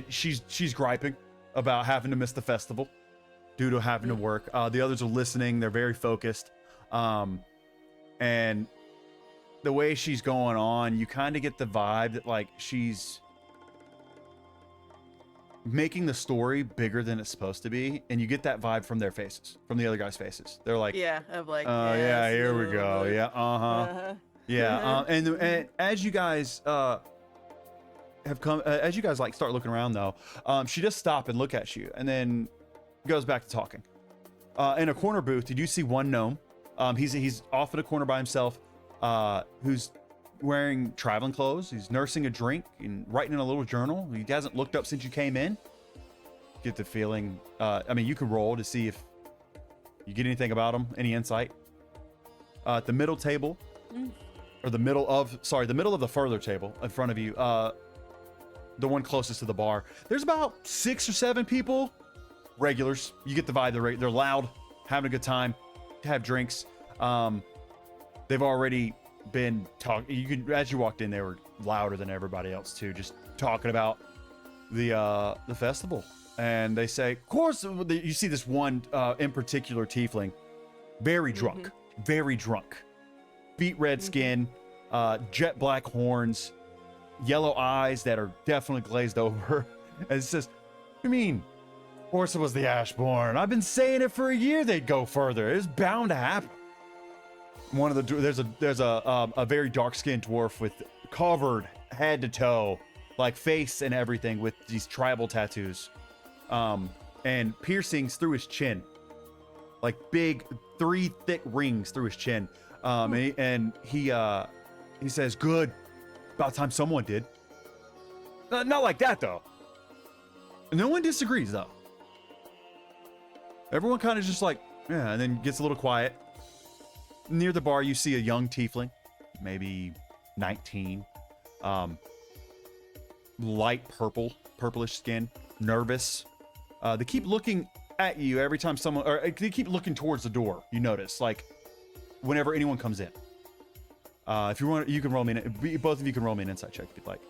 She's griping about having to miss the festival due to having to work. The others are listening. They're very focused. And the way she's going on, you kind of get the vibe that like she's making the story bigger than it's supposed to be. And you get that vibe from their faces, from the other guys' faces. They're like, Yeah, of like. oh yeah, yes, here we go. like, Yeah, yeah. And as you guys have come, as you guys like start looking around though, she just stop and look at you and then goes back to talking. In a corner booth, did you see one gnome? He's off in a corner by himself, who's wearing traveling clothes. He's nursing a drink and writing in a little journal. He hasn't looked up since you came in. Get the feeling. I mean, you can roll to see if you get anything about him. Any insight? At the middle table, or the middle of the further table in front of you, the one closest to the bar. There's about 6 or 7 people. Regulars. You get the vibe. They're loud, having a good time, have drinks. They've already been talking. You can, as you walked in, they were louder than everybody else too, just talking about the festival. And they say, of course, you see this one in particular tiefling, very drunk, beet red skin, jet black horns, yellow eyes that are definitely glazed over. And it says, I mean, Orsa was the Ashborn. I've been saying it for a year they'd go further. It's bound to happen. One of the there's a very dark-skinned dwarf with covered head to toe, like face and everything, with these tribal tattoos, and piercings through his chin, like big 3 thick rings through his chin. And he says, "Good, about time someone did." Not like that though. No one disagrees though. Everyone kind of just like, yeah, and then gets a little quiet. Near the bar, you see a young tiefling, maybe 19, light purplish skin, nervous. They keep looking at you every time someone, or they keep looking towards the door. You notice, like, whenever anyone comes in. If you want, you can roll me. Both of you can roll me an insight check if you'd like.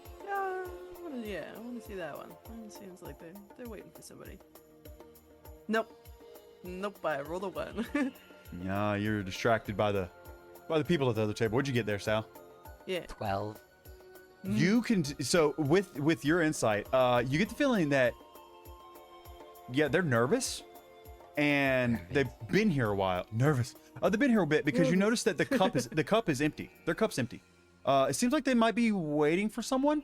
Yeah, I want to see that one. It seems like they're waiting for somebody. Nope. I rolled a 1. Yeah, you're distracted by the people at the other table. What'd you get there, Sal? Yeah. 12. You can so with your insight, you get the feeling that they're nervous, and they've been here a while. Nervous. They've been here a bit because you notice that the cup is empty. Their cup's empty. It seems like they might be waiting for someone,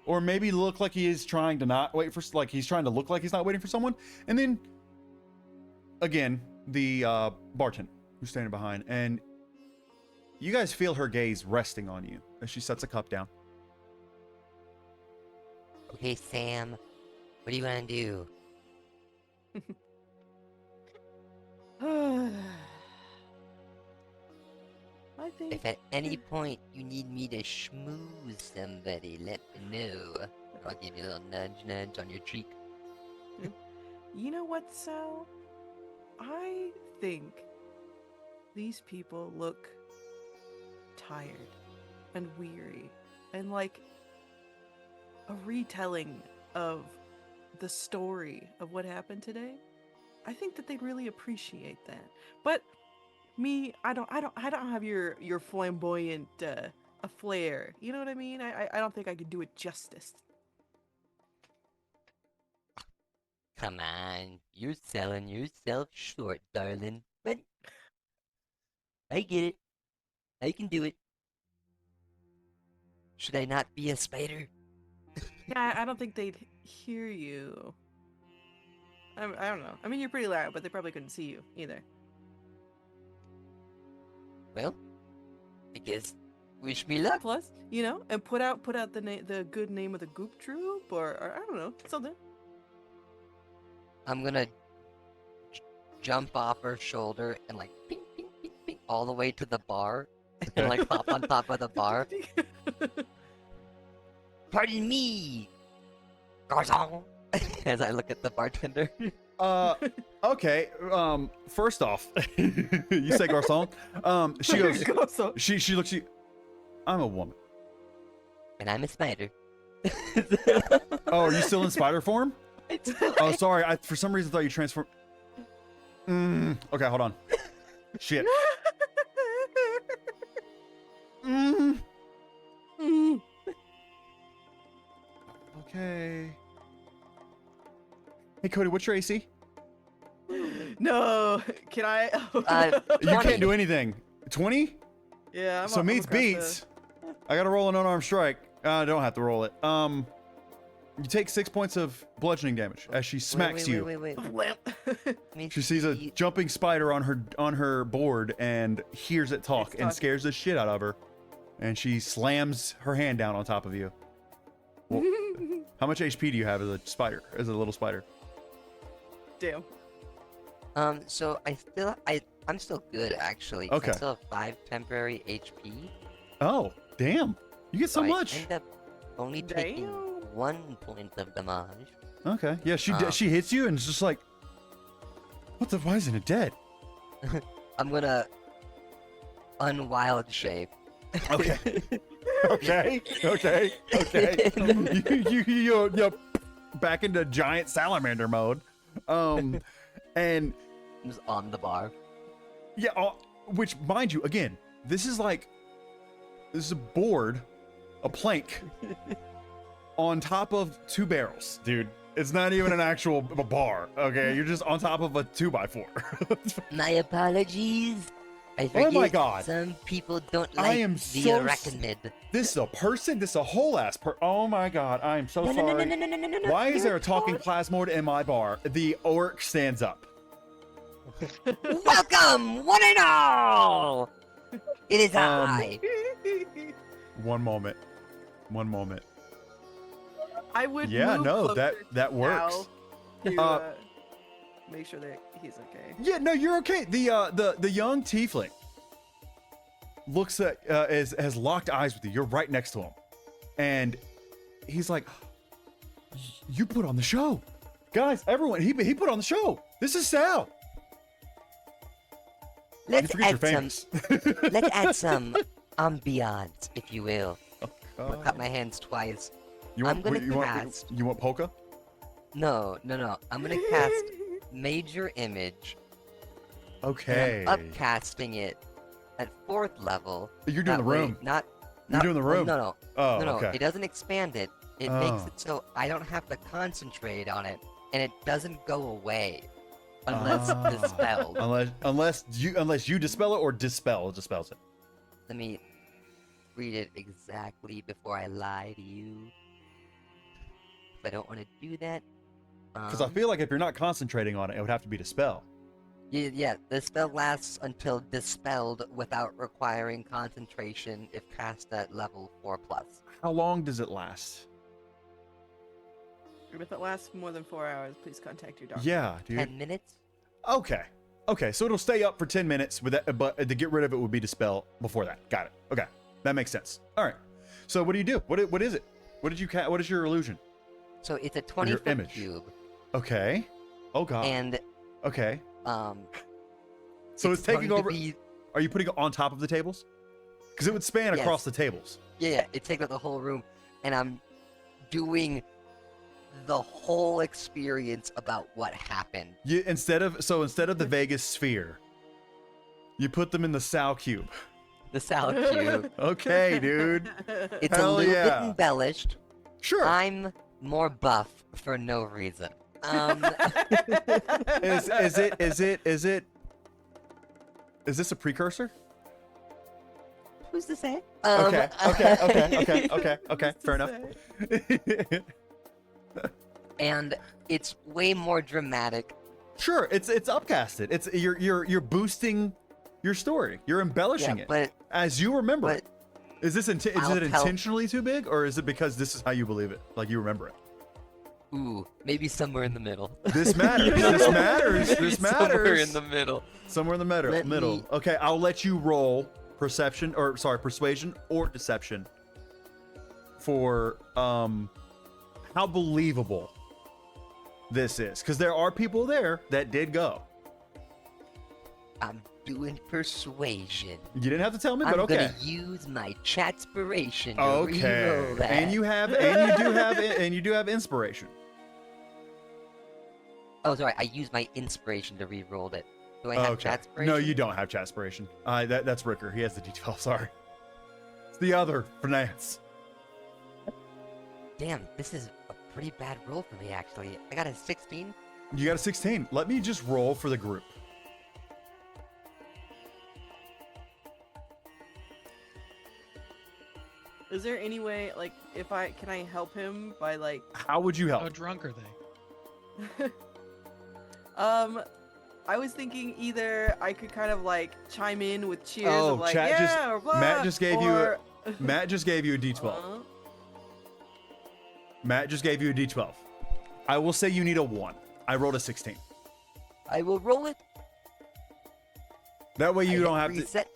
or maybe look like he is trying to not wait for, like he's trying to look like he's not waiting for someone. And then again, the bartender who's standing behind, and you guys feel her gaze resting on you as she sets a cup down. Okay, Sam, what do you want to do? I think If at any point you need me to schmooze somebody, let me know. I'll give you a little nudge on your cheek. you know what, Sal? I think these people look tired and weary and like a retelling of the story of what happened today. I think that they'd really appreciate that. But me, I don't have your flamboyant a flair. You know what I mean? I don't think I could do it justice. Come on, you're selling yourself short, darling. But I get it. I can do it. Should I not be a spider? Yeah, I don't think they'd hear you. I don't know. I mean, you're pretty loud, but they probably couldn't see you either. Well, I guess wish me luck. Plus, you know, and put out the good name of the goop troop, or I don't know, something. I'm gonna jump off her shoulder and like ping, ping, ping, ping, all the way to the bar and like hop on top of the bar. Pardon me, garçon. As I look at the bartender. Okay. First off, you say garçon. She goes. She looks at you. I'm a woman. And I'm a spider. Oh, are you still in spider form? Oh, sorry. I for some reason thought you transformed. Okay, hold on. Shit. Okay. Hey, Cody, what's your AC? No, can I? You can't do anything. 20? Yeah, So meets beats. I gotta roll an unarmed strike. I don't have to roll it. You take 6 points of bludgeoning damage as she smacks you. Wait. She sees a jumping spider on her board and hears it talk and scares the shit out of her. And she slams her hand down on top of you. Well, how much HP do you have as a spider? As a little spider? Damn. So I'm still good actually. Okay. I still have 5 temporary HP. Oh, damn. You get so I much. end up only taking 1 point of damage. Okay. Yeah, she hits you and it's just like, what the? Why isn't it dead? I'm gonna unwild shape. Okay. Okay. You back into giant salamander mode. And Just on the bar. yeah, which mind you, again, this is a board, a plank on top of 2 barrels, dude. It's not even an actual bar. Okay, you're just on top of a 2x4. My apologies. I Oh my forget God. some people don't I like am the so arachnid. This is a person. This is a whole ass Oh my God, I am so sorry. No. Why is there a You're talking fine. plasmode in my bar? The orc stands up. Welcome, one and all! It is I. One moment. I would. Yeah, move no, closer that works. now to, make sure that he's okay. Yeah, no, you're okay. The young tiefling looks at has locked eyes with you. You're right next to him, and he's like, "You put on the show, guys. Everyone, he put on the show. This is Sal. You Let's forget you're add some. famous." Let's add some ambiance, if you will. I'm gonna God. clap my hands twice. You want, I'm gonna you want, cast- you want polka? No. I'm gonna cast Major Image. Okay. And I'm upcasting it at 4th level. You're doing That the way- room. Not. You're doing the room. No. Oh, No, okay. it doesn't expand it. It makes Oh. it so I don't have to concentrate on it, and it doesn't go away unless Ah. dispelled. Unless you dispel it or dispels it. Let me read it exactly before I lie to you. I don't want to do that. Because I feel like if you're not concentrating on it, it would have to be dispel. Yeah, the spell lasts until dispelled without requiring concentration if cast at level 4+. How long does it last? If it lasts more than 4 hours, please contact your doctor. Yeah, dude. 10 minutes? Okay, so it'll stay up for 10 minutes, with that, but to get rid of it would be dispel before that. Got it. Okay, that makes sense. All right. So what do you do? What is it? What did you What is your illusion? So it's a Or your 20-foot image. cube, Okay. Oh God. and Okay. um. So it's taking going to over. be- Are you putting it on top of the tables? Because it would span Yes. across the tables. Yeah, it takes up the whole room, and I'm doing the whole experience about what happened. You instead of the Vegas sphere, you put them in the Sal cube. The Sal cube. Okay, dude. It's Hell a little yeah. bit embellished. Sure. I'm more buff for no reason. Is this a precursor? Who's to say? Okay. Fair enough. And it's way more dramatic. Sure, it's upcasted. It's you're boosting your story. You're embellishing Yeah, it but as you remember but it. Is this is I'll it tell- intentionally too big, or is it because this is how you believe it, like you remember it? ooh, maybe somewhere in the middle. This matters. This matters. This Somewhere matters. in the middle. Somewhere in the middle. Let Middle. me- Okay, I'll let you roll perception persuasion or deception for how believable this is, because there are people there that did go. I'm doing persuasion. You didn't have to tell me, I'm but okay. gonna use my chatspiration to Okay. reroll that. And you do have inspiration. Oh, sorry. I used my inspiration to re-roll it. Do I have Okay. chatspiration? No, you don't have chatspiration. That's Ricker. He has the D12. Sorry. It's the other finance. Damn, this is a pretty bad roll for me, actually. I got a 16. You got a 16. Let me just roll for the group. Is there any way, like, can I help him by, like, How would you help? How drunk are they? I was thinking either I could kind of, like, chime in with cheers Oh, of, like, chat just- yeah, or blah, Matt just gave you or... Matt just gave you a D12. Matt just gave you a D12. I will say you need a 1. I rolled a 16. I will roll it. That way you I don't hit have to. reset.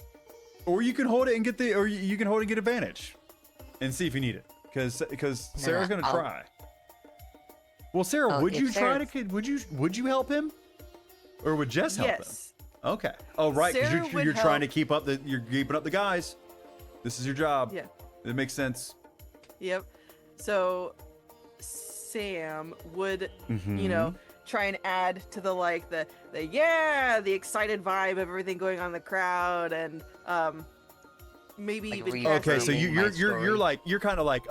Or you can hold it and get you can hold it and get advantage, and see if you need it. Because Sarah's gonna I'll- try. Well, Sarah, Oh, would if you try to? Sarah's- Would you help him, or would Jess help him? Yes. Okay. Oh, right, because Sarah would you're trying to help- keep up you're keeping up the guys. This is your job. Yeah. It makes sense. Yep. So Sam would, you Mm-hmm. know, try and add to the the excited vibe of everything going on in the crowd, and maybe Like even Okay, so Reverberating my you're kind of like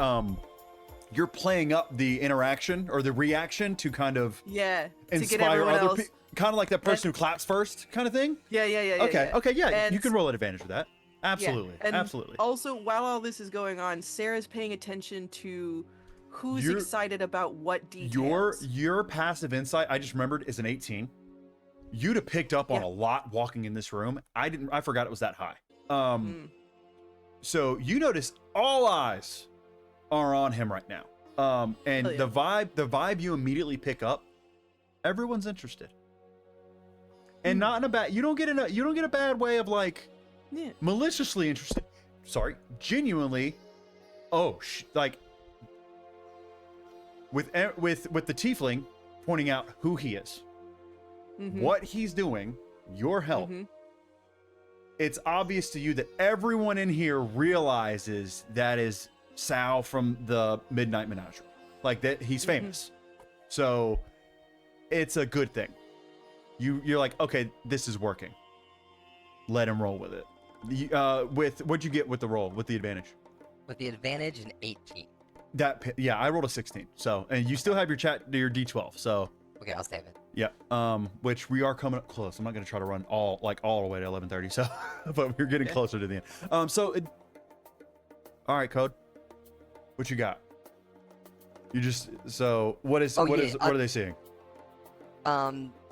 you're playing up the interaction or the reaction to kind of yeah, to get inspire everyone other else. people, kind of like that person who claps first kind of thing. Yeah. Okay, yeah, And- you can roll an advantage for that. Absolutely, and absolutely. Also, while all this is going on, Sarah's paying attention to who's You're- excited about what details. Your passive insight, I just remembered, is an 18. You'd have picked up on Yeah. a lot walking in this room. I forgot it was that high. Mm. So you notice all eyes are on him right now. And Hell yeah. the vibe you immediately pick up, everyone's interested. And not in a bad, you don't get a bad way of like Yeah. maliciously interested. Sorry, genuinely. Like with the tiefling pointing out who he is, Mhm. what he's doing, your help. Mhm. It's obvious to you that everyone in here realizes that is Sal from the Midnight Menagerie, like that he's famous. So it's a good thing. You're like, okay, this is working. Let him roll with it. What'd you get with the roll with the advantage? With the advantage, an 18. Yeah, I rolled a 16. So, and you still have your D12. So, Okay, I'll save it. yeah. Which we are coming up close. I'm not gonna try to run all the way to 11:30. So, but we're getting Okay. closer to the end. All right, Code. What you got? What are they seeing?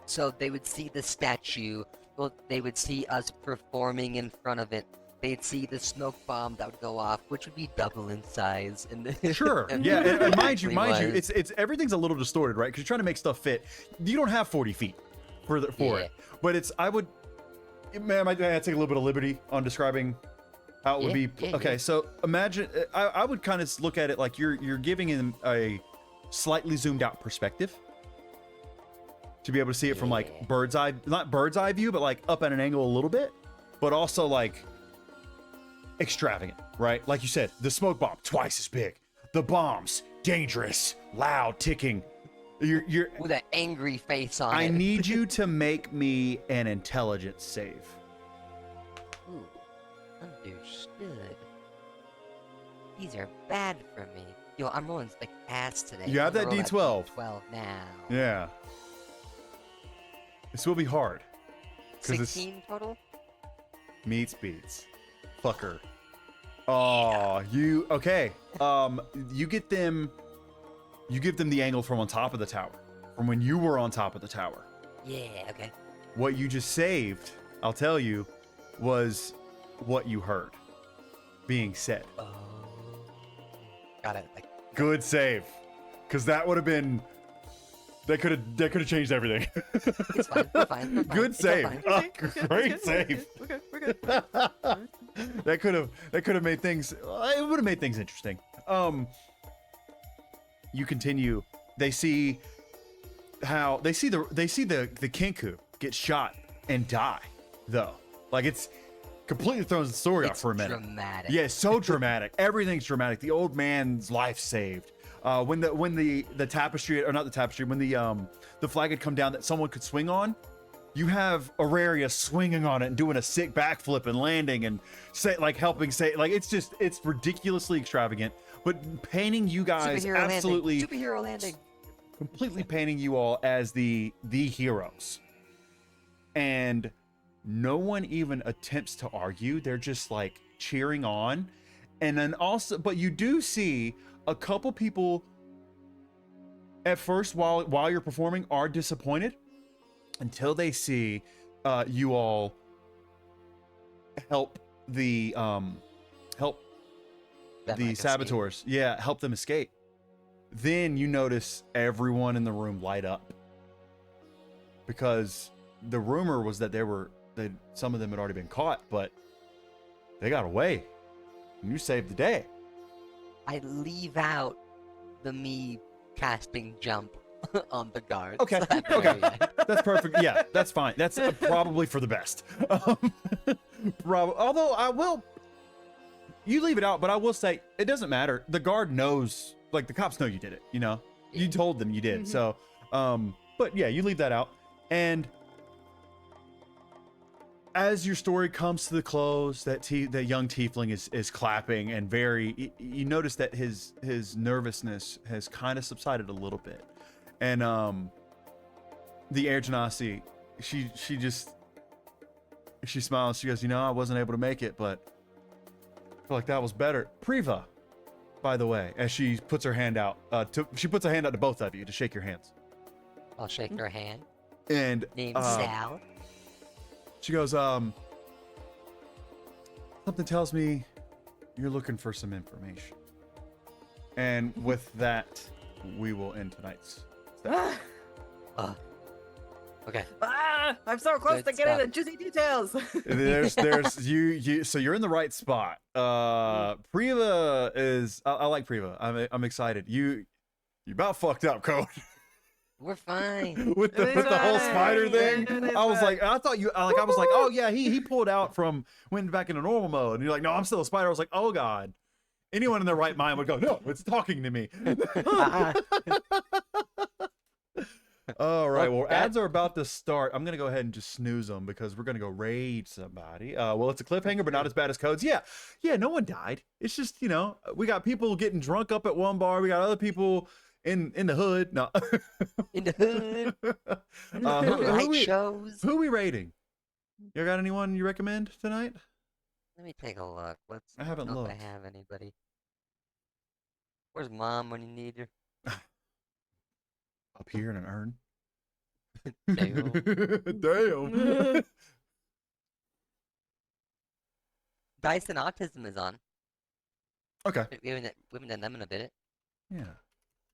So they would see the statue. Well, they would see us performing in front of it. They'd see the smoke bomb that would go off, which would be double in size. And Sure. and Yeah. it And mind you, actually was. it's everything's a little distorted, right? Because you're trying to make stuff fit. You don't have 40 feet for it, Yeah. but man, I take a little bit of liberty on describing how it would Yeah, be. yeah, Okay, yeah. so imagine I would kind of look at it like you're giving him a slightly zoomed out perspective to be able to see it from like Yeah. not bird's eye view, but like up at an angle a little bit, but also like extravagant, right? Like you said, the smoke bomb twice as big, the bombs dangerous, loud, ticking. You're with an angry face on I it. need you to make me an intelligence save. Ooh, understood. These are bad for me. Yo, I'm rolling like ass today. You have I'm that gonna roll D12. D12 now. Yeah. This will be hard. 'Cause it's 16 total? meets beats. Fucker. Oh, okay. You give them the angle from on top of the tower. From when you were on top of the tower. Yeah, okay. What you just saved, I'll tell you, was what you heard being said. Oh. Got it. Like, Good save. Cause that would have been that could have changed everything. it's fine. We're fine. We're fine. Good It's all save. fine. Oh, Okay, great that's save. good. We're good. that could have made things. It would have made things interesting. You continue. They see the Kinku get shot and die, though. Like it's completely throws the story off It's for a minute. dramatic. Yeah, it's so dramatic. Everything's dramatic. The old man's life saved. When the tapestry, or not the tapestry, when the flag had come down that someone could swing on, you have Auraria swinging on it and doing a sick backflip and landing and helping say it's ridiculously extravagant, but painting you guys Superhero absolutely landing. Superhero landing. completely painting you all as the heroes. And no one even attempts to argue. They're just like cheering on. And then also, but you do see a couple people at first while you're performing are disappointed until they see you all help the That the might go saboteurs. Yeah, help them escape. Then you notice everyone in the room light up. Because the rumor was that some of them had already been caught, but they got away. And you saved the day. I leave out the me casting jump on the guards. Okay, at the okay. very end. That's perfect. Yeah, that's fine. That's probably for the best. Although I will, you leave it out, but I will say it doesn't matter. The guard knows, like the cops know you did it. You know, you Yeah. told them you did. So, but yeah, you leave that out. And as your story comes to the close, that young tiefling is clapping and you notice that his nervousness has kind of subsided a little bit. And the Air Genasi, she smiles. She goes, I wasn't able to make it, but I feel like that was better. Priva, by the way, as she puts her hand out, she puts a hand out to both of you to shake your hands. I'll shake her hand. And Named Sal. she goes, something tells me you're looking for some information. And with that, we will end tonight's. Okay. I'm so close Good to getting stuff. the juicy details. there's you so you're in the right spot. Priva is I like Priva. I'm excited. You about fucked up, Code. We're fine. with the whole spider thing. I was like, I thought you I was like, oh yeah, he pulled out went back into normal mode. And you're like, no, I'm still a spider. I was like, oh god. Anyone in their right mind would go, no, it's talking to me. All right, well, ads are about to start. I'm gonna go ahead and just snooze them because we're gonna go raid somebody. Well, it's a cliffhanger, but not as bad as Codes. Yeah, no one died. It's just we got people getting drunk up at one bar. We got other people in the hood. No, In the hood. who shows. we raiding? You got anyone you recommend tonight? Let me take a look. I haven't know if looked. I have anybody. Where's Mom when you need her? Up here in an urn. Damn. Damn. Dyson Autism is on. Okay. We haven't done them in a bit. Yeah.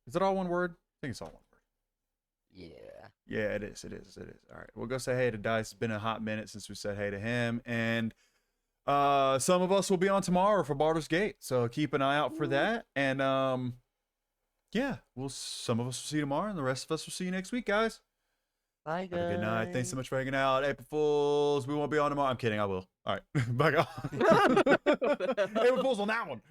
Is it all one word? I think it's all one word. Yeah. Yeah, it is. It is. It is. All right. We'll go say hey to Dice. It's been a hot minute since we said hey to him. And some of us will be on tomorrow for Baldur's Gate. So keep an eye out for that. And yeah, some of us will see you tomorrow, and the rest of us will see you next week, guys. Bye, guys. Have a good night. Thanks so much for hanging out. April Fools. We won't be on tomorrow. I'm kidding. I will. All right. Bye, guys. April Fools on that one.